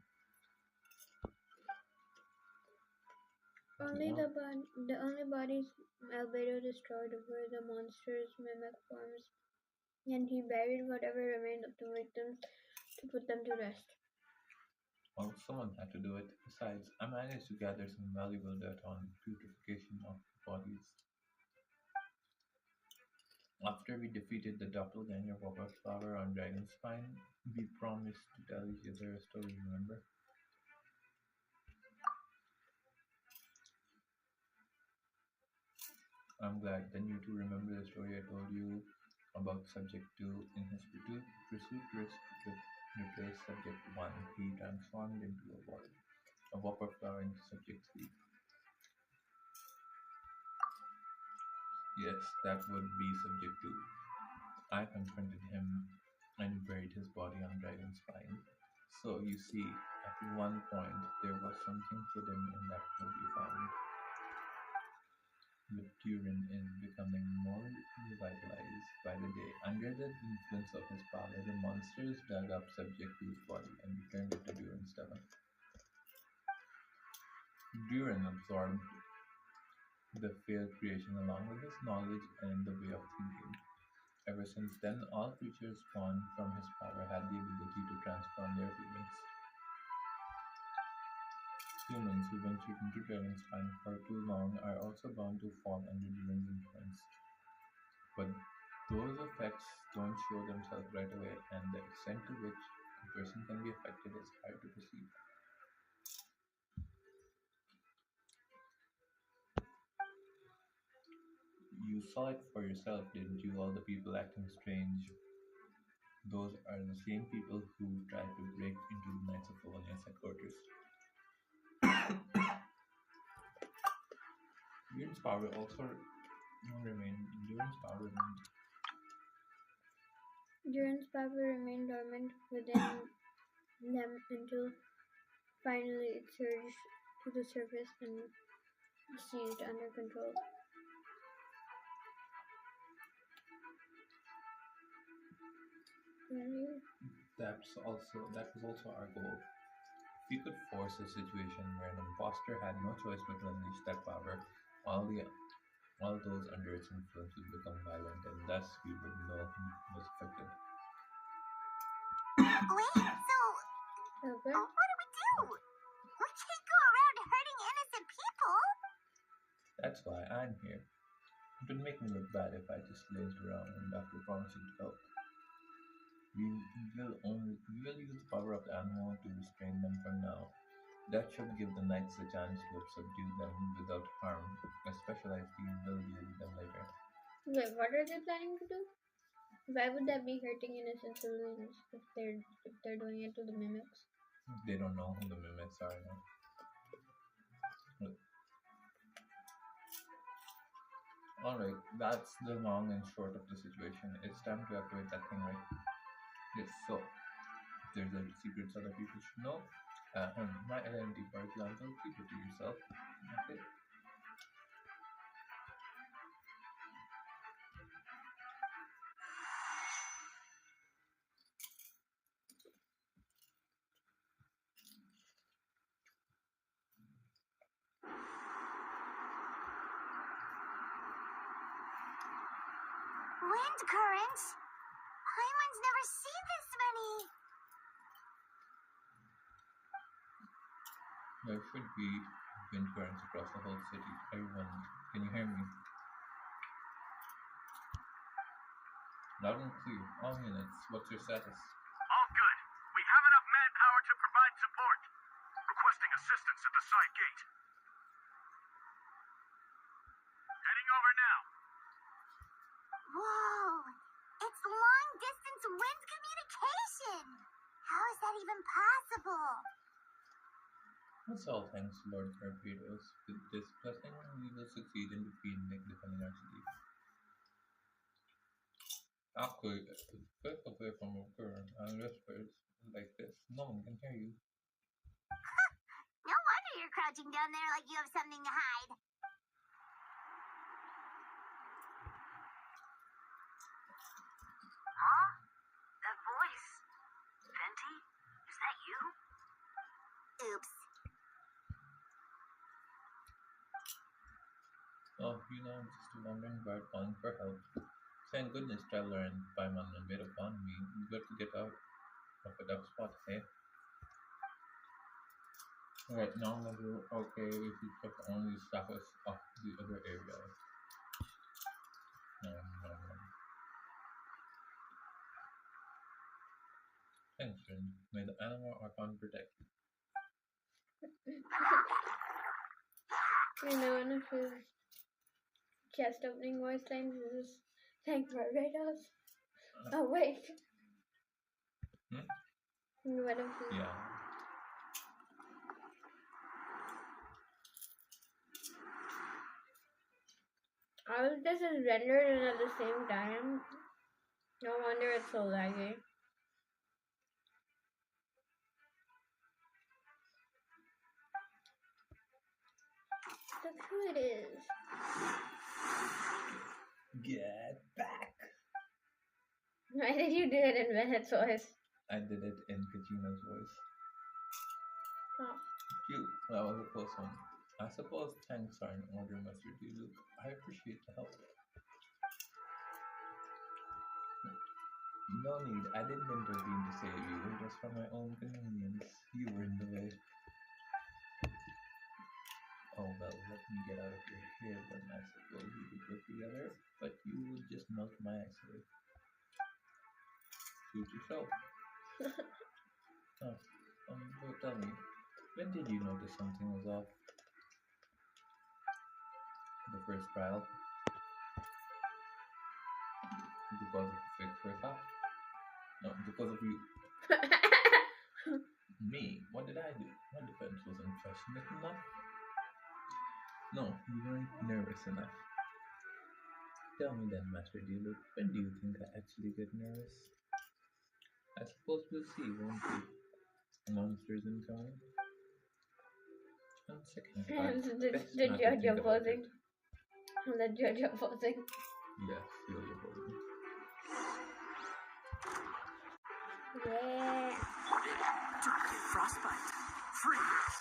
The only bodies Albedo destroyed were the monster's mimic forms, and he buried whatever remained of the victims to put them to rest. Well, someone had to do it. Besides, I managed to gather some valuable dirt on putrefaction of bodies. After we defeated the doppelganger Whopper Flower on Dragon's Spine, we promised to tell each other a story, remember? I'm glad. Then you two remember the story I told you about Subject 2 in his pursuit risk with replace Subject 1. He transformed into a Whopper Flower into Subject 3. Yes, that would be Subject 2. I confronted him and buried his body on Dragon's Spine. So you see, at one point there was something hidden in that hole you found. But Turin is becoming more revitalized by the day. Under the influence of his power, the monsters dug up Subject 2's body and returned it to Durin's stomach. Durin absorbed the failed creation along with his knowledge and the way of thinking. Ever since then, all creatures spawned from his power had the ability to transform their appearance. Humans who ventured into Dragon's Spine for too long are also bound to fall under Durin's influence. But those effects don't show themselves right away, and the extent to which a person can be affected is hard to perceive. You saw it for yourself, didn't you? All the people acting strange. Those are the same people who tried to break into the Knights of Polonia's headquarters. Durin's power also remained. Durin's power remained dormant within them until finally it surged to the surface and seized under control. That was also our goal. If we could force a situation where an imposter had no choice but to unleash that power, all those under its influence would become violent, and thus we would know who was affected. Wait, so Okay. what do we do? We can't go around hurting innocent people. That's why I'm here. It would make me look bad if I just lazed around and after promising to help. We will use the power of the animal to restrain them for now. That should give the knights a chance to subdue them without harm. A specialized team will deal with them later. Wait, what are they planning to do? Why would that be hurting innocent civilians if they're doing it to the mimics? They don't know who the mimics are now. Alright, that's the long and short of the situation. It's time to activate that thing, right? Yes, so There's a secrets other people should know. My identity, for example, keep it to yourself. Okay. Wind currents? Paimons never see this many. There should be wind currents across the whole city. Everyone, can you hear me? Loud and clear. All units. What's your status? All good. We have enough manpower to provide support. Requesting assistance at the side gate. Heading over now. Whoa! It's long distance wind communication! How is that even possible? That's all thanks to Lord Torpedoes. With this blessing, we will succeed in defending our city. Actually, get away from a girl and whispers like this. No one can hear you. No wonder you're crouching down there like you have something to hide. Huh? That voice. Venti? Is that you? Oops. Oh, I'm just wandering about calling for help. Thank goodness Traveler and Paimon made upon me. We got to get out of a dark spot, eh? Right now, we're okay if you could only stop us off the other areas. No. Thanks, friend. May the animal archon protect you. One of his chest opening voice lines is thank Barbados. Oh wait. One of his Yeah. all of this is rendered and at the same time. No wonder it's so laggy. Look who it is. Get back! Why did you do it in Bennett's voice? I did it in Kajina's voice. Oh. Phew, that was a close one. I suppose thanks are in order, Mr. D. Luke. I appreciate the help. No need. I didn't intervene to save you. Just for my own convenience. You were in the way. Oh well, let me get out of your hair then. I suppose we could work together, but you would just melt my ice away. Suit yourself. So tell me, when did you notice something was off? The first trial? Because of the fake first half? No, because of you. Me? What did I do? My defense wasn't passionate enough. No, you weren't nervous enough. Tell me then, Master Dealer, when do you think I actually get nervous? I suppose we'll see, won't we? Monsters incoming? On second thought, the judge opposing. The judge opposing. Yes, you're opposing. Yeah. Target frostbite. Freeze.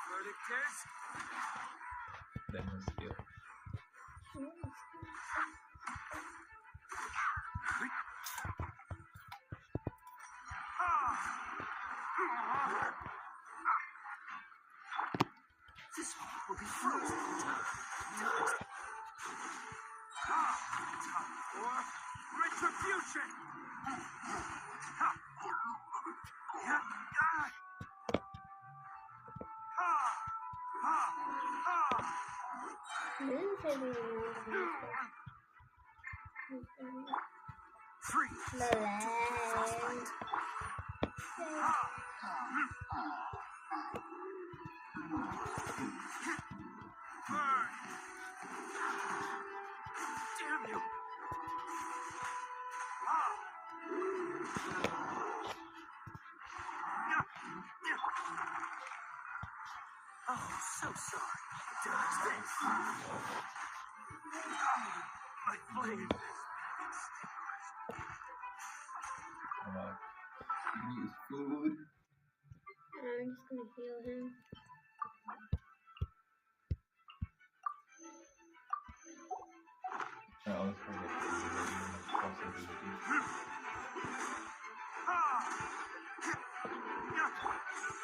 Verdict is? Then we'll steal. This one will be frozen in time. Or retribution! Freeze! Frostbite! Burn! Damn you! Oh, so sorry. My flame. Use food. I'm just gonna heal him. I always forget that there's even a possibility.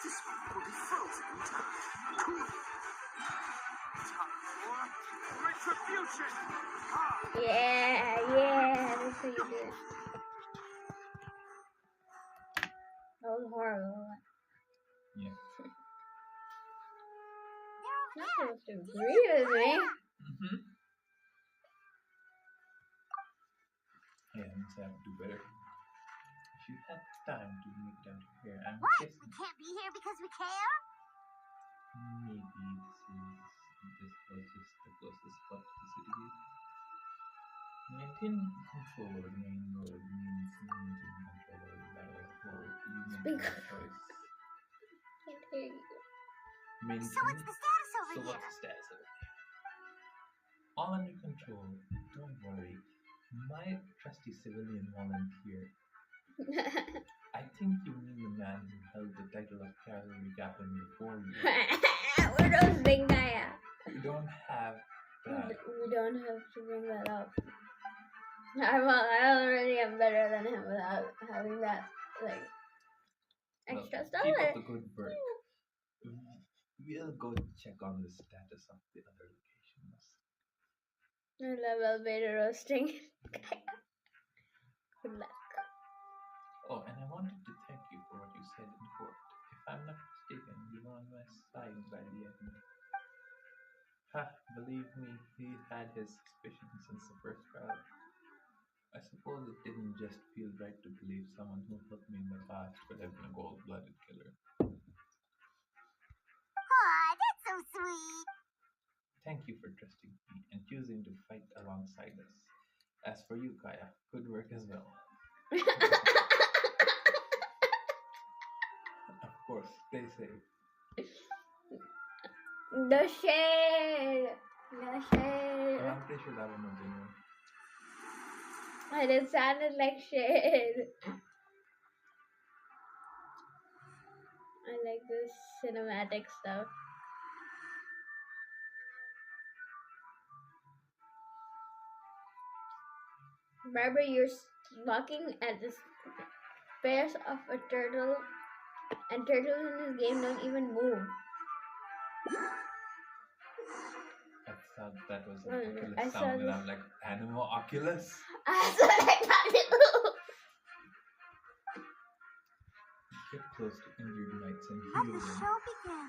This one will be frozen in time. Time for retribution. Yeah, that's how you do it. That was horrible. Yeah. Not supposed to agree with me. Mm-hmm. Yeah, means I have to do better. If you had time to make it out of here, I'm What? guessing We can't be here because we care? maybe this was just the closest spot to the city gate. Maintain control over the main road means maintain control over the level of road. You make your choice. Can't hear you. Maintain. So what's the status over So here? what's the status over here? All under control. Don't worry. My trusty civilian volunteer. I think you mean the man who held the title of cavalry captain before you. We're roasting Gaia. You don't have that. We don't have to bring that up. I already am better than him without having that, like, extra stuff. Keep up the good work. We'll go check on the status of the other locations. I love elevator roasting. Good luck. Oh, and I wanted to thank you for what you said in court. If I'm not mistaken, you were on my side by the end. Ha, believe me, he had his suspicions since the first trial. I suppose it didn't just feel right to believe someone who helped me in the past could have been a cold-blooded killer. Aw, that's so sweet. Thank you for trusting me and choosing to fight alongside us. As for you, Kaya, good work as well. Of course, stay safe. The shade. The shade. I'm pretty sure that one was genuine. And it sounded like shade. I like this cinematic stuff. Remember, you're looking at the face of a turtle, and turtles in this game don't even move. I thought that was an I Oculus saw sound, and this. I'm like, Animal Oculus? That's what I thought too. Get close to injured knights and Let heal the them. show begin.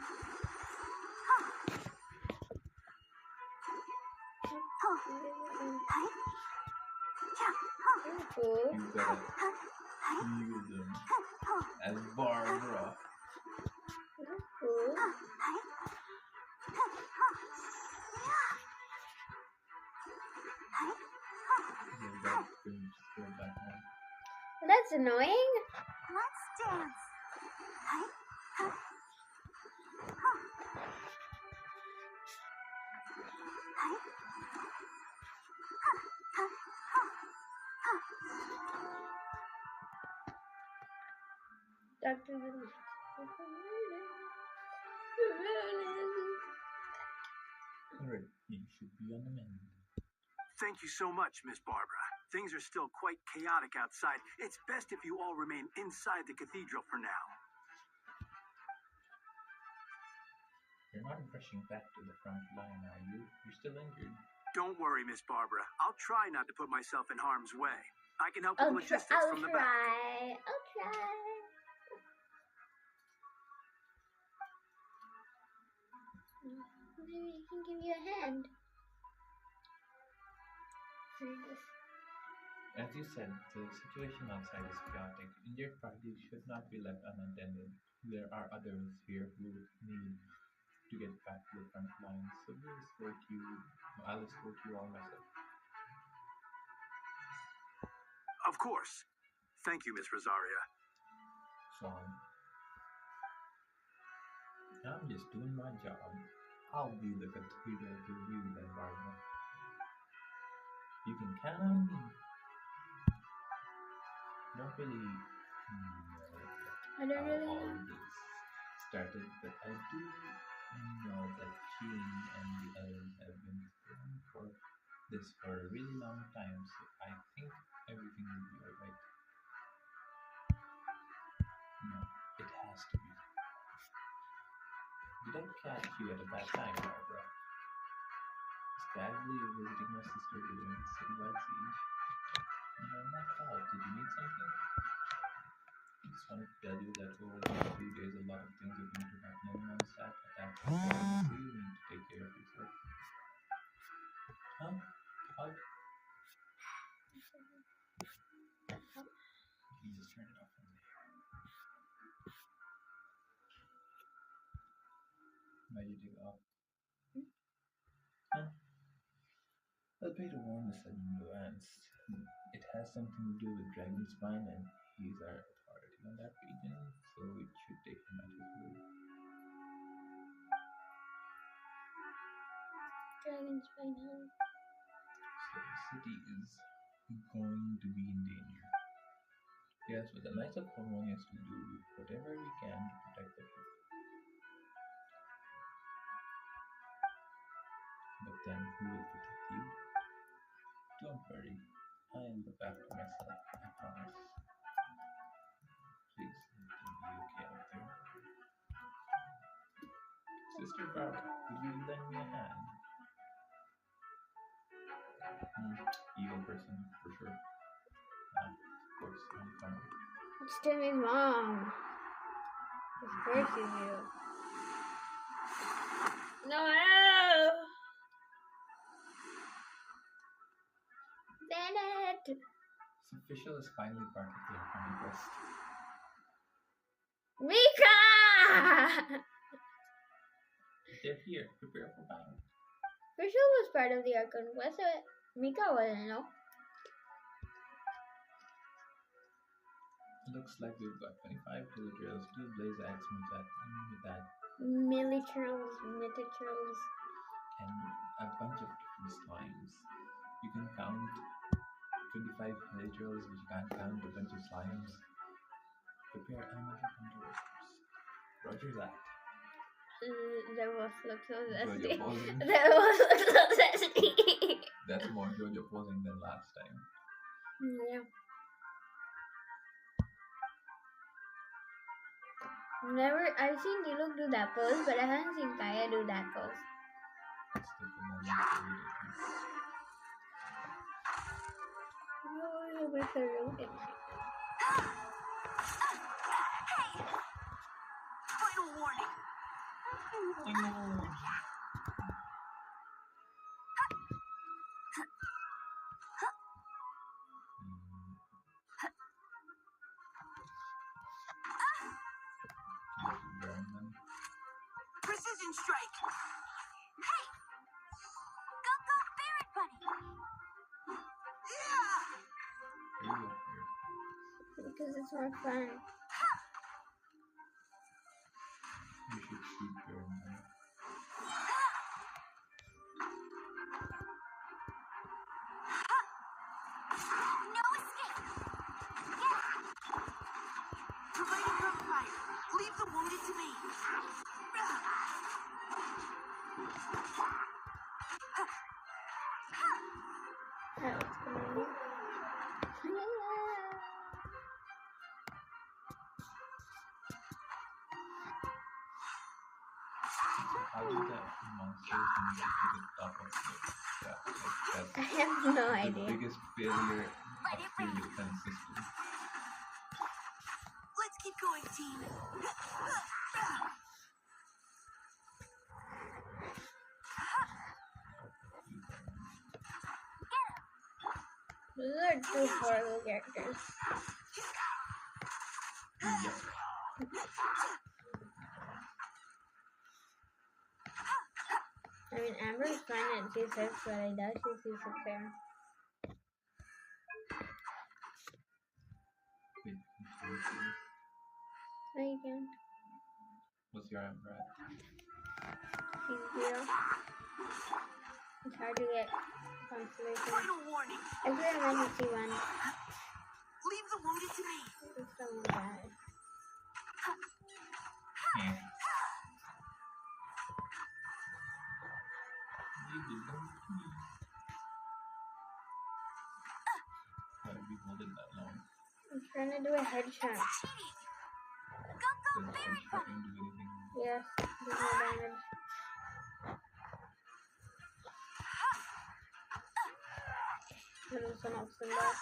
Cool. You gotta heal them. As Barbara. Cool. You gotta just go back home. That's annoying. Let's dance. Dr. Little. Alright, you should be on the mend. Thank you so much, Miss Barbara. Things are still quite chaotic outside. It's best if you all remain inside the cathedral for now. You're not rushing back to the front line, are you? You're still injured. Don't worry, Miss Barbara. I'll try not to put myself in harm's way. I can help with I'll logistics from the back. I'll try. Maybe I can give you a hand. As you said, the situation outside is chaotic. Injured parties should not be left unattended. There are others here who need to get back to the front lines, so I'll escort you all myself. Of course. Thank you, Miss Rosaria. Song. I'm just doing my job. I'll be the cathedral to you then, Barbara. You can count on me. Not really I don't how really all know. this started, but I do know that Jean and the others have been preparing for this for a really long time, so I think everything will be alright. No, it has to be. Did I catch you at a bad time, Barbara? Was casually visiting my sister during the citywide siege. And I'm knocked out. Did you need something? I just wanted to tell you that over the next few days, a lot of things are going to happen in MONDSTADT. Attacks and so you need to take care of yourself. Huh? Hug? You just turn it off from there. Why'd you take it off? Huh? I'll pay to warn the sudden advance. It has something to do with Dragonspine, and he's our authority on that region, so it should take him at his word. Dragonspine, huh? So the city is going to be in danger. Yes, but the Knights of Harmonious will do whatever we can to protect the people. But then who will protect you? Don't worry, I'll look after myself, I promise. Please, everything will be okay out there. Sister Barbara, will you lend me a hand? Evil person, for sure. Of course, I'm coming. It's Timmy's mom. Of course you do. No! Bennett! This official is finally part of the Archon quest. Mika! They're here, prepare for battle. Vishal was part of the Archon quest, but Mika wasn't, no? Looks like we've got 25 kilodrills, 2 blaze axe Militaries, and a bunch of different slimes. You can count 25 kilodrills, but you can't count a bunch of slimes. Prepare elemental counter-rosters. Roger that. Their wolf looks so Jojo zesty. posing. Their wolf looks so zesty. That's more Jojo posing than last time. Yeah. I've seen Niluk do that pose, but I haven't seen Kaya do that pose. Let's take a moment to read it. Oh, with her room. Final warning. Precision strike. Hey! Go, Ferret Bunny! Yeah! Because it's more fun. You should shoot your man. No escape! Providing drone fire. Leave the wounded to me. That was cool. How did that monsters make it to the top of the I have no the idea. biggest failure of your defense system. Let's keep going, team. Those are two horrible characters. Yep. I mean, Amber's fine at C6, but I doubt she's C6 there. No, you can't. What's your amber at? He's 0. It's hard to get constellation. Final warning. Actually, I might see one. Leave the wounded to me. It's someone bad. Yeah. You did them. Why have you holding that long? I'm trying to do a headshot. Cheating. Go, go, Does very headshot do anything? Yes, there's no damage. And also not some back.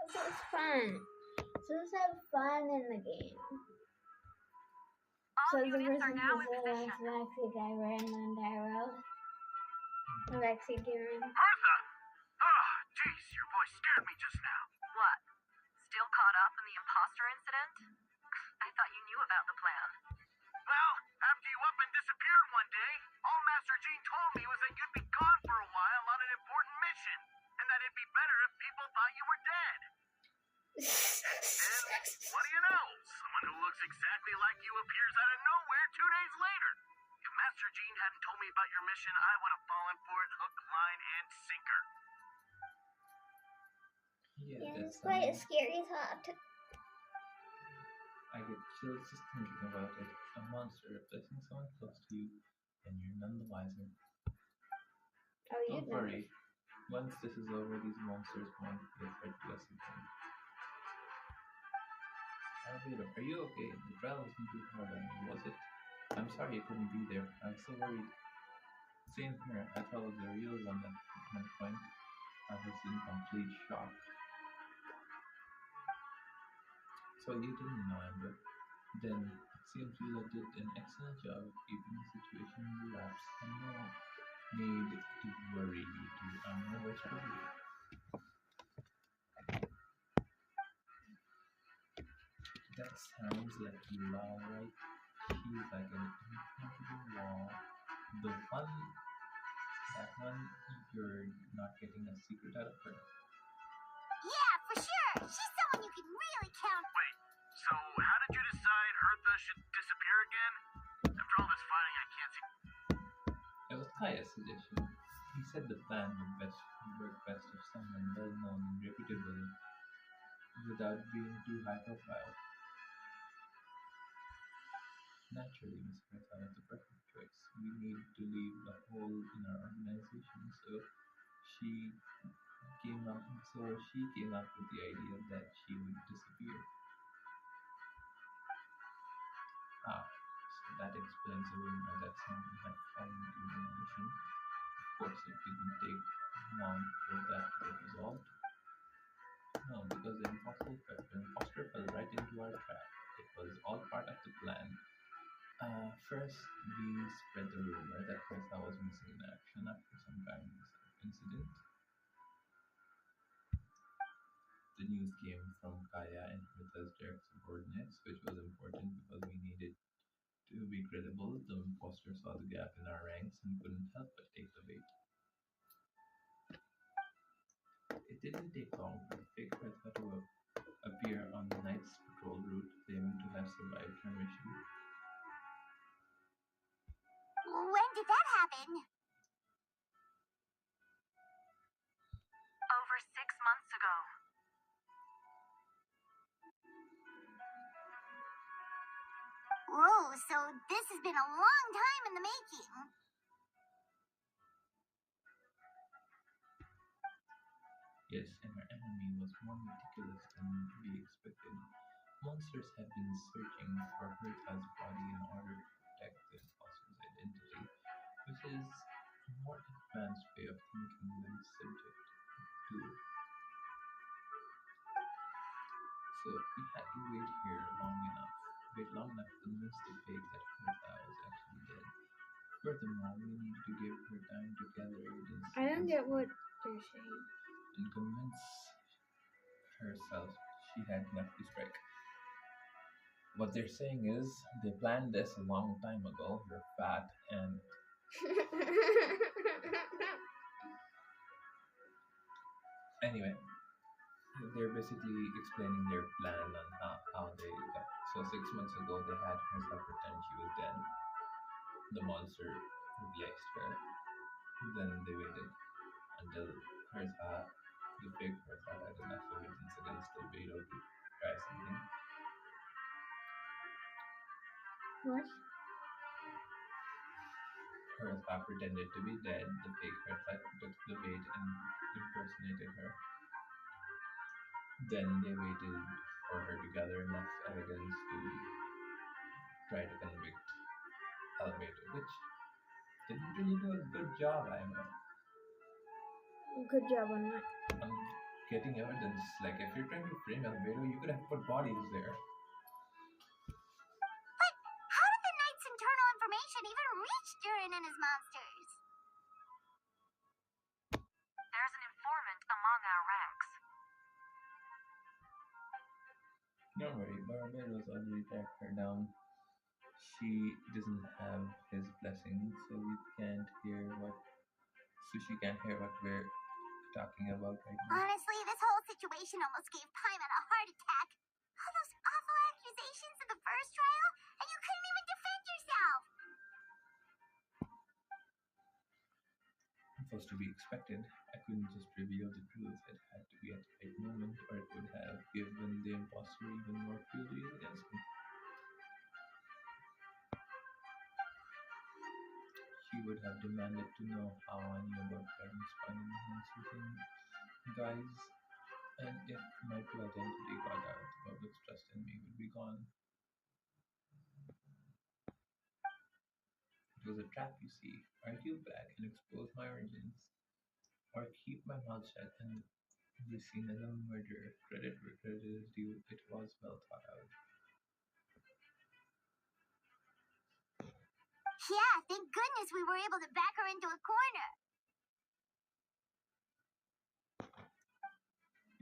Okay, it's fun. So let's have fun in the game. All So the units are person now who's in the position. last backseat driver in the entire world. The backseat gamer. Bertha! Oh, jeez, your voice scared me just now. What? Still caught up in the imposter incident? I thought you knew about the plan. Well, after you up and disappeared one day, all Master Gene told me was that you'd be gone for a while on an important mission, and that it'd be better if people thought you were dead. And what do you know? Someone who looks exactly like you appears out of nowhere 2 days later. If Master Gene hadn't told me about your mission, I would have fallen for it hook, line, and sinker. Yeah, Yeah, that's it's quite a scary thought. I get chills just thinking about it. A monster replacing someone close to you, and you're none the wiser. Oh, you Don't know. worry. Once this is over, these monsters won't be a threat to us again. Albedo, are you okay? The trial wasn't too hard on you, was it? I'm sorry you couldn't be there. I was so worried. Same here. I thought it was the real one at one point. I was in complete shock. So you didn't know, Amber. Then it seems you did an excellent job of keeping the situation relaxed and no need to worry you two. I'm always worried. That sounds like law, right? She's like an impenetrable wall. The one, that one, you're not getting a secret out of her. Yeah, for sure. She's someone you can really count. Wait, so how did you decide Hertha should disappear again? After all this fighting, I can't see. It was Kaya's suggestion. He said the plan would work best if someone well known and reputable without being too high profile. Naturally, Miss Hertha was the perfect choice. We need to leave a hole in our organization, so she came up with the idea that she would disappear. So that explains the rumor that someone had fallen during the mission. Of course, it didn't take long for that to get resolved. No, because the imposter fell right into our trap. It was all part of the plan. First, we spread the rumor that Hertha was missing in action after some kind of incident. The news came from Kaya and Hertha's direct subordinates, which was important because we needed to be credible. The imposter saw the gap in our ranks and couldn't help but take the bait. It didn't take long for the fake Hertha to appear on the night's patrol route, claiming to have survived her mission. When did that happen? Over 6 months ago. Whoa, so this has been a long time in the making. Yes, and our enemy was more meticulous than we expected. Monsters had been searching for Hertha's body in order to protect the imposter's identity, which is a more advanced way of thinking than subject to. So we had to wait long enough to convince the fake that Hertha was actually dead. Furthermore, we needed to give her time to gather evidence I don't get what they're saying. and convince herself she had enough to strike. What they're saying is they planned this a long time ago. They're fat and anyway, they're basically explaining their plan on how they got. So 6 months ago, they had her pretend she was dead. The monster replaced her. Then they waited until the fake Hertha, had enough evidence against Albedo to try something. What? Hertha pretended to be dead. The fake Hertha took the bait and impersonated her. Then they waited for her to gather enough evidence to try to convict Albedo, which didn't really do a good job, I know. Good job on that. On getting evidence, like if you're trying to frame Albedo, you could have put bodies there. But how did the knight's internal information even reach Durin and his monsters? There's an informant among our ranks. Don't worry, Barbados already tracked her down. She doesn't have his blessing, so we can't hear what. So she can't hear what we're talking about right now. Honestly, this whole situation almost gave Paimon a heart attack. All those awful accusations in the first trial, and you couldn't even defend yourself. It was to be expected. I couldn't just reveal the truth. It had to be at the right moment, or it would have given the imposter even more fuel to use against me. She would have demanded to know how I knew about Dragon's spine and Hansu's guys, and if my true identity got out, the public's trust in me would be gone. It was a trap, you see. Argue back and expose my origins, or keep my mouth shut and be seen as a murderer. Credit where credit is due, it was well thought out. Yeah, thank goodness we were able to back her into a corner.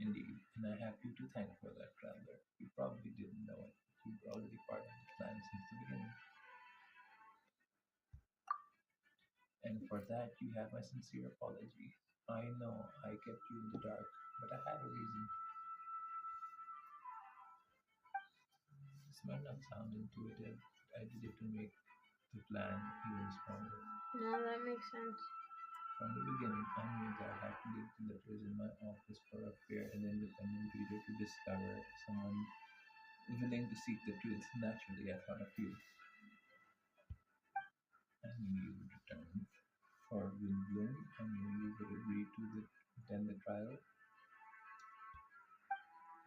Indeed, and I have you to thank for that, Traveler. You probably didn't know it, but you were already part of the plan since the beginning. And for that, you have my sincere apology. I know I kept you in the dark, but I had a reason. This might not sound intuitive, but I did it to make the plan even stronger. No, that makes sense. From the beginning, I knew that I had to leave the letters in my office for a fair and independent reader to discover someone willing to seek the truth. Naturally, I thought of you. I knew you would return. For Windbloom, I knew you would agree to attend the trial.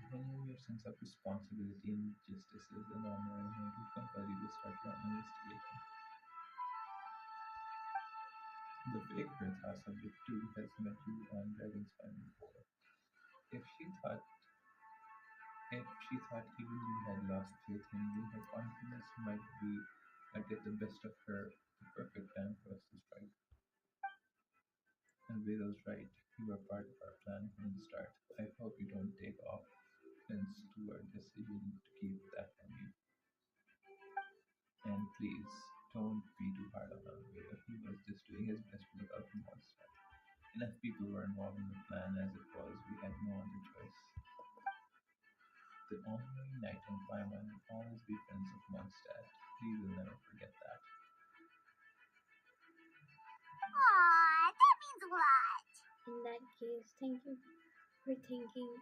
I knew your sense of responsibility and justice is an honor and I to compel you to start your own investigation. The fake Bertha subject too has met you on Dragon's Spine before. If she thought even you had lost faith in me, her confidence might get the best of her. The perfect time for us to strike. And Vero's right. You were part of our plan from the start. I hope you don't take offense to our decision to keep that from you. And please, don't be too hard on Alvaro. He was just doing his best to look out for MONDSTADT. Enough people were involved in the plan as it was. We had no other choice. The honorary knight and Paimon will always be friends of MONDSTADT. We will never forget that. Aww, that means a lot. In that case, thank you for thinking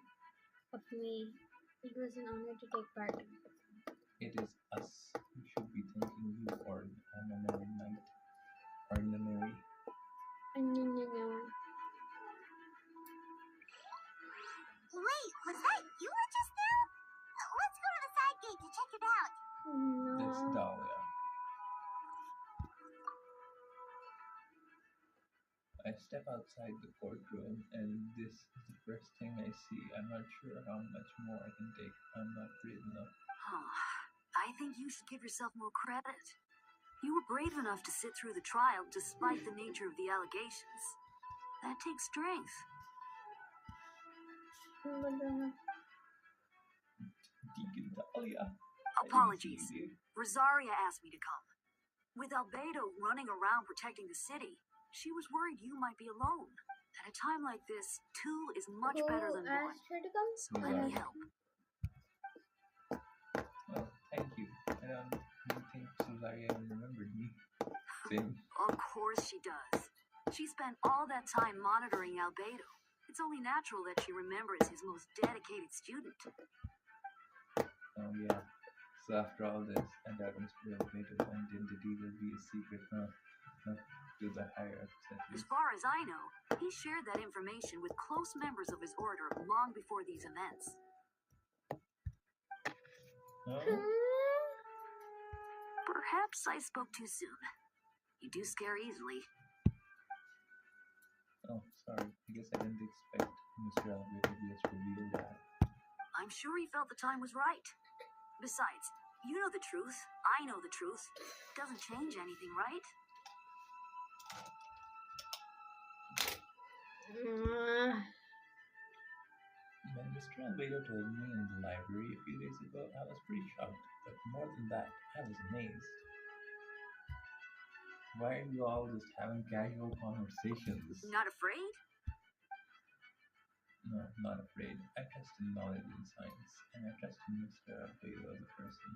of me. It was an honor to take part. It is us who should be thanking you for an honorary knight. Honorary. Wait, was that you just now? Let's go to the side gate to check it out. It's No. Dahlia. I step outside the courtroom and this is the first thing I see. I'm not sure how much more I can take. I'm not brave enough. Oh, I think you should give yourself more credit. You were brave enough to sit through the trial despite the nature of the allegations. That takes strength. Deacon Dahlia. Apologies. Rosaria asked me to come. With Albedo running around protecting the city, she was worried you might be alone. At a time like this, 2 is much Who better than 1. asked her to come? So let me help. Well, thank you. I don't think Sularia remembered me. Same. Of course she does. She spent all that time monitoring Albedo. It's only natural that she remembers his most dedicated student. Oh yeah. So after all this, and that Mr. Elevator's identity will be a secret, not to the higher ups at As least. far as I know, he shared that information with close members of his order long before these events. No? Perhaps I spoke too soon. You do scare easily. Oh, sorry. I guess I didn't expect Mr. Elevator to just reveal that. I'm sure he felt the time was right. Besides, you know the truth. I know the truth. Doesn't change anything, right? When Mr. Elevator told me in the library a few days ago, I was pretty shocked. But more than that, I was amazed. Why are you all just having casual conversations? Not afraid? No, I'm not afraid. I trust in knowledge and science, and I trust in Mr. Elevator as a person.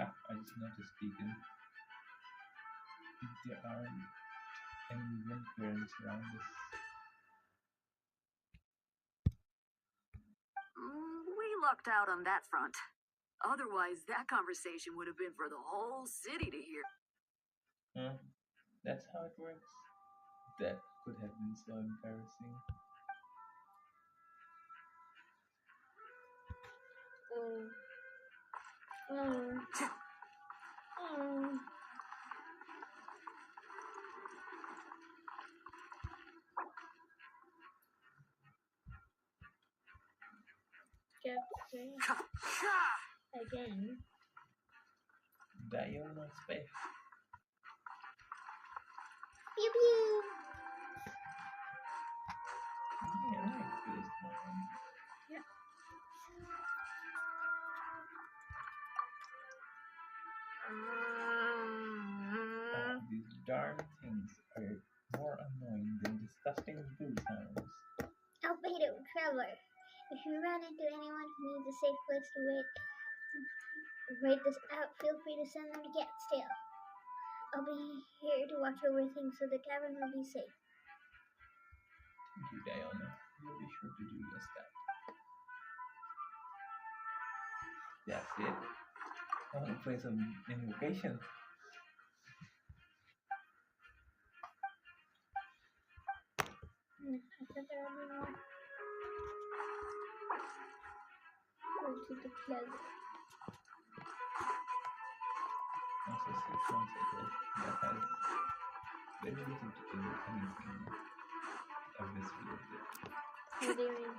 I just noticed, Deacon. There aren't any wind currents around us. We lucked out on that front. Otherwise, that conversation would have been for the whole city to hear. That's how it works. That could have been so embarrassing. Again. That you're not space. Pew pew. Yeah, I like this one. These darn things are more annoying than disgusting boo sounds. Albedo, traveler. If you run into anyone who needs a safe place to wait this out, feel free to send them to Catstail. I'll be here to watch over things so the tavern will be safe. Thank you, Diana. We'll be sure to do just that. That's it. I want to play some Invocation. I thought there would be more. Go to the plaza. Also 6 months ago, that has very little to do with anything of this field. What do you mean?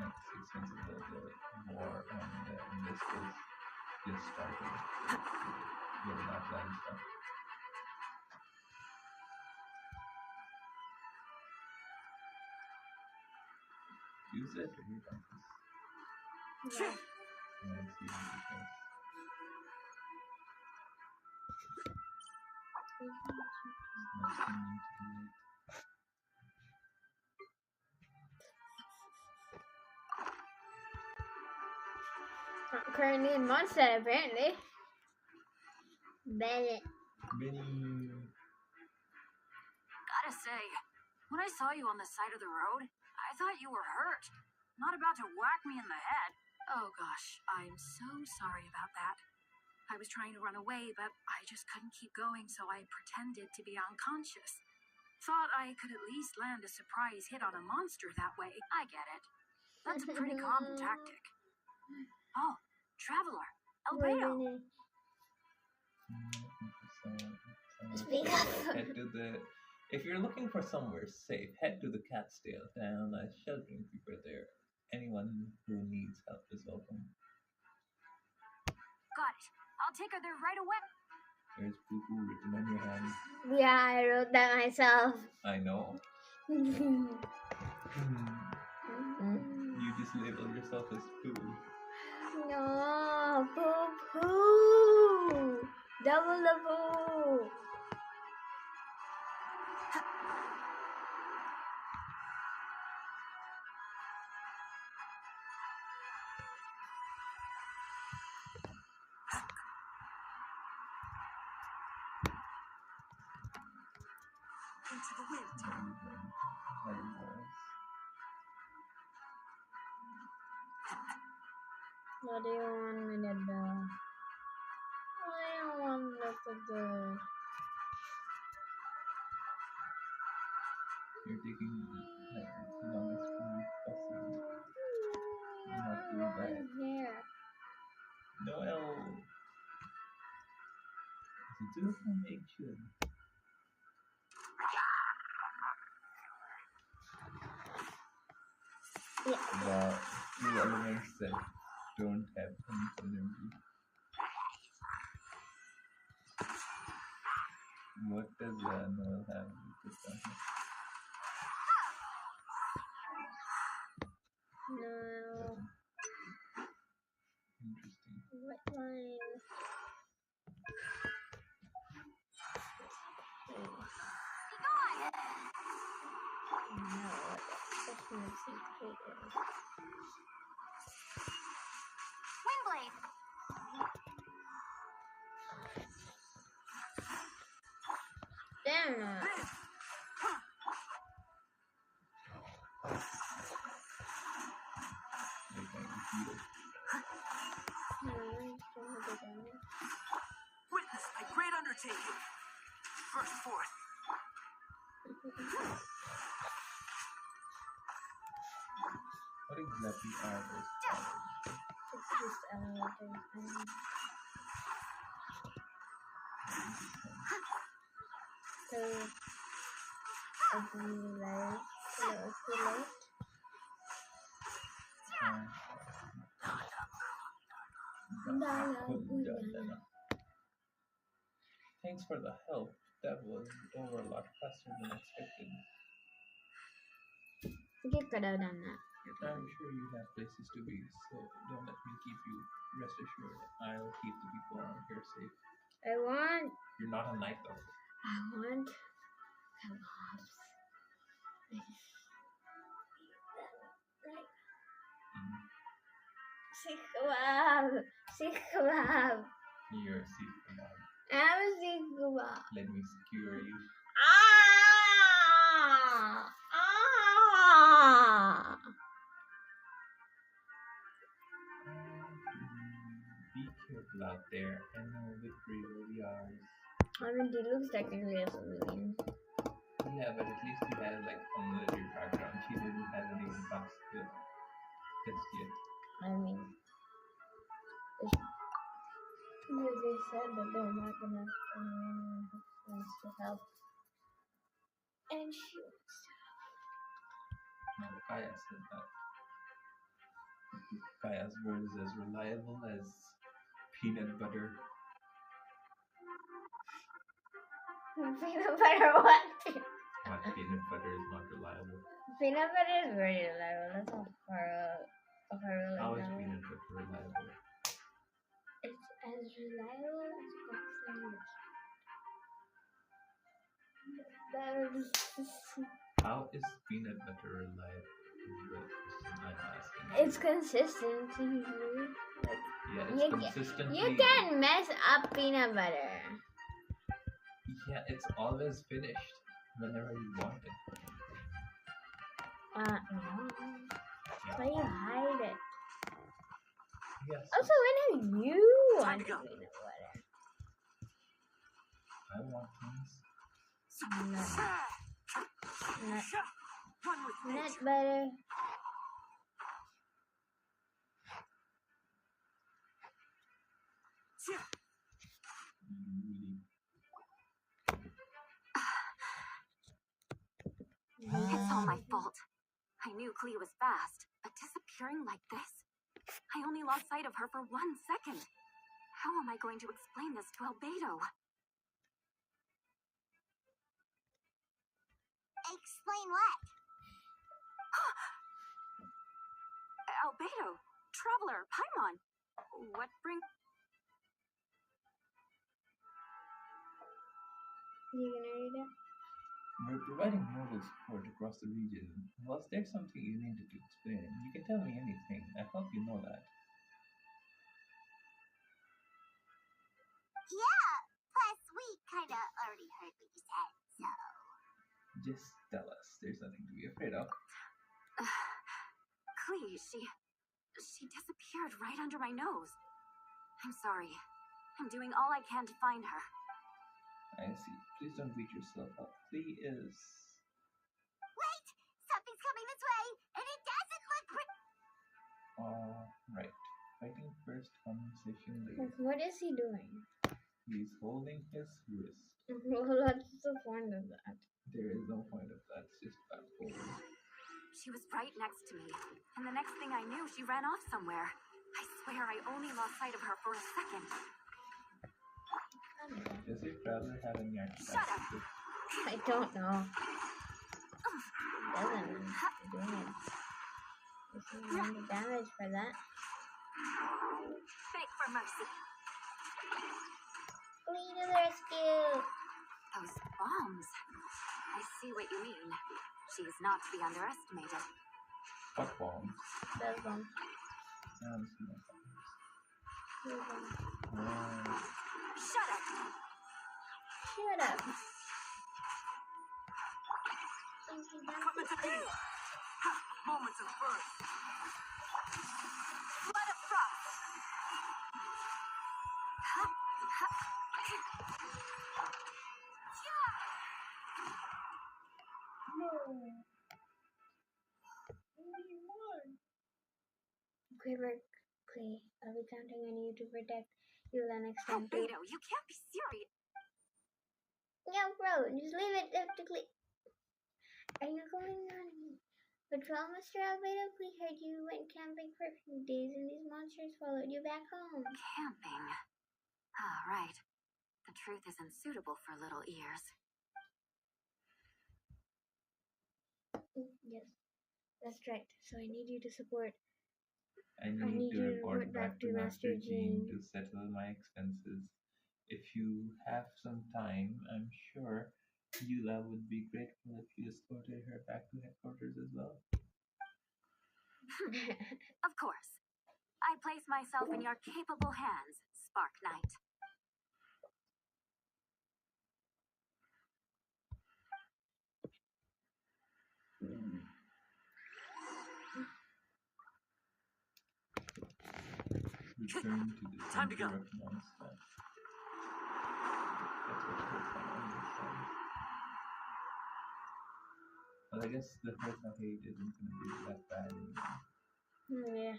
Like 6 months ago, the war on the Investors just started. With that line stuff. Use it or you don't. Yeah. Let's see what it does. I'm currently in MONDSTADT, apparently. Benny. Gotta say, when I saw you on the side of the road, I thought you were hurt. Not about to whack me in the head. Oh gosh, I'm so sorry about that. I was trying to run away, but I just couldn't keep going, so I pretended to be unconscious. Thought I could at least land a surprise hit on a monster that way. I get it. That's a pretty common tactic. Oh, Traveler, Albedo. Speak up. Head to the. If you're looking for somewhere safe, head to the Catstail Town. Sheltering people there. Anyone who needs help is welcome. Got it. I'll take her there right away. There's poo-poo written on your hand. Yeah, I wrote that myself. I know. You just labeled yourself as poo. No, poo poo. Double the poo. into the wind. What do you want me to do? What do you want me to do? You're taking like the longest time possible. Not doing that. Here. Noel! It's a information. Yeah. The two elements that don't have any synergy. What does Noel have with this one? No. Interesting. What line? No, that's not secret. Windblade. Damn it. Witness my great undertaking. First forth. What exactly are those powers? It's just so ugly light. Thanks for the help. That was over a lot faster than expected. You could have done that. I'm sure you have places to be, so don't let me keep you. Rest assured, I'll keep the people around here safe. You're not a knight, though. I want kebabs. Sikh kebab. Sikh kebab. You're a Sikh kebab. I'm a Sikh kebab. Let me secure you. Ah! Ah! Be careful out there. I know victory will be ours. I mean, he looks technically a civilian. Yeah, but at least he has like a military background. She didn't have any bucks just yet. I mean, they said that they're not gonna anyone who wants to help. And she wants to No, Kaya said that. Kaya's word is as reliable as peanut butter. Peanut butter what? What, peanut butter is not reliable? Peanut butter is very reliable. That's a horror. How is peanut butter reliable? It's as reliable as butter. How is peanut butter reliable? Is the question I'm asking. It's consistent usually. Like, yeah, it's consistently. You can mess up peanut butter. Yeah, it's always finished whenever you want it. No. Why you hide it? Yes. Also, when have you wanted peanut butter? I want things. Nut butter. It's all my fault. I knew Clea was fast, but disappearing like this? I only lost sight of her for 1 second. How am I going to explain this to Albedo? Explain what? Albedo, Traveler, Paimon. What bring... You gonna read it? We're providing moral support across the region. Was there something you needed to explain? You can tell me anything. I hope you know that. Yeah, plus we kinda already heard what you said, so... Just tell us. There's nothing to be afraid of. Clee, she disappeared right under my nose. I'm sorry. I'm doing all I can to find her. I see. Please don't beat yourself up. Clee is... Wait! Something's coming this way, and it doesn't look Alright. Fighting first, conversation later. What is he doing? He's holding his wrist. What's the point of that? There is no point of that. It's just about holding. She was right next to me, and the next thing I knew, she ran off somewhere. I swear I only lost sight of her for a second. Does your traveler have any artifacts? Shut up! I don't know. Doesn't do it. This is the damage for that. Beg for mercy. Flee to the rescue! Those bombs. I see what you mean. She's not to be underestimated. What bombs? Those bombs. I haven't seen those bombs. Those bombs. Shut up! Shut up. Come into being. Moments of birth. Blood of frost! Great work, Clay. I'll be counting on you to protect you the next time too. Albedo, you can't be serious. Yeah, bro, just leave it up to Clay. Are you going on patrol, Mr. Albedo? We heard you went camping for a few days and these monsters followed you back home. Camping. Ah, right. The truth isn't suitable for little ears. Yes, that's right. So I need you to support. I need to report back to Master Jean to settle my expenses. If you have some time, I'm sure Eula would be grateful if you escorted her back to headquarters as well. Of course. I place myself in your capable hands, Spark Knight. Return to the Time to go. center of MONDSTADT. That's what you understand. Well, I guess the first I hate isn't going to be that bad anymore. Yeah.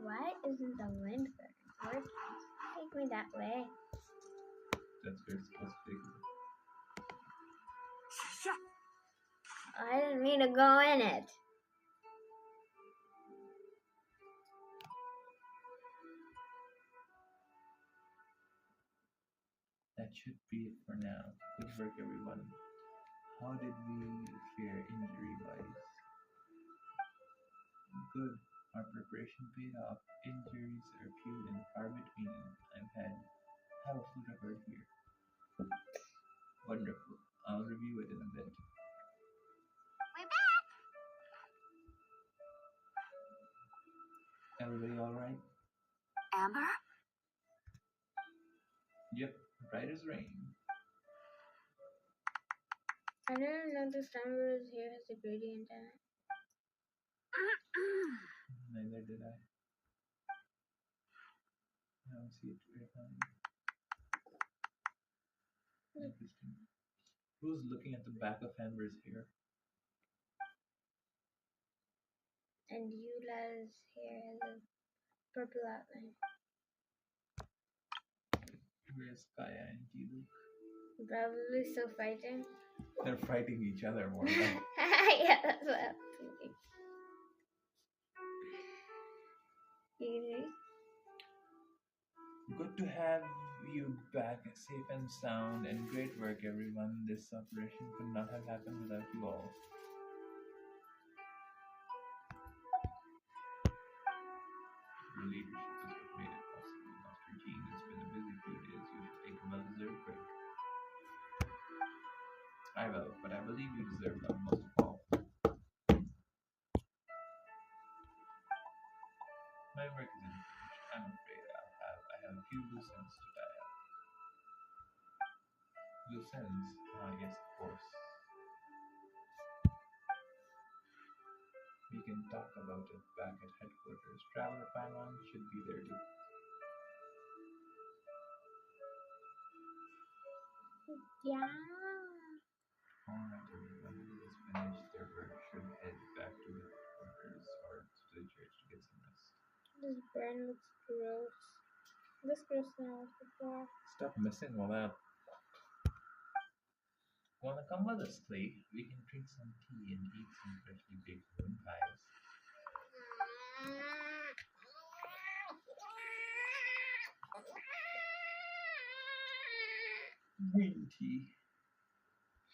Why isn't the wind working? Take me that way. That's very specific. I didn't mean to go in it. That should be it for now. Good work, everyone. How did we fare injury-wise? Good. Our preparation paid off. Injuries are few and far between. Have a food record here. Wonderful. I'll review it in a bit. We're back! Everybody alright? Amber? Yep, right as rain. I didn't know this number was here as a gradient in it. Neither did I. I don't see it right now. Interesting. Who's looking at the back of Amber's hair? And Eula's hair has a purple outline. Where's Kaya and Jilu? Probably still fighting. They're fighting each other more than... Yeah, that's what I'm thinking. Easy. Good to have you back safe and sound, and great work, everyone. This operation could not have happened without you all. Your leadership is what made it possible. Master Jean, it's been a busy few days. You should take a well-deserved break. I will, but I believe you deserve one most of all. My work is finished. I'm afraid I have a few loose ends to tie up. Loose ends. Yes, of course. We can talk about it back at headquarters. Traveler Paimon should be there too. Yeah. Alright, everyone who has finished their work should head back to the headquarters or to the church to get some rest. This burn looks gross. This gross now before. Stop messing all that. Wanna come with us, Clay? We can drink some tea and eat some freshly baked moon pies. Green tea.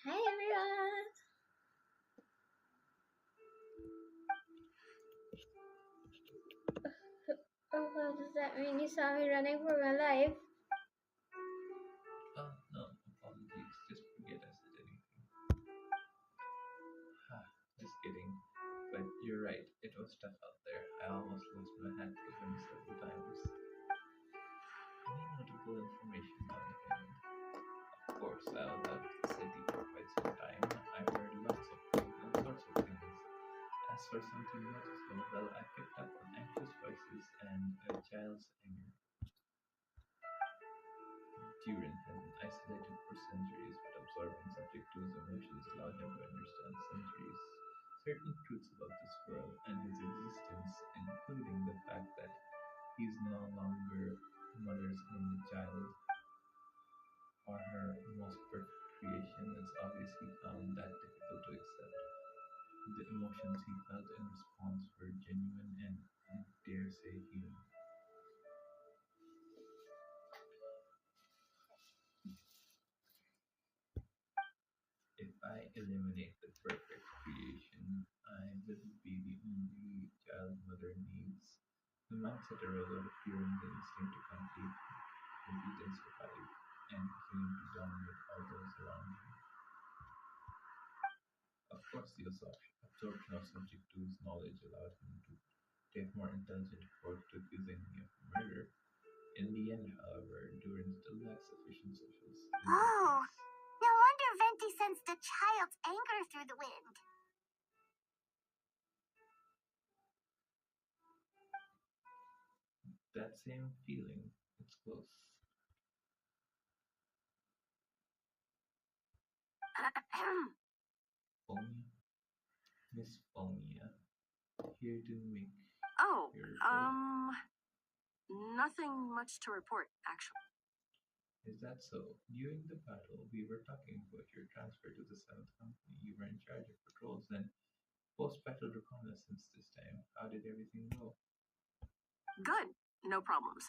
Hi everyone. Oh, what does that mean? You saw me running for my life. Oh, no, apologies. Just forget I said anything. Ha, just kidding. But you're right, it was tough out there. I almost lost my hat to him several times. Any notable information on him? Of course, I was out of the city for quite some time. I heard lots of things. As for something noticeable, well, I picked up on anxious voices and a child's anger. Durin had been isolated for centuries, but absorbing subject to his emotions allowed him to understand certain truths about this world and his existence, including the fact that he's no longer mother's only child or her most perfect creation. It's obvious he found that difficult to accept. The emotions he felt in response were genuine and, I dare say, human. If I eliminate the perfect creation, I will be the only child mother needs. The mindset arose out of fearing the instinct to compete and survive, and claim to dominate all those around him. Of course, the absorption of Subject 2's knowledge allowed him to take more intelligent approach to accusing me of murder. In the end, however, Durin still lacks sufficient social Oh, intelligence. no wonder Venti sensed a child's anger through the wind. That same feeling, it's close. Phomia? Miss Phomia, here to make Oh, your report. nothing much to report, actually. Is that so? During the battle, we were talking about your transfer to the 7th Company. You were in charge of patrols and post-battle reconnaissance this time. How did everything go? Good. No problems.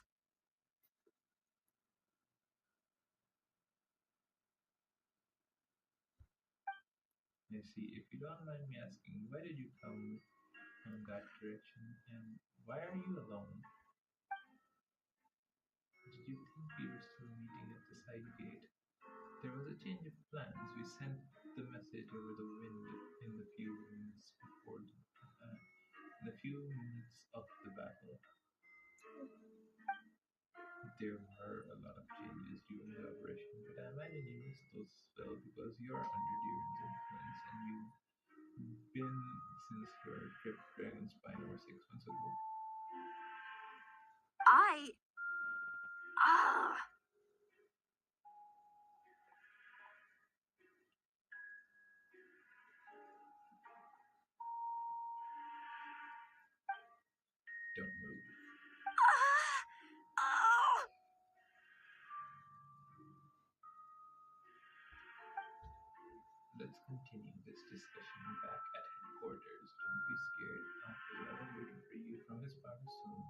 I see. If you don't mind me asking, why did you come from that direction and why are you alone? Did you think we were still meeting at the side gate? There was a change of plans. We sent the message over the wind in the few minutes of the battle. There were a lot of changes during the operation, but I imagine you missed those as well because you're under Durin's influence and you've been since your trip to Dragonspine over 6 months ago. Don't move. Let's continue this discussion back at headquarters. Don't be scared. Uncle will be waiting for you from his party soon.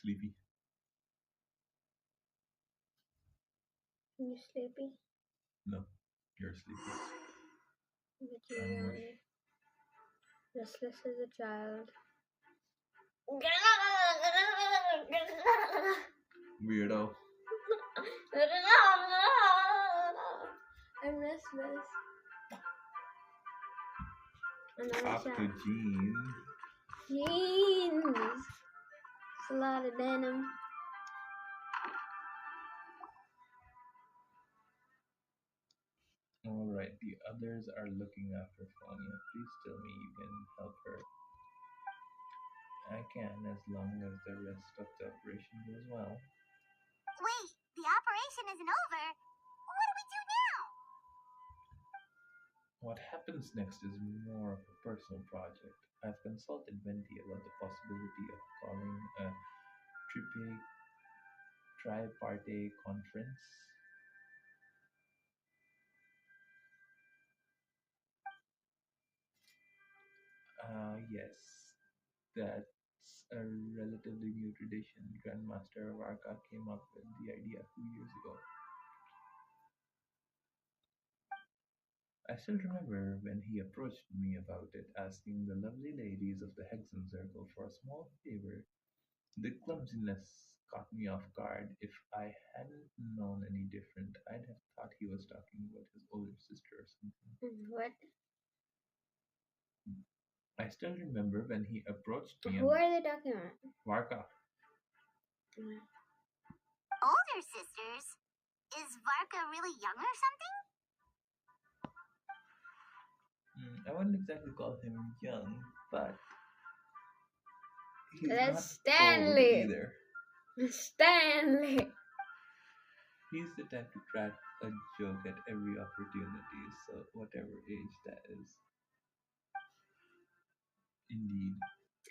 Sleepy. You sleepy? No, you're sleepy. But you I'm want mush. me. Restless as a child. Weirdo. I'm restless. Another Up shot. to Jean. Jeans. It's a lot of denim. Alright, the others are looking after Fania. Please tell me you can help her. I can, as long as the rest of the operation goes well. Wait, the operation isn't over. What do we do now? What happens next is more of a personal project. I've consulted Venti about the possibility of calling a tripartite conference. Yes, that's a relatively new tradition. Grandmaster Varka came up with the idea a few years ago. I still remember when he approached me about it, asking the lovely ladies of the Hexen Circle for a small favor. The clumsiness caught me off guard. If I hadn't known any different, I'd have thought he was talking about his older sister or something. What? I still remember when he approached me. Who are they talking about? Varka. Older sisters? Is Varka really young or something? I wouldn't exactly call him young, but he's That's not Stanley. old either. Stanley. He's the type to crack a joke at every opportunity, so whatever age that is. Indeed.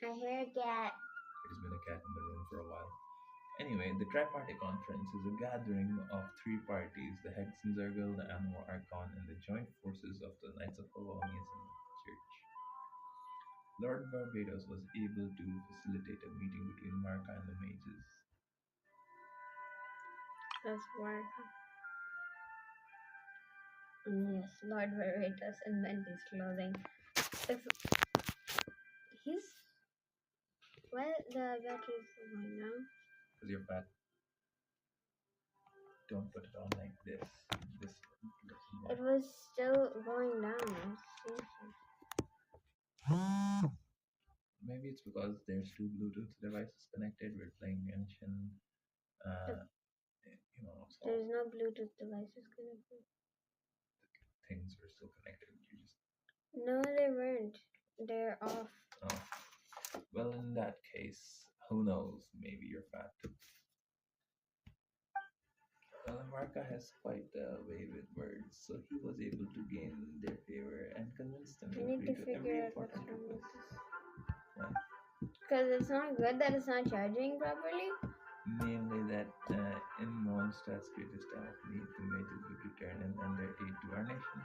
I hear a cat. There's been a cat in the room for a while. Anyway, the Tripartite Conference is a gathering of three parties, the Hexen Zergel, the Animal Archon, and the joint forces of the Knights of Polonius and the Church. Lord Barbados was able to facilitate a meeting between Marka and the mages. That's Varka. Yes, Lord Barbados invents clothing. If he's why the battery's going now? Because you're fat. Don't put it on like this. It was still going down. Maybe it's because there's two Bluetooth devices connected. We're playing Genshin. So there's no Bluetooth devices connected. Things were still connected. No, they weren't. They're off. Oh. Well, in that case, who knows? Maybe you're fat. Marka has quite a way with words, so he was able to gain their favor and convince them to agree to every important request. Because it's not good that it's not charging properly? Namely that in MONDSTATT's greatest time of need, the mages would return and lend their aid to our nation.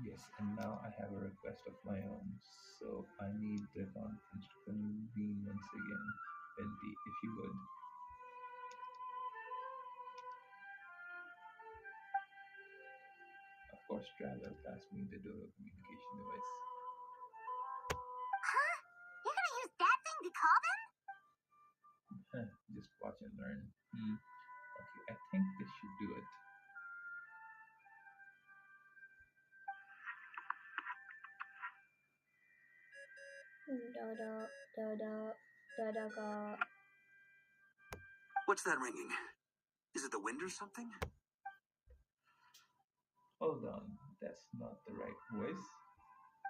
Yes, and now I have a request of my own, so I need the conference to convene once again. Venti, if you would. Of course, Traveler passed me the Dodo communication device. Huh? You're gonna use that thing to call them? Just watch and learn. Okay, I think this should do it. What's that ringing? Is it the wind or something? Hold on, that's not the right voice.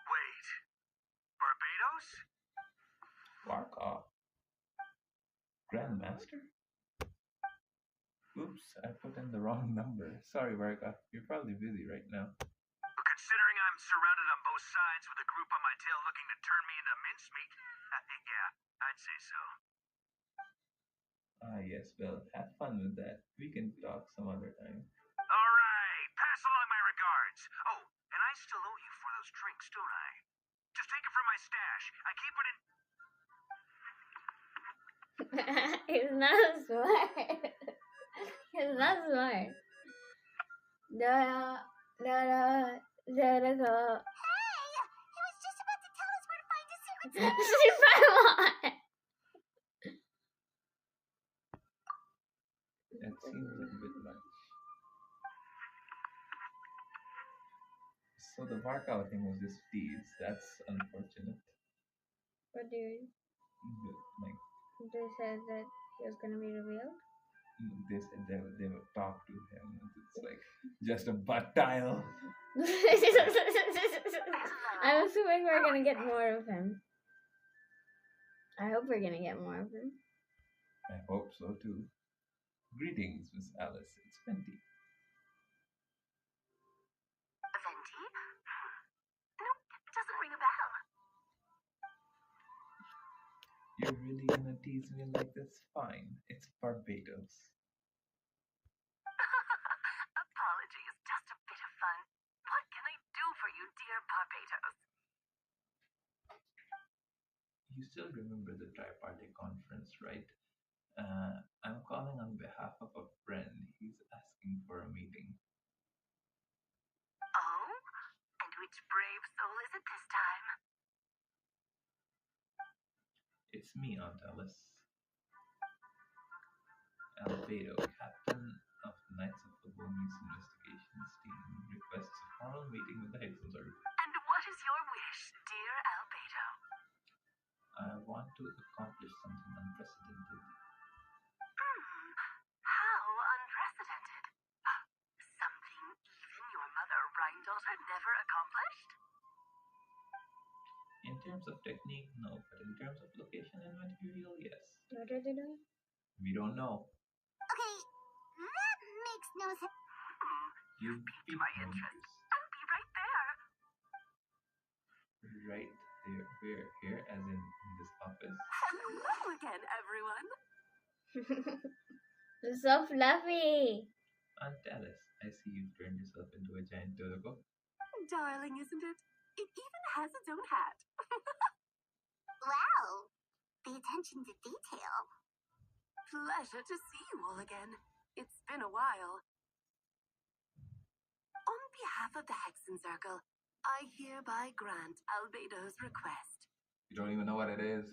Wait. Barbados? Varka? Grandmaster? Oops, I put in the wrong number. Sorry, Varka. You're probably busy right now. Considering I'm surrounded on both sides with a group on my tail looking to turn me into mincemeat, yeah, I'd say so. Yes, well, have fun with that. We can talk some other time. All right, pass along my regards. Oh, and I still owe you for those drinks, don't I? Just take it from my stash. I keep it in... It's not smart. It's not smart. Hey! He was just about to tell us where to find his secret What? That seems like a bit much. So the workout thing was just teased. That's unfortunate. What do you? Like They said that he was gonna be revealed. they said they would talk to him. It's like just a butt dial. I'm assuming we're gonna get more of him. I hope we're gonna get more of him. I hope so too. Greetings, Miss Alice. It's Venti. Venti? Nope, it doesn't ring a bell. You're really gonna tease me like this? Fine. It's Barbados. Apologies, just a bit of fun. What can I do for you, dear Barbados? You still remember the tripartite conference, right? I'm calling on behalf of a friend. He's asking for a meeting. Oh? And which brave soul is it this time? It's me, Aunt Alice. Albedo, captain of the Knights of the Bonus Investigations team, requests a formal meeting with the Hexenberg. And what is your wish, dear Albedo? I want to accomplish something unprecedented. How unprecedented. Something even your mother Rhine-daughter never accomplished? In terms of technique, no, but in terms of location and material, yes. What are they doing? We don't know. Okay, that makes no sense. You piqued my interest. I'll be right there. Right there. Where? Here, as in this office? Hello again, everyone. It's so fluffy. Aunt Alice, I see you've turned yourself into a giant turtle. Darling, isn't it? It even has its own hat. Wow, the attention to detail. Pleasure to see you all again. It's been a while. On behalf of the Hexen Circle, I hereby grant Albedo's request. You don't even know what it is.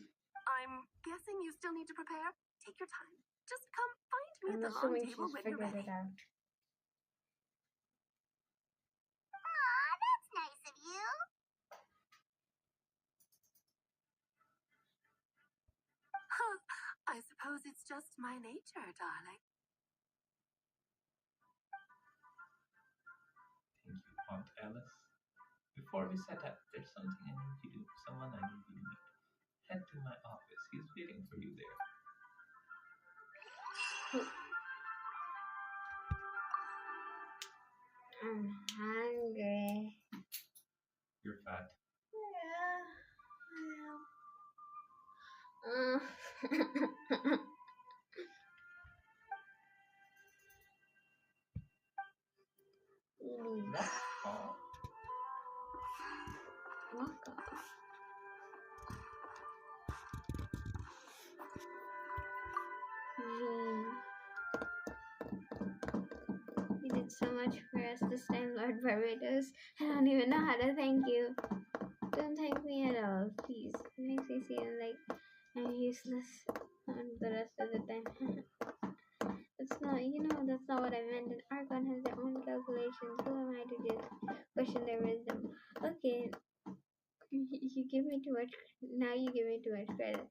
I'm guessing you still need to prepare. Take your time. Just come find me I'm at the long assuming table she's when you're figured ready. it out. Aw, that's nice of you. I suppose it's just my nature, darling. Thank you, Aunt Alice. Before we set up, there's something I need you to do. Someone I need you to meet. Head to my office. He's waiting for you there. I'm hungry. You're fat. Yeah. Oh. You did so much for us this time, Lord Barbados. I don't even know how to thank you. Don't thank me at all, please. It makes me seem like I'm useless the rest of the time. That's not what I meant. And Archon has their own calculations. Who am I to just question their wisdom? Okay, you give me too much. Now you give me too much credit.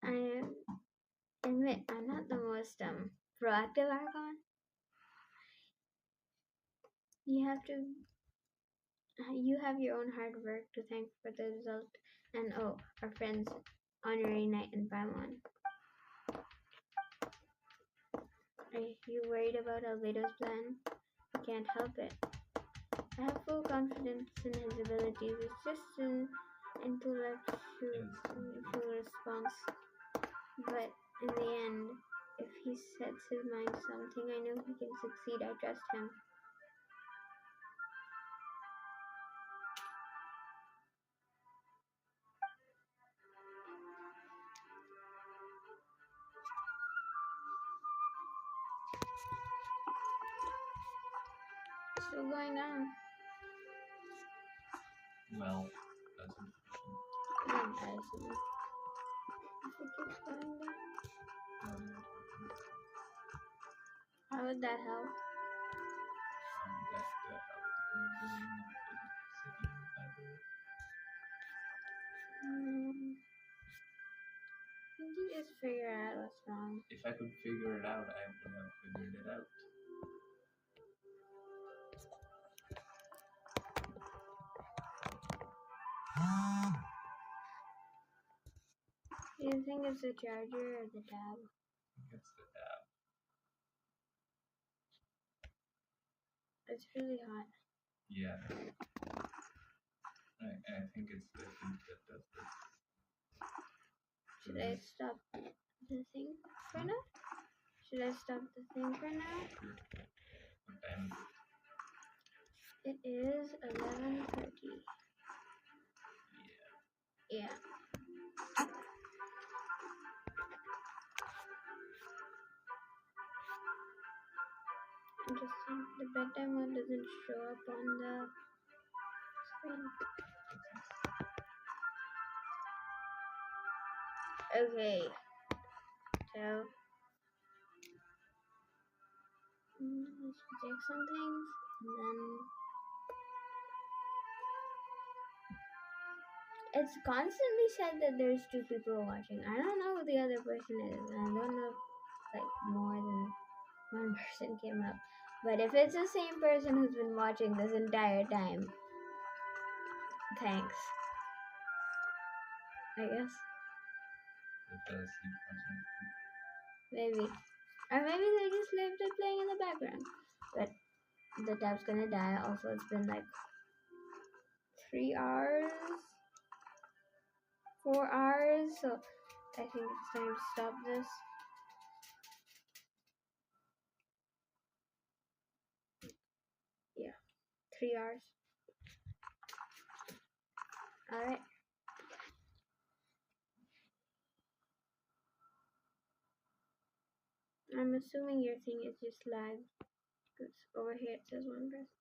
I admit I'm not the most proactive Archon. You have your own hard work to thank for the result, and our friends Honorary Knight and Paimon. Are you worried about Albedo's plan? I can't help it. I have full confidence in his abilities. It's just an intellectual response. But in the end, if he sets his mind to something, I know he can succeed. I trust him. Still going on. Well, that's unfortunate. If it keeps going down, how would that help? That helped in building up the city. just figure out what's wrong. If I could figure it out, I would have figured it out. Do you think it's the charger or the tab? It's the tab. It's really hot. Yeah. I think it's the heat that does this. Should I stop the thing for now? Should I stop the thing for now? Sure. What time is it? It is 11:30. Yeah. Yeah. Interesting. The bedtime one doesn't show up on the screen. Okay. So let's check some things and then it's constantly said that there's 2 people watching. I don't know who the other person is. I don't know if like more than one person came up. But if it's the same person who's been watching this entire time, thanks. I guess. They fell asleep watching. Maybe. Or maybe they just left it playing in the background. But the tab's gonna die. Also, it's been like 3 hours, 4 hours, so I think it's time to stop this. Yeah, 3 hours. Alright. I'm assuming your thing is just lag, because over here it says 1%.